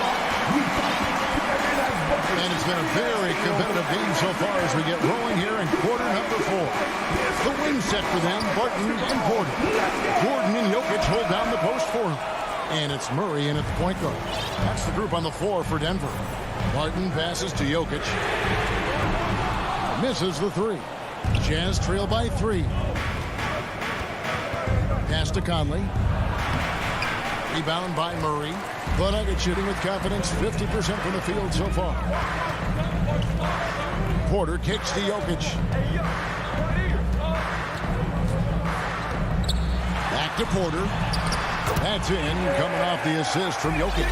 And it's been a very competitive game so far as we get rolling here in quarter number 4. The wing set for them, Barton and Porter. Gordon and Jokic hold down the post for him. And it's Murray in at the point guard. That's the group on the floor for Denver. Barton passes to Jokic. Misses the 3. Jazz trail by 3. Pass to Conley. Rebound by Murray. The Nuggets shooting with confidence, 50% from the field so far. Porter kicks to Jokic. Back to Porter. That's in, coming off the assist from Jokic.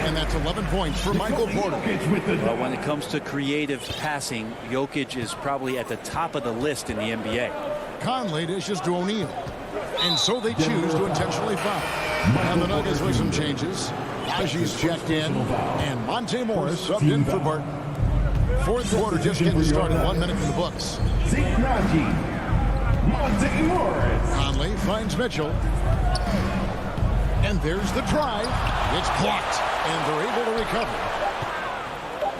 And that's 11 points for Michael Porter. Well, when it comes to creative passing, Jokic is probably at the top of the list in the NBA. Conley dishes to O'Neal. And so they choose to intentionally foul. And the Nuggets with some changes. Aji's checked in. And Monte Morris subbed in for Barton. Fourth quarter just getting started. 1 minute in the books. Monte Morris. Conley finds Mitchell. And there's the drive. It's blocked. And they're able to recover.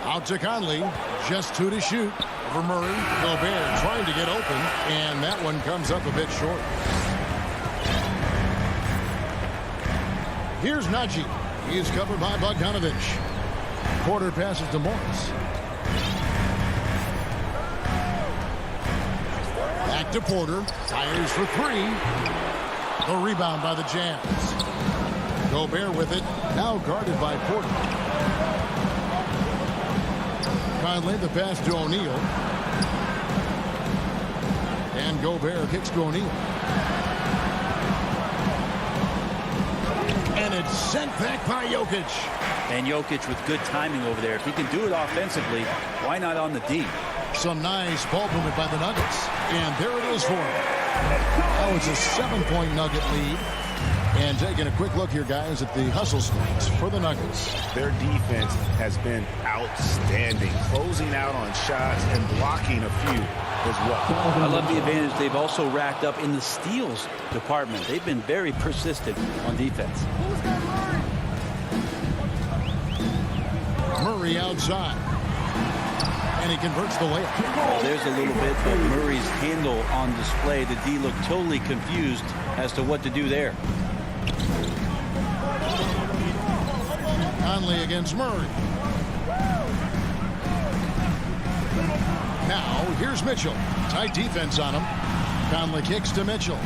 Out to Conley. Just 2 to shoot. For Murray. Gobert trying to get open. And that one comes up a bit short. Here's Najee. He is covered by Bogdanovich. Porter passes to Morris. Back to Porter. Fires for 3. The rebound by the Jazz. Gobert with it. Now guarded by Porter. Conley, the pass to O'Neal. And Gobert kicks to O'Neal. And it's sent back by Jokic. And Jokic with good timing over there. If he can do it offensively, why not on the D? Some nice ball movement by the Nuggets. And there it is for him. Now it's a 7-point Nugget lead. And taking a quick look here, guys, at the hustle stats for the Nuggets. Their defense has been outstanding, closing out on shots and blocking a few as well. I love the advantage they've also racked up in the steals department. They've been very persistent on defense. Murray outside. And he converts the layup. Well, there's a little bit of Murray's handle on display. The D looked totally confused as to what to do there. Conley against Murray. Now, here's Mitchell. Tight defense on him. Conley kicks to Mitchell.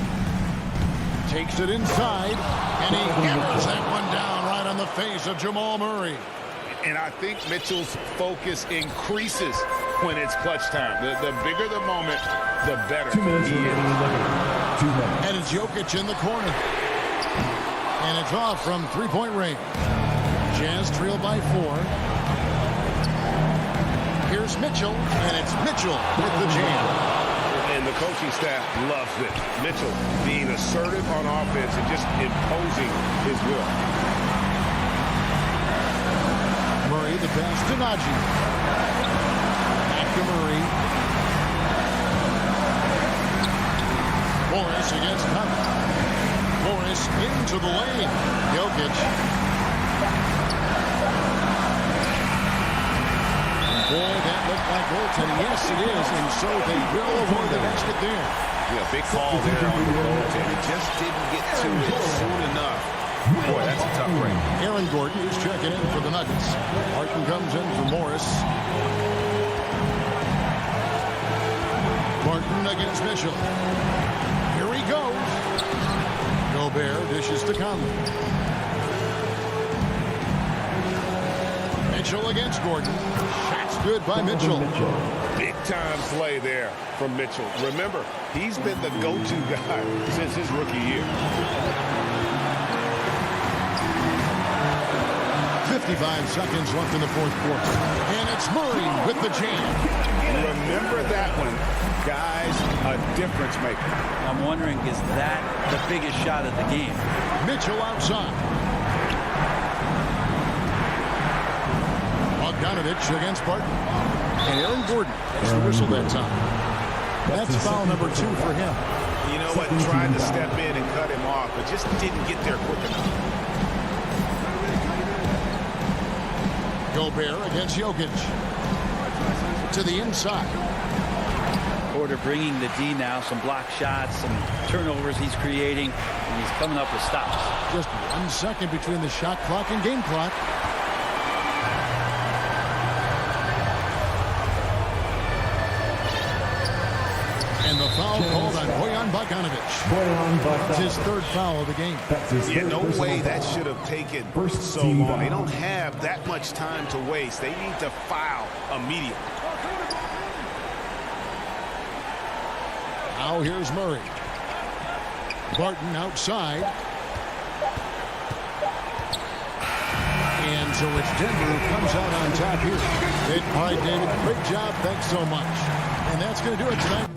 Takes it inside. And he hammers that one down right on the face of Jamal Murray. And I think Mitchell's focus increases when it's clutch time. The bigger the moment, the better he is. And it's Jokic in the corner. And it's off from three-point range. Jazz trail by 4. Here's Mitchell, and it's Mitchell with the jam. And the coaching staff loves it. Mitchell being assertive on offense and just imposing his will. Murray, the pass to Najee. Back to Murray. Morris against Conley. Morris into the lane. Jokic. Boy, that looked like goaltending. Yes, it is. And so they will avoid the basket there. Yeah, big call there on the goaltending. Just didn't get to it soon enough Boy, that's a tough break. Aaron Gordon is checking in for the Nuggets. Martin comes in for Morris. Martin against Mitchell. Here he goes. Gobert dishes to Conley. Mitchell against Gordon. Shot's good by Mitchell. Big time play there from Mitchell. Remember, he's been the go-to guy since his rookie year. 55 seconds left in the fourth quarter. And it's Murray with the jam. Remember that one. Guys, a difference maker. I'm wondering, is that the biggest shot of the game? Mitchell outside. Bogdanovich against Barton. And Aaron Gordon gets the whistle that time. That's foul number 2 for him. You know what? Tried to step in and cut him off, but just didn't get there quick enough. Gobert against Jokic. To the inside. Porter bringing the D now. Some block shots, some turnovers he's creating, and he's coming up with stops. Just 1 second between the shot clock and game clock. And the foul called on Bojan Bogdanovich. It's his 3rd foul of the game. Yeah, no way that should have taken so long. They don't have that much time to waste. They need to foul immediately. Now here's Murray. Barton outside. And so it's Denver who comes out on top here. All right, David, great job. Thanks so much. And that's going to do it tonight.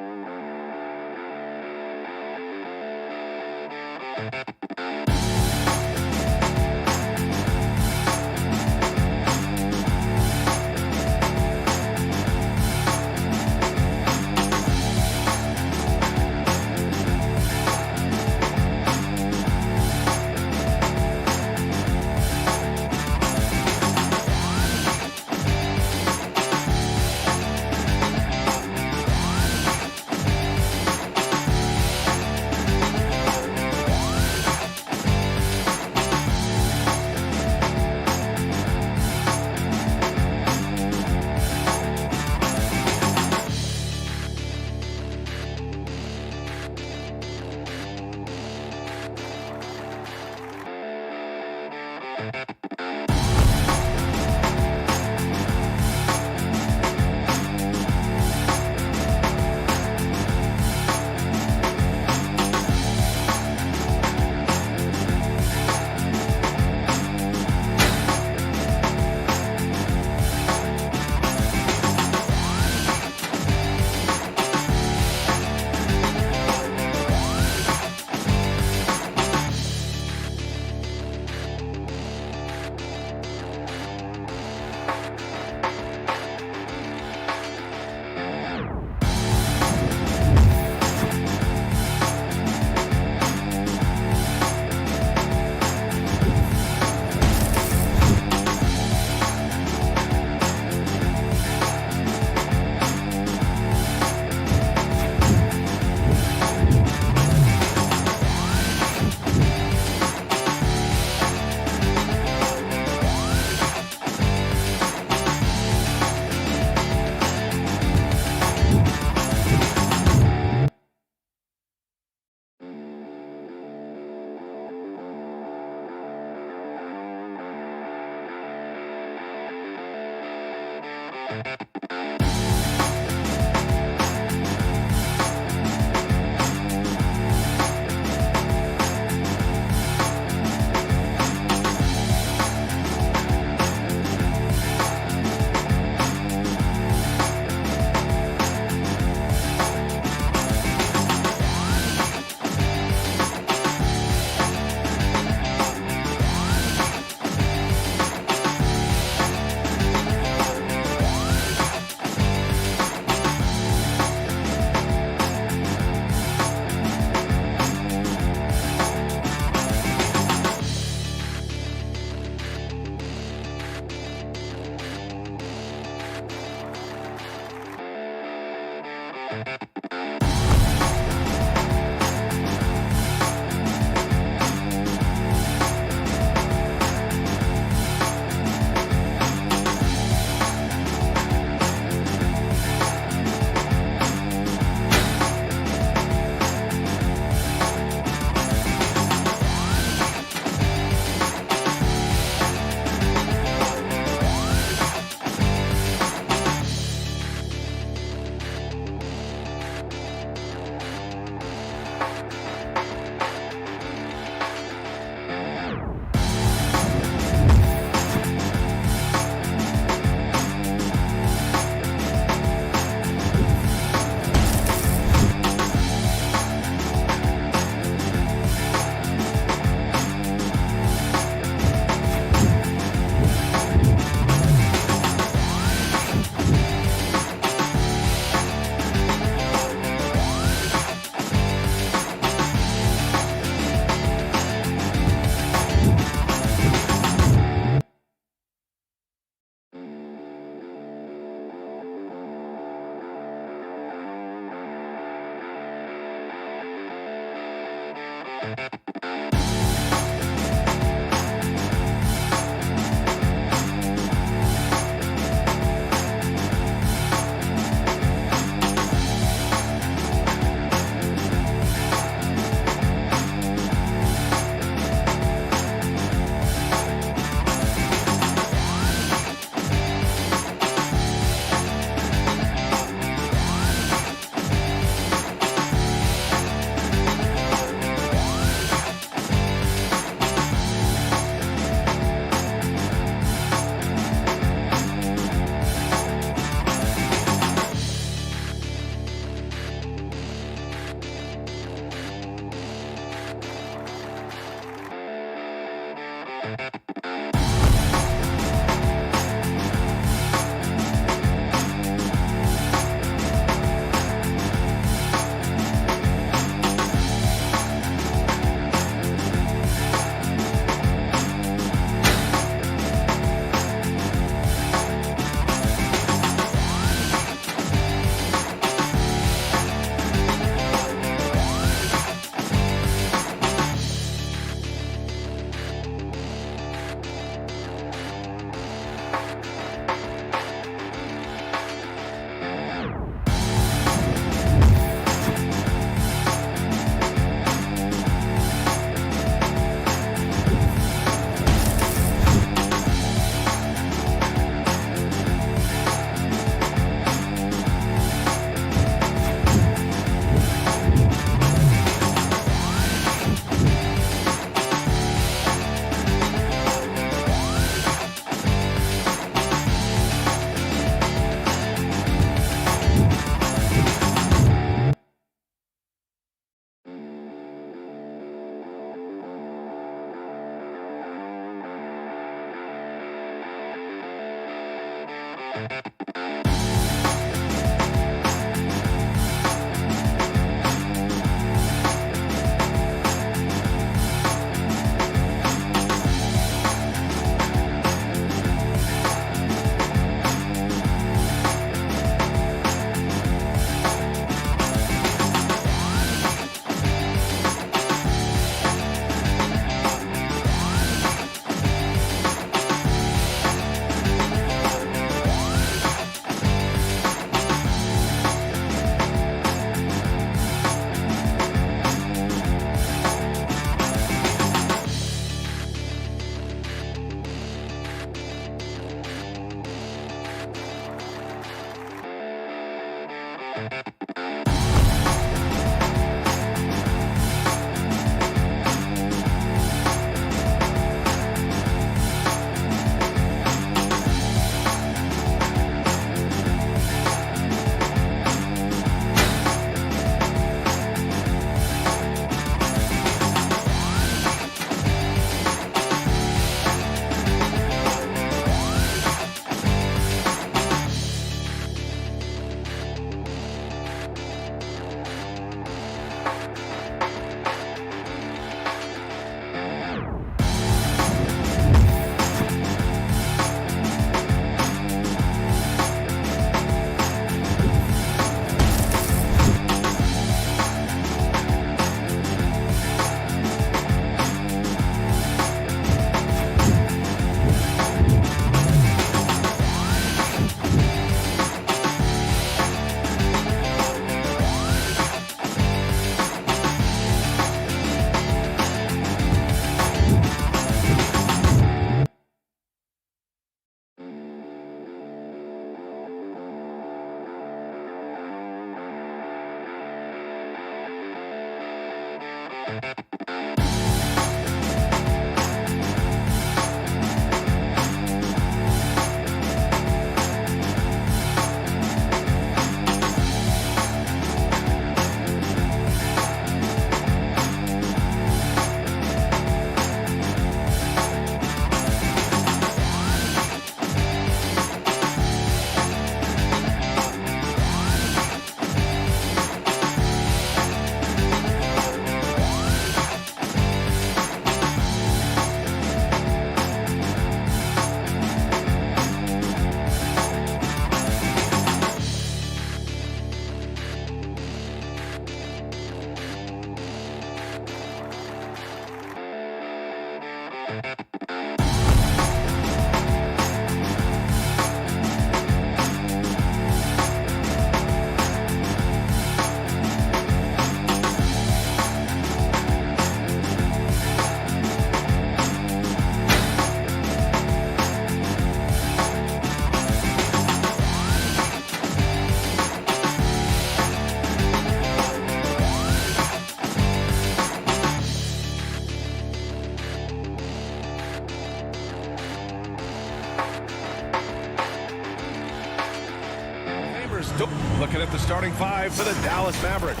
Looking at the starting five for the Dallas Mavericks.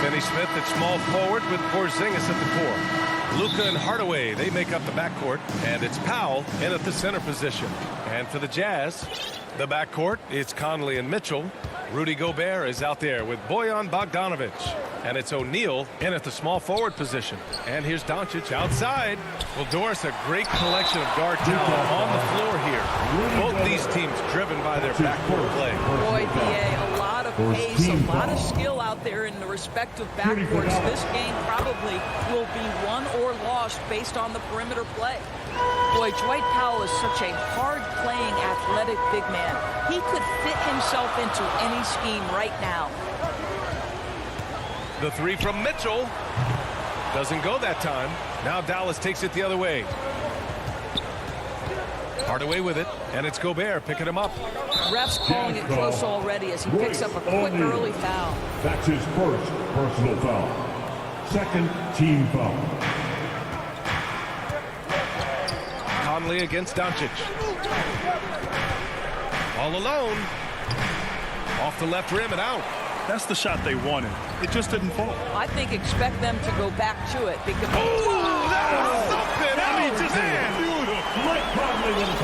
Finney Smith at small forward with Porzingis at the 4. Luka and Hardaway, they make up the backcourt, and it's Powell in at the center position. And for the Jazz, the backcourt, it's Conley and Mitchell. Rudy Gobert is out there with Bojan Bogdanovic. And it's O'Neal in at the small forward position. And here's Doncic outside. Well, Doris, a great collection of guard talent on the floor here. Both these teams driven by their backcourt play. Boy, BA, a lot of pace, a lot of skill out there in the respective backcourts. This game probably will be won or lost based on the perimeter play. Boy, Dwight Powell is such a hard-playing, athletic big man. He could fit himself into any scheme right now. The three from Mitchell doesn't go that time. Now Dallas takes it the other way. Hardaway with it, and it's Gobert picking him up. Ref's calling it close already as he picks up a quick early foul. That's his first personal foul. Second team foul. Conley against Doncic. All alone. Off the left rim and out. That's the shot they wanted. It just didn't fall. I think expect them to go back to it because. Oh, that was something! I mean, just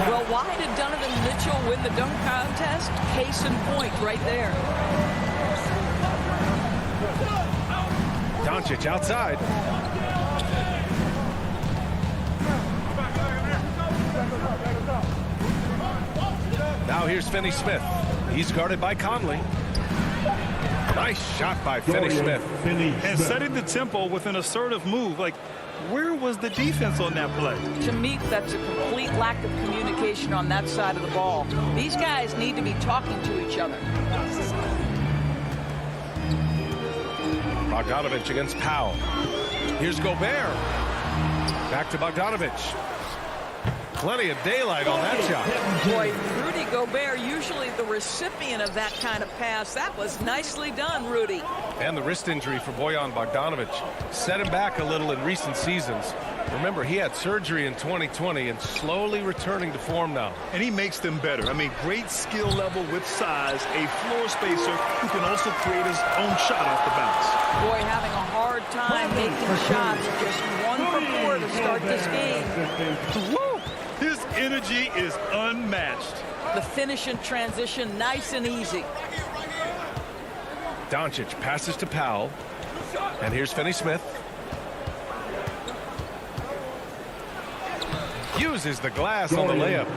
well, why did Donovan Mitchell win the dunk contest? Case in point, right there. Doncic outside. Now here's Finney-Smith. He's guarded by Conley. Nice shot by Finney-Smith. And setting the tempo with an assertive move. Like, where was the defense on that play? To me, that's a complete lack of communication on that side of the ball. These guys need to be talking to each other. Bogdanovic against Powell. Here's Gobert. Back to Bogdanovic. Plenty of daylight on that shot. Boy, Rudy Gobert, usually the recipient of that kind of pass. That was nicely done, Rudy. And the wrist injury for Bojan Bogdanovic set him back a little in recent seasons. Remember, he had surgery in 2020 and slowly returning to form now. And he makes them better. I mean, great skill level with size, a floor spacer who can also create his own shot off the bounce. Boy, having a hard time making shots. Just 1 for 4 to start this game. Woo! His energy is unmatched. The finish in transition, nice and easy. Doncic passes to Powell. And here's Finney-Smith. Uses the glass on the layup.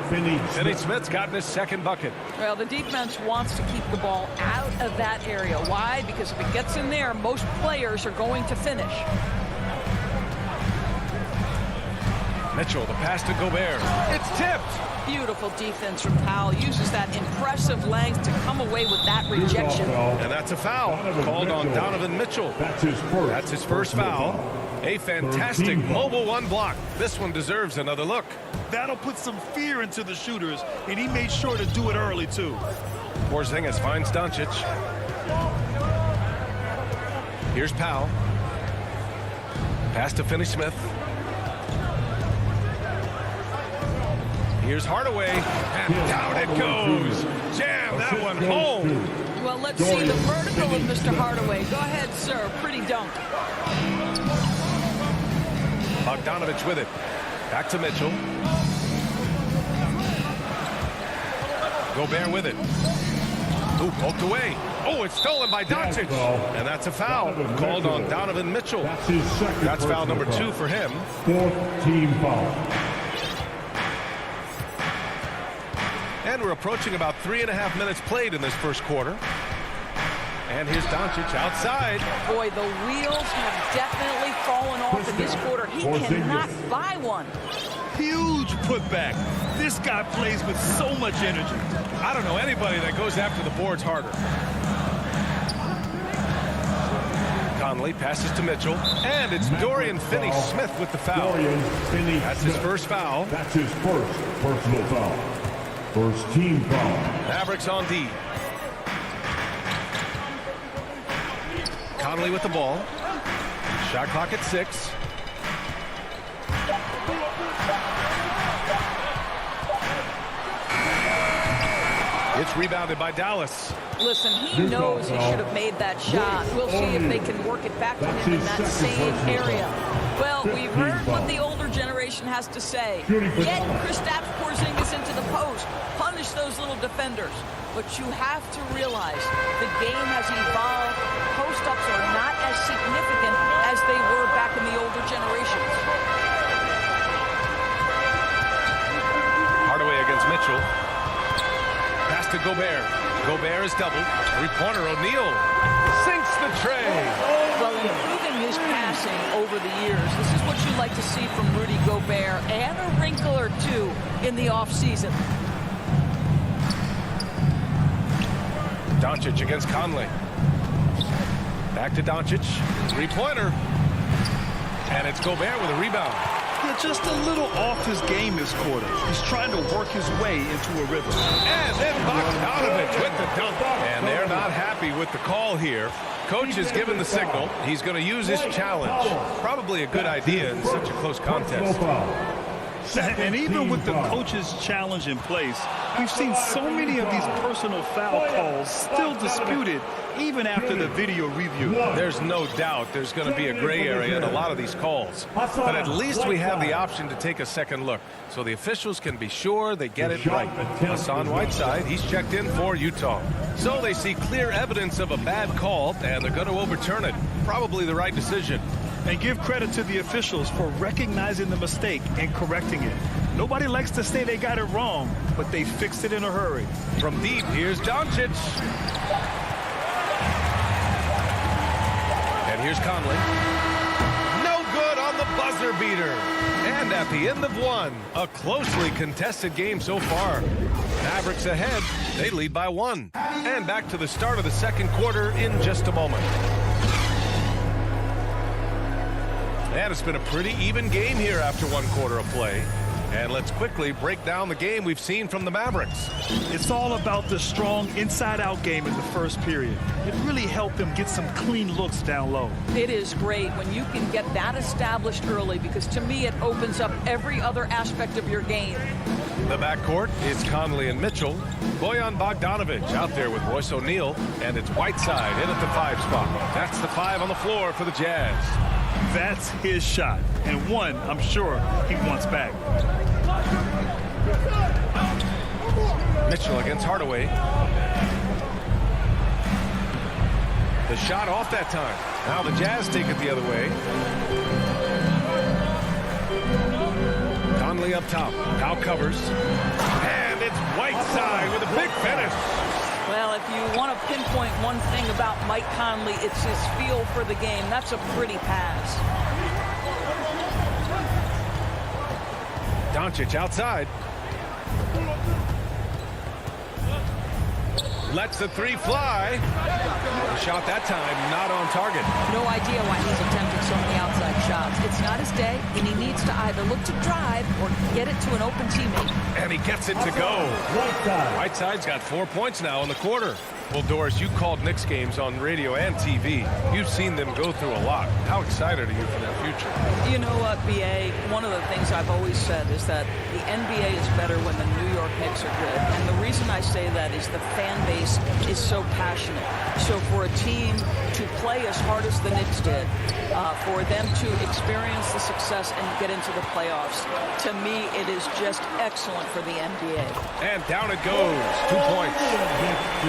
Finney-Smith's gotten his second bucket. Well, the defense wants to keep the ball out of that area. Why? Because if it gets in there, most players are going to finish. Mitchell, the pass to Gobert. It's tipped. Beautiful defense from Powell. Uses that impressive length to come away with that rejection. And that's a foul called on Donovan Mitchell. That's his first foul. A fantastic mobile one block. This one deserves another look. That'll put some fear into the shooters, and he made sure to do it early, too. Porzingis finds Doncic. Here's Powell. Pass to Finney-Smith. Here's Hardaway, and down it goes. Jam that one home. Well, let's see the vertical of Mr. Hardaway. Go ahead, sir. Pretty dunk. Bogdanovic with it. Back to Mitchell. Gobert with it. Ooh, poked away. Oh, it's stolen by Doncic. And that's a foul called on Donovan Mitchell. That's foul number 2 for him. Fourth team foul. And we're approaching about 3.5 minutes played in this first quarter. And here's Doncic outside. Boy, the wheels have definitely fallen off in this quarter. He cannot buy one. Huge putback. This guy plays with so much energy. I don't know anybody that goes after the boards harder. Conley passes to Mitchell. And it's Dorian Finney-Smith with the foul. That's his first foul. That's his first personal foul. First team foul. Mavericks on D. Conley with the ball. Shot clock at 6. It's rebounded by Dallas. Listen, he knows he should have made that shot. We'll see if they can work it back to him in that same area. Well, we've heard what the older generation has to say. Get Kristaps Porzingis into the post. Punish those little defenders. But you have to realize the game has evolved. Post-ups are not as significant as they were back in the older generations. Hardaway against Mitchell. Pass to Gobert. Gobert is doubled. Three-pointer, O'Neal sinks the tray. Well, improving his passing over the years, this is what you like to see from Rudy Gobert, and a wrinkle or two in the offseason. Doncic against Conley. Back to Doncic. Three-pointer. And it's Gobert with a rebound. Yeah, just a little off his game this quarter. He's trying to work his way into a rhythm. And then Bogdanovich with the dunk. And they're not happy with the call here. Coach has given the signal. He's going to use his challenge. Probably a good idea in such a close contest. And even with the coach's challenge in place, we've seen so many of these personal foul calls still disputed even after the video review. There's no doubt there's going to be a gray area in a lot of these calls. But at least we have the option to take a second look, so the officials can be sure they get it right. Hassan Whiteside, he's checked in for Utah. So they see clear evidence of a bad call, and they're going to overturn it. Probably the right decision. And give credit to the officials for recognizing the mistake and correcting it. Nobody likes to say they got it wrong, but they fixed it in a hurry. From deep, here's Doncic. And here's Conley. No good on the buzzer beater. And at the end of one, a closely contested game so far. Mavericks ahead. They lead by 1. And back to the start of the second quarter in just a moment. And it's been a pretty even game here after one quarter of play. And let's quickly break down the game we've seen from the Mavericks. It's all about the strong inside-out game in the first period. It really helped them get some clean looks down low. It is great when you can get that established early, because to me it opens up every other aspect of your game. The backcourt is Conley and Mitchell. Bojan Bogdanovich out there with Royce O'Neal. And it's Whiteside in at the 5 spot. That's the 5 on the floor for the Jazz. That's his shot, and one I'm sure he wants back. Mitchell against Hardaway. The shot off that time. Now the Jazz take it the other way. Conley up top. Powell covers. And it's Whiteside with a big finish. Well, if you want to pinpoint one thing about Mike Conley, it's his feel for the game. That's a pretty pass. Doncic outside. Lets the 3 fly. The shot that time not on target. No idea why he's attempting so many outside shots. It's not his day, and he needs to either look to drive or get it to an open teammate. And he gets it to go. Whiteside's got 4 points now in the quarter. Well, Doris, you called Knicks games on radio and TV. You've seen them go through a lot. How excited are you for their future? You know what, B.A., one of the things I've always said is that the NBA is better when the New York Knicks are good. And the reason I say that is the fan base is so passionate. So for a team to play as hard as the Knicks did, for them to experience the success and get into the playoffs, to me, it is just excellent for the NBA. And down it goes. 2 points.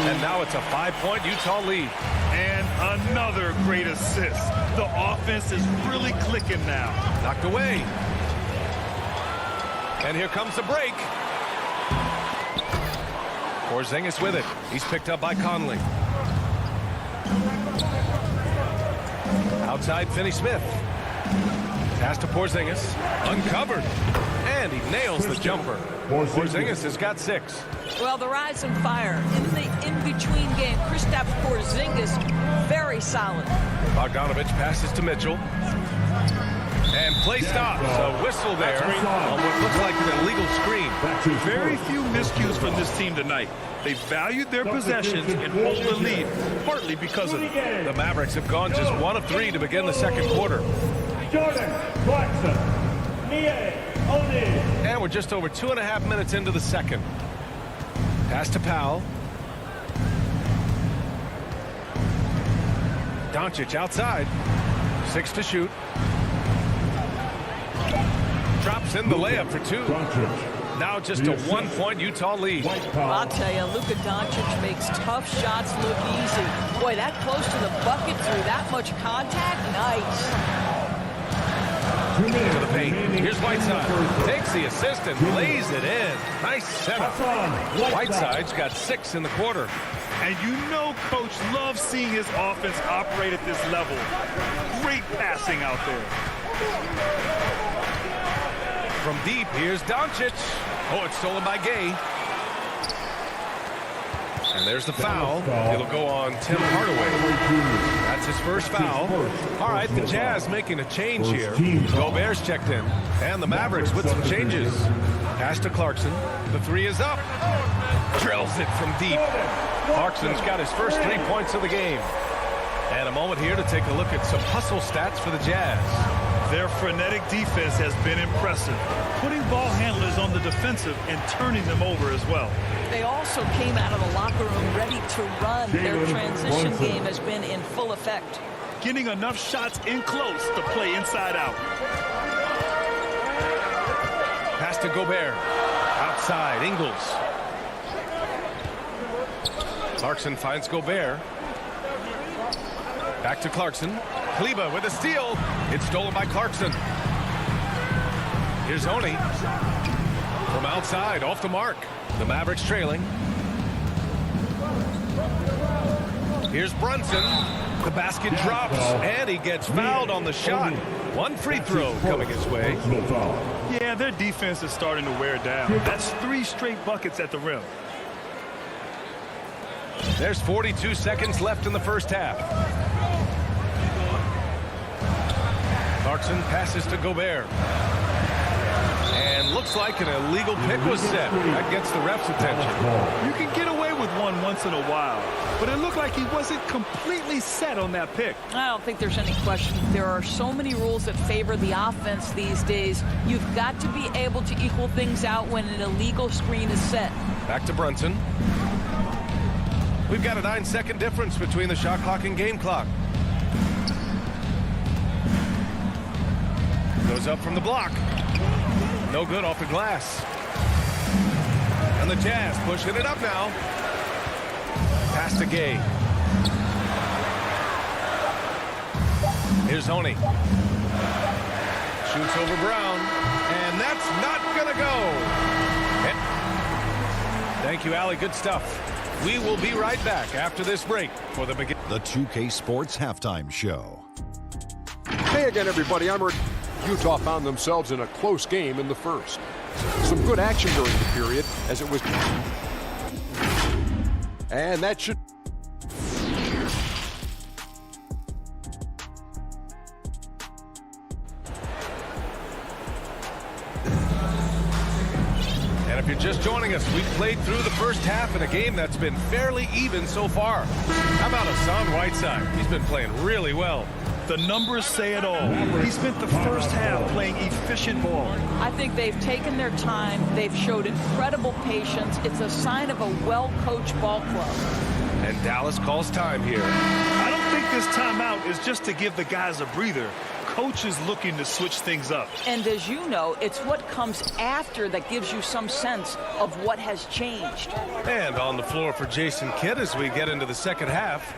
And now it's a 5-point Utah lead. And another great assist. The offense is really clicking now. Knocked away. And here comes the break. Porzingis with it. He's picked up by Conley. Outside, Finney-Smith. Pass to Porzingis. Uncovered. And he nails the jumper. Porzingis has got 6. Well, the rise and fire in the in-between game. Kristaps Porzingis, very solid. Bogdanovich passes to Mitchell. And play stops. A whistle there on what looks like an illegal screen. Very few miscues from this team tonight. They valued their possessions and hold the lead, partly because of it. The Mavericks have gone just 1 of 3 to begin the second quarter. And we're just over 2.5 minutes into the second. Pass to Powell. Doncic outside. 6 to shoot. drops in the layup for two. Now just a 1-point Utah lead. I'll tell you, Luka Doncic makes tough shots look easy. Boy, that close to the bucket through that much contact, nice. To the paint. Here's Whiteside. Takes the assist and lays it in. Nice setup. Whiteside's got 6 in the quarter. And you know Coach loves seeing his offense operate at this level. Great passing out there. From deep, here's Doncic. Oh, it's stolen by Gay. And there's the foul. It'll go on Tim Hardaway. That's his first foul. All right, the Jazz making a change here. Gobert's checked in. And the Mavericks with some changes. Pass to Clarkson. The three is up. Drills it from deep. Clarkson's got his first 3 points of the game. And a moment here to take a look at some hustle stats for the Jazz. Their frenetic defense has been impressive, putting ball handlers on the defensive and turning them over as well. They also came out of the locker room ready to run. Their transition game has been in full effect. Getting enough shots in close to play inside out. Pass to Gobert. Outside, Ingles. Clarkson finds Gobert. Back to Clarkson. Kleba with a steal. It's stolen by Clarkson. Here's Oni. From outside, off the mark. The Mavericks trailing. Here's Brunson. The basket drops, and he gets fouled on the shot. One free throw coming his way. Yeah, their defense is starting to wear down. That's 3 straight buckets at the rim. There's 42 seconds left in the first half. Clarkson passes to Gobert. And looks like an illegal pick was set. That gets the ref's attention. You can get away with one once in a while, but it looked like he wasn't completely set on that pick. I don't think there's any question. There are so many rules that favor the offense these days. You've got to be able to equal things out when an illegal screen is set. Back to Brunson. We've got a 9-second difference between the shot clock and game clock. Goes up from the block. No good off the glass. And the Jazz pushing it up now. Pass to Gay. Here's Oni. Shoots over Brown. And that's not going to go. Thank you, Allie. Good stuff. We will be right back after this break for the beginning. The 2K Sports Halftime Show. Hey again, everybody. I'm Rick. Utah found themselves in a close game in the first. Some good action during the period as it was. And that should. And if you're just joining us, we've played through the first half in a game that's been fairly even so far. How about Hassan Whiteside? He's been playing really well. The numbers say it all. He spent the first half playing efficient ball. I think they've taken their time. They've showed incredible patience. It's a sign of a well-coached ball club. And Dallas calls time here. I don't think this timeout is just to give the guys a breather. Coach is looking to switch things up. And as you know, it's what comes after that gives you some sense of what has changed. And on the floor for Jason Kidd as we get into the second half,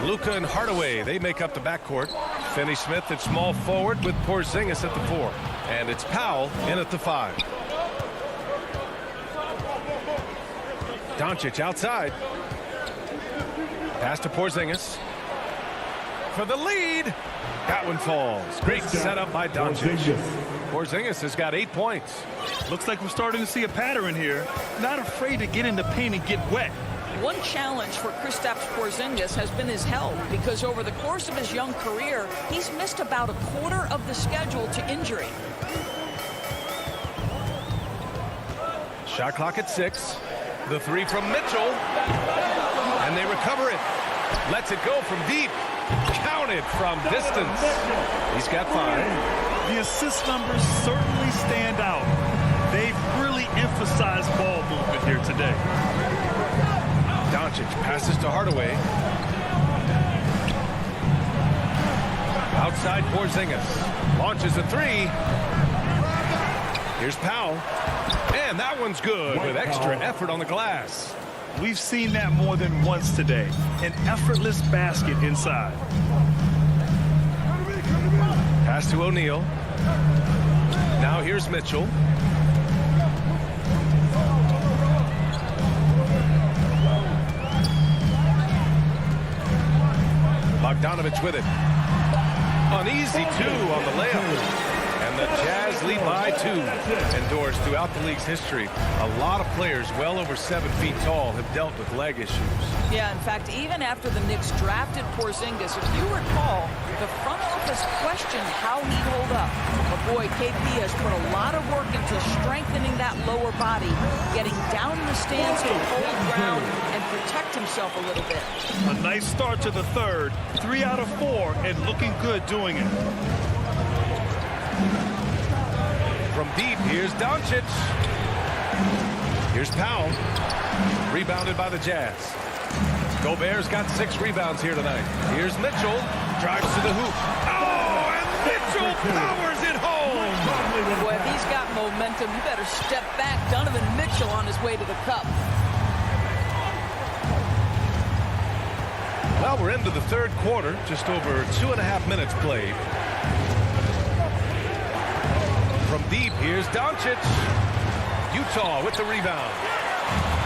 Luka and Hardaway, they make up the backcourt. Finney-Smith at small forward with Porzingis at the 4. And it's Powell in at the 5. Doncic outside. Pass to Porzingis. For the lead. That one falls. Great setup by Doncic. Porzingis has got 8 points. Looks like we're starting to see a pattern here. Not afraid to get in the paint and get wet. One challenge for Kristaps Porzingis has been his health, because over the course of his young career, he's missed about a quarter of the schedule to injury. Shot clock at 6. The 3 from Mitchell. And they recover it. Lets it go from deep. Counted from distance. He's got 5. The assist numbers certainly stand out. They've really emphasized ball movement here today. Doncic passes to Hardaway. Outside Porzingis. Launches a 3. Here's Powell. And that one's good with extra effort on the glass. We've seen that more than once today. An effortless basket inside. Pass to O'Neal. Now here's Mitchell. Bogdanovich with it. An easy two on the layup. And the Jazz lead by 2. Indoors, throughout the league's history, a lot of players well over 7 feet tall have dealt with leg issues. Yeah, in fact, even after the Knicks drafted Porzingis, if you recall, the front office questioned how he'd hold up. But boy, KP has put a lot of work into strengthening that lower body, getting down in the stands to hold ground and protect himself a little bit. A nice start to the third. 3 out of 4 and looking good doing it. From deep, here's Doncic. Here's Powell. Rebounded by the Jazz. Gobert's got 6 rebounds here tonight. Here's Mitchell. Drives to the hoop. Oh, and Mitchell powers it home. Boy, if he's got momentum, you better step back. Donovan Mitchell on his way to the cup. Well, we're into the third quarter. Just over 2.5 minutes played. From deep, here's Doncic. Utah with the rebound.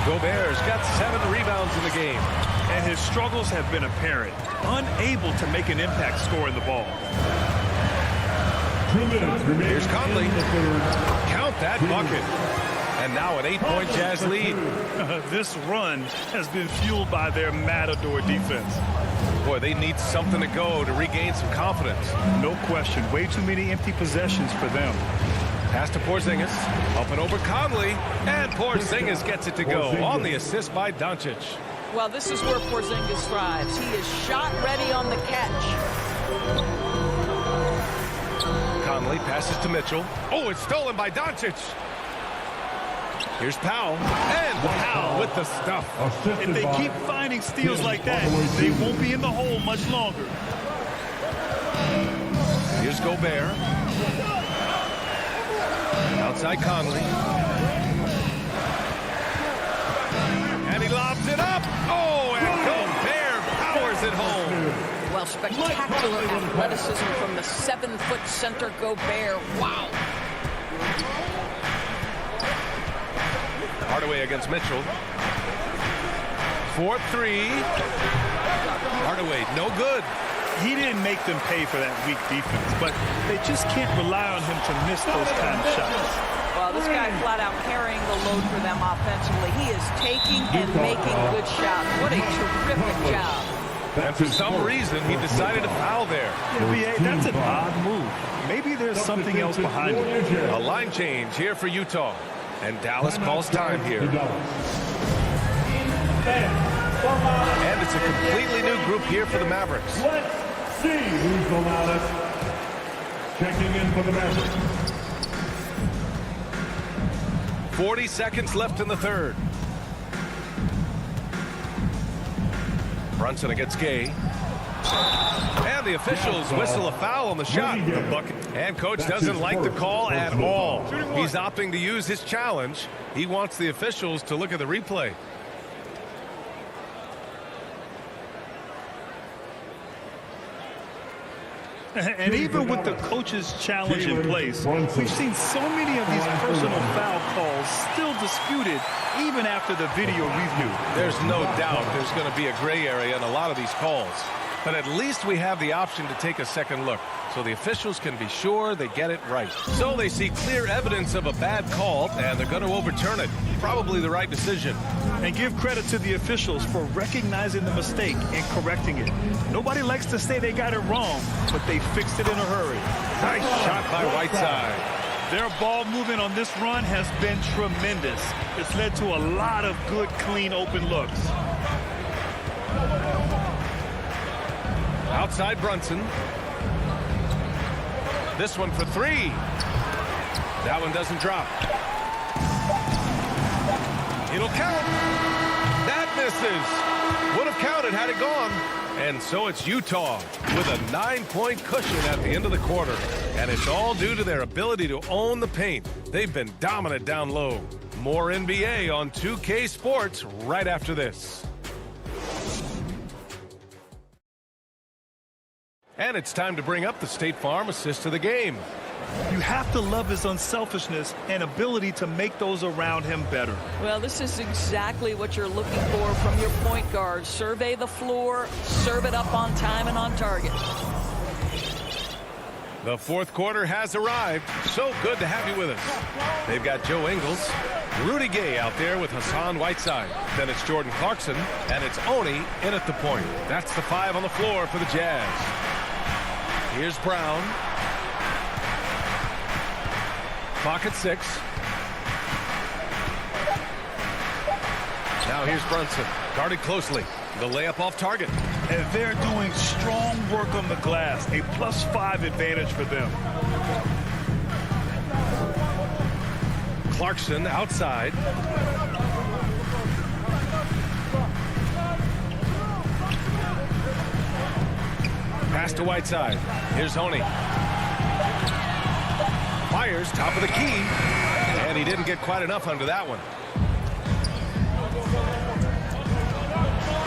Gobert's got 7 rebounds in the game. And his struggles have been apparent. Unable to make an impact scoring the ball. Here's Conley. Count that bucket. And now an 8-point Jazz lead. This run has been fueled by their matador defense. Boy, they need something to go to regain some confidence. No question. Way too many empty possessions for them. Pass to Porzingis. Up and over Conley. And Porzingis gets it to go on the assist by Doncic. Well, this is where Porzingis thrives. He is shot ready on the catch. Conley passes to Mitchell. Oh, it's stolen by Doncic. Here's Powell. And Powell with the stuff. If they keep finding steals like that, they won't be in the hole much longer. Here's Gobert. Outside Conley. And he lobs it up. Oh, and Gobert powers it home. Well, spectacular athleticism from the 7-foot center Gobert. Wow. Hardaway against Mitchell. 4-3. Hardaway, no good. He didn't make them pay for that weak defense, but they just can't rely on him to miss those kind of shots. Well, this guy flat out carrying the load for them offensively. He is taking and making good shots. What a terrific job. And for some reason, he decided to foul there. Yeah, that's an odd move. Maybe there's something else behind it. A line change here for Utah. And Dallas calls time here. And it's a completely new group here for the Mavericks. Let's see who's the loudest. Checking in for the Mavericks. 40 seconds left in the third. Brunson against Gay. And the officials whistle a foul on the shot. And coach doesn't like the call at all. He's opting to use his challenge. He wants the officials to look at the replay. And even with the coach's challenge in place, we've seen so many of these personal foul calls still disputed even after the video review. There's no doubt there's going to be a gray area in a lot of these calls. But at least we have the option to take a second look, so the officials can be sure they get it right. So they see clear evidence of a bad call, and they're going to overturn it. Probably the right decision. And give credit to the officials for recognizing the mistake and correcting it. Nobody likes to say they got it wrong, but they fixed it in a hurry. Nice shot by Whiteside. Their ball movement on this run has been tremendous. It's led to a lot of good, clean, open looks. Outside Brunson. This one for 3. That one doesn't drop. It'll count. That misses. Would have counted had it gone. And so it's Utah with a 9-point cushion at the end of the quarter. And it's all due to their ability to own the paint. They've been dominant down low. More NBA on 2K Sports right after this. And it's time to bring up the State Farm assist of the game. You have to love his unselfishness and ability to make those around him better. Well, this is exactly what you're looking for from your point guard. Survey the floor, serve it up on time and on target. The fourth quarter has arrived. So good to have you with us. They've got Joe Ingles, Rudy Gay out there with Hassan Whiteside. Then it's Jordan Clarkson, and it's Oni in at the point. That's the 5 on the floor for the Jazz. Here's Brown. Clock at 6. Now here's Brunson, guarded closely. The layup off target. And they're doing strong work on the glass. A +5 advantage for them. Clarkson outside. Pass to Whiteside. Here's Honey. Fires, top of the key. And he didn't get quite enough under that one.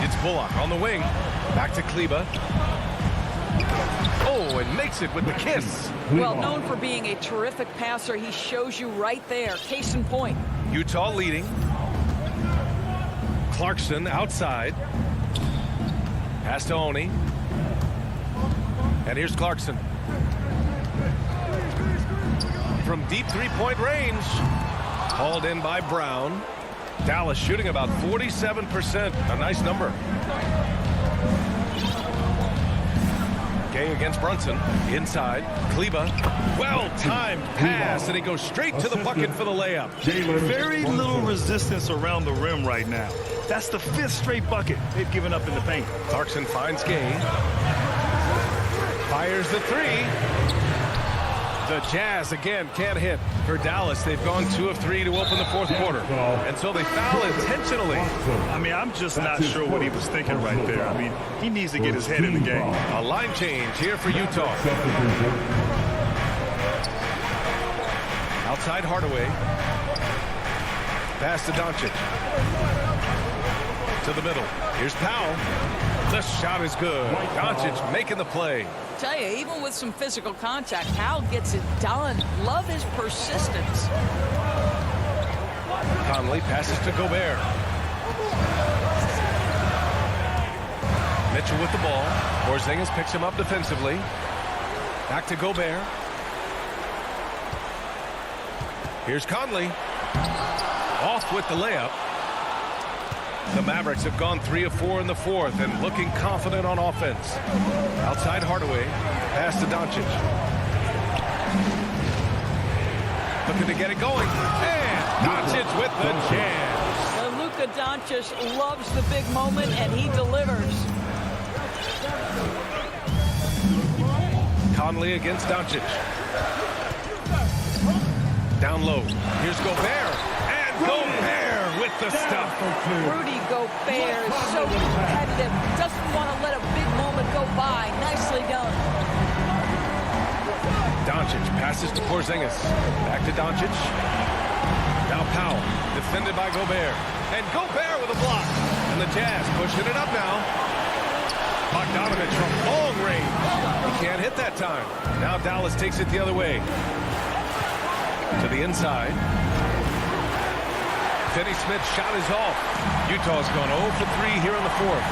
It's Bullock on the wing. Back to Kleba. Oh, and makes it with the kiss. Well, known for being a terrific passer, he shows you right there. Case in point. Utah leading. Clarkson outside. Pass to Oni. And here's Clarkson. From deep three-point range. Hauled in by Brown. Dallas shooting about 47%. A nice number. Gay against Brunson. Inside. Kleba. Well-timed pass, and he goes straight to the bucket for the layup. Very little resistance around the rim right now. That's the 5th straight bucket they've given up in the paint. Clarkson finds Gay. Fires the 3. The Jazz again can't hit. For Dallas, they've gone 2 of 3 to open the fourth quarter. And so they foul intentionally. I mean, I'm just not sure what he was thinking right there. I mean, he needs to get his head in the game. A line change here for Utah. Outside Hardaway. Pass to Doncic. To the middle. Here's Powell. The shot is good. Doncic making the play. Tell you, even with some physical contact, Powell gets it done. Love his persistence. Conley passes to Gobert. Mitchell with the ball. Porzingis picks him up defensively. Back to Gobert. Here's Conley. Off with the layup. The Mavericks have gone 3 of 4 in the fourth and looking confident on offense. Outside Hardaway. Pass to Doncic. Looking to get it going. And Doncic with the jam. So Luka Doncic loves the big moment, and he delivers. Conley against Doncic. Down low. Here's Gobert. And Gobert with the stuff. Rudy Gobert is so competitive. Doesn't want to let a big moment go by. Nicely done. Doncic passes to Porzingis. Back to Doncic. Now Powell. Defended by Gobert. And Gobert with a block. And the Jazz pushing it up now. Bogdanovich from long range. He can't hit that time. Now Dallas takes it the other way. To the inside. Finney Smith's shot is off. Utah's gone 0 for 3 here in the fourth.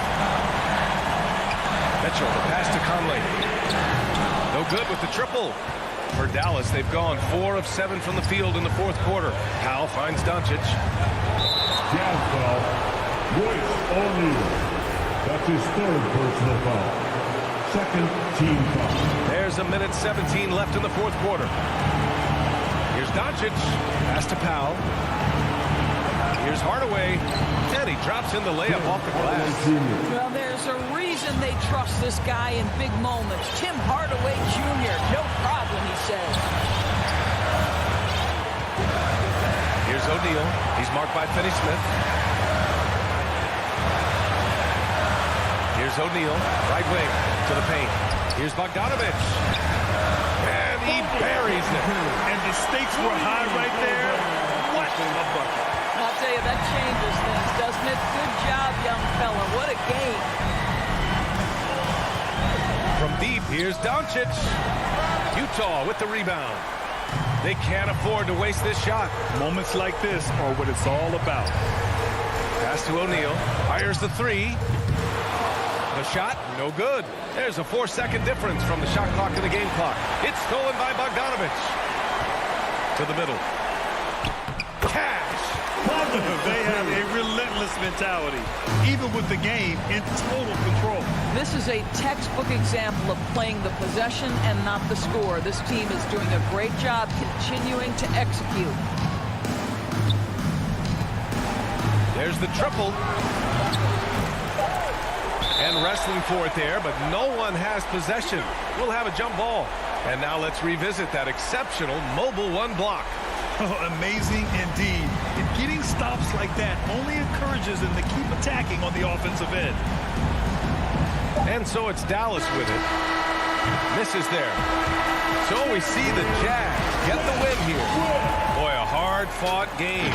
Mitchell, the pass to Conley. No good with the triple. For Dallas, they've gone 4 of 7 from the field in the fourth quarter. Powell finds Doncic. Jazz foul. Royce O'Neal. That's his 3rd personal foul. 2nd team foul. There's 1:17 left in the fourth quarter. Here's Doncic. Pass to Powell. Here's Hardaway. And he drops in the layup off the glass. Well, there's a reason they trust this guy in big moments. Tim Hardaway Jr., no problem, he says. Here's O'Neal. He's marked by Finney Smith. Here's Here's O'Neal, right wing, to the paint. Here's Bogdanovich. And he buries it. And the stakes were high right there. What a bucket. I'll tell you, that changes things, doesn't it? Good job, young fella. What a game. From deep, here's Doncic. Utah with the rebound. They can't afford to waste this shot. Moments like this are what it's all about. Pass to O'Neal. Fires the three. The shot, no good. There's a 4-second difference from the shot clock to the game clock. It's stolen by Bogdanovich. To the middle. Cash. They have a relentless mentality, even with the game in total control. This is a textbook example of playing the possession and not the score. This team is doing a great job continuing to execute. There's the triple. And wrestling for it there, but no one has possession. We'll have a jump ball. And now let's revisit that exceptional mobile one block. Oh, amazing indeed. And getting stops like that only encourages them to keep attacking on the offensive end. And so it's Dallas with it. Misses there. So we see the Jazz get the win here. Boy, a hard-fought game.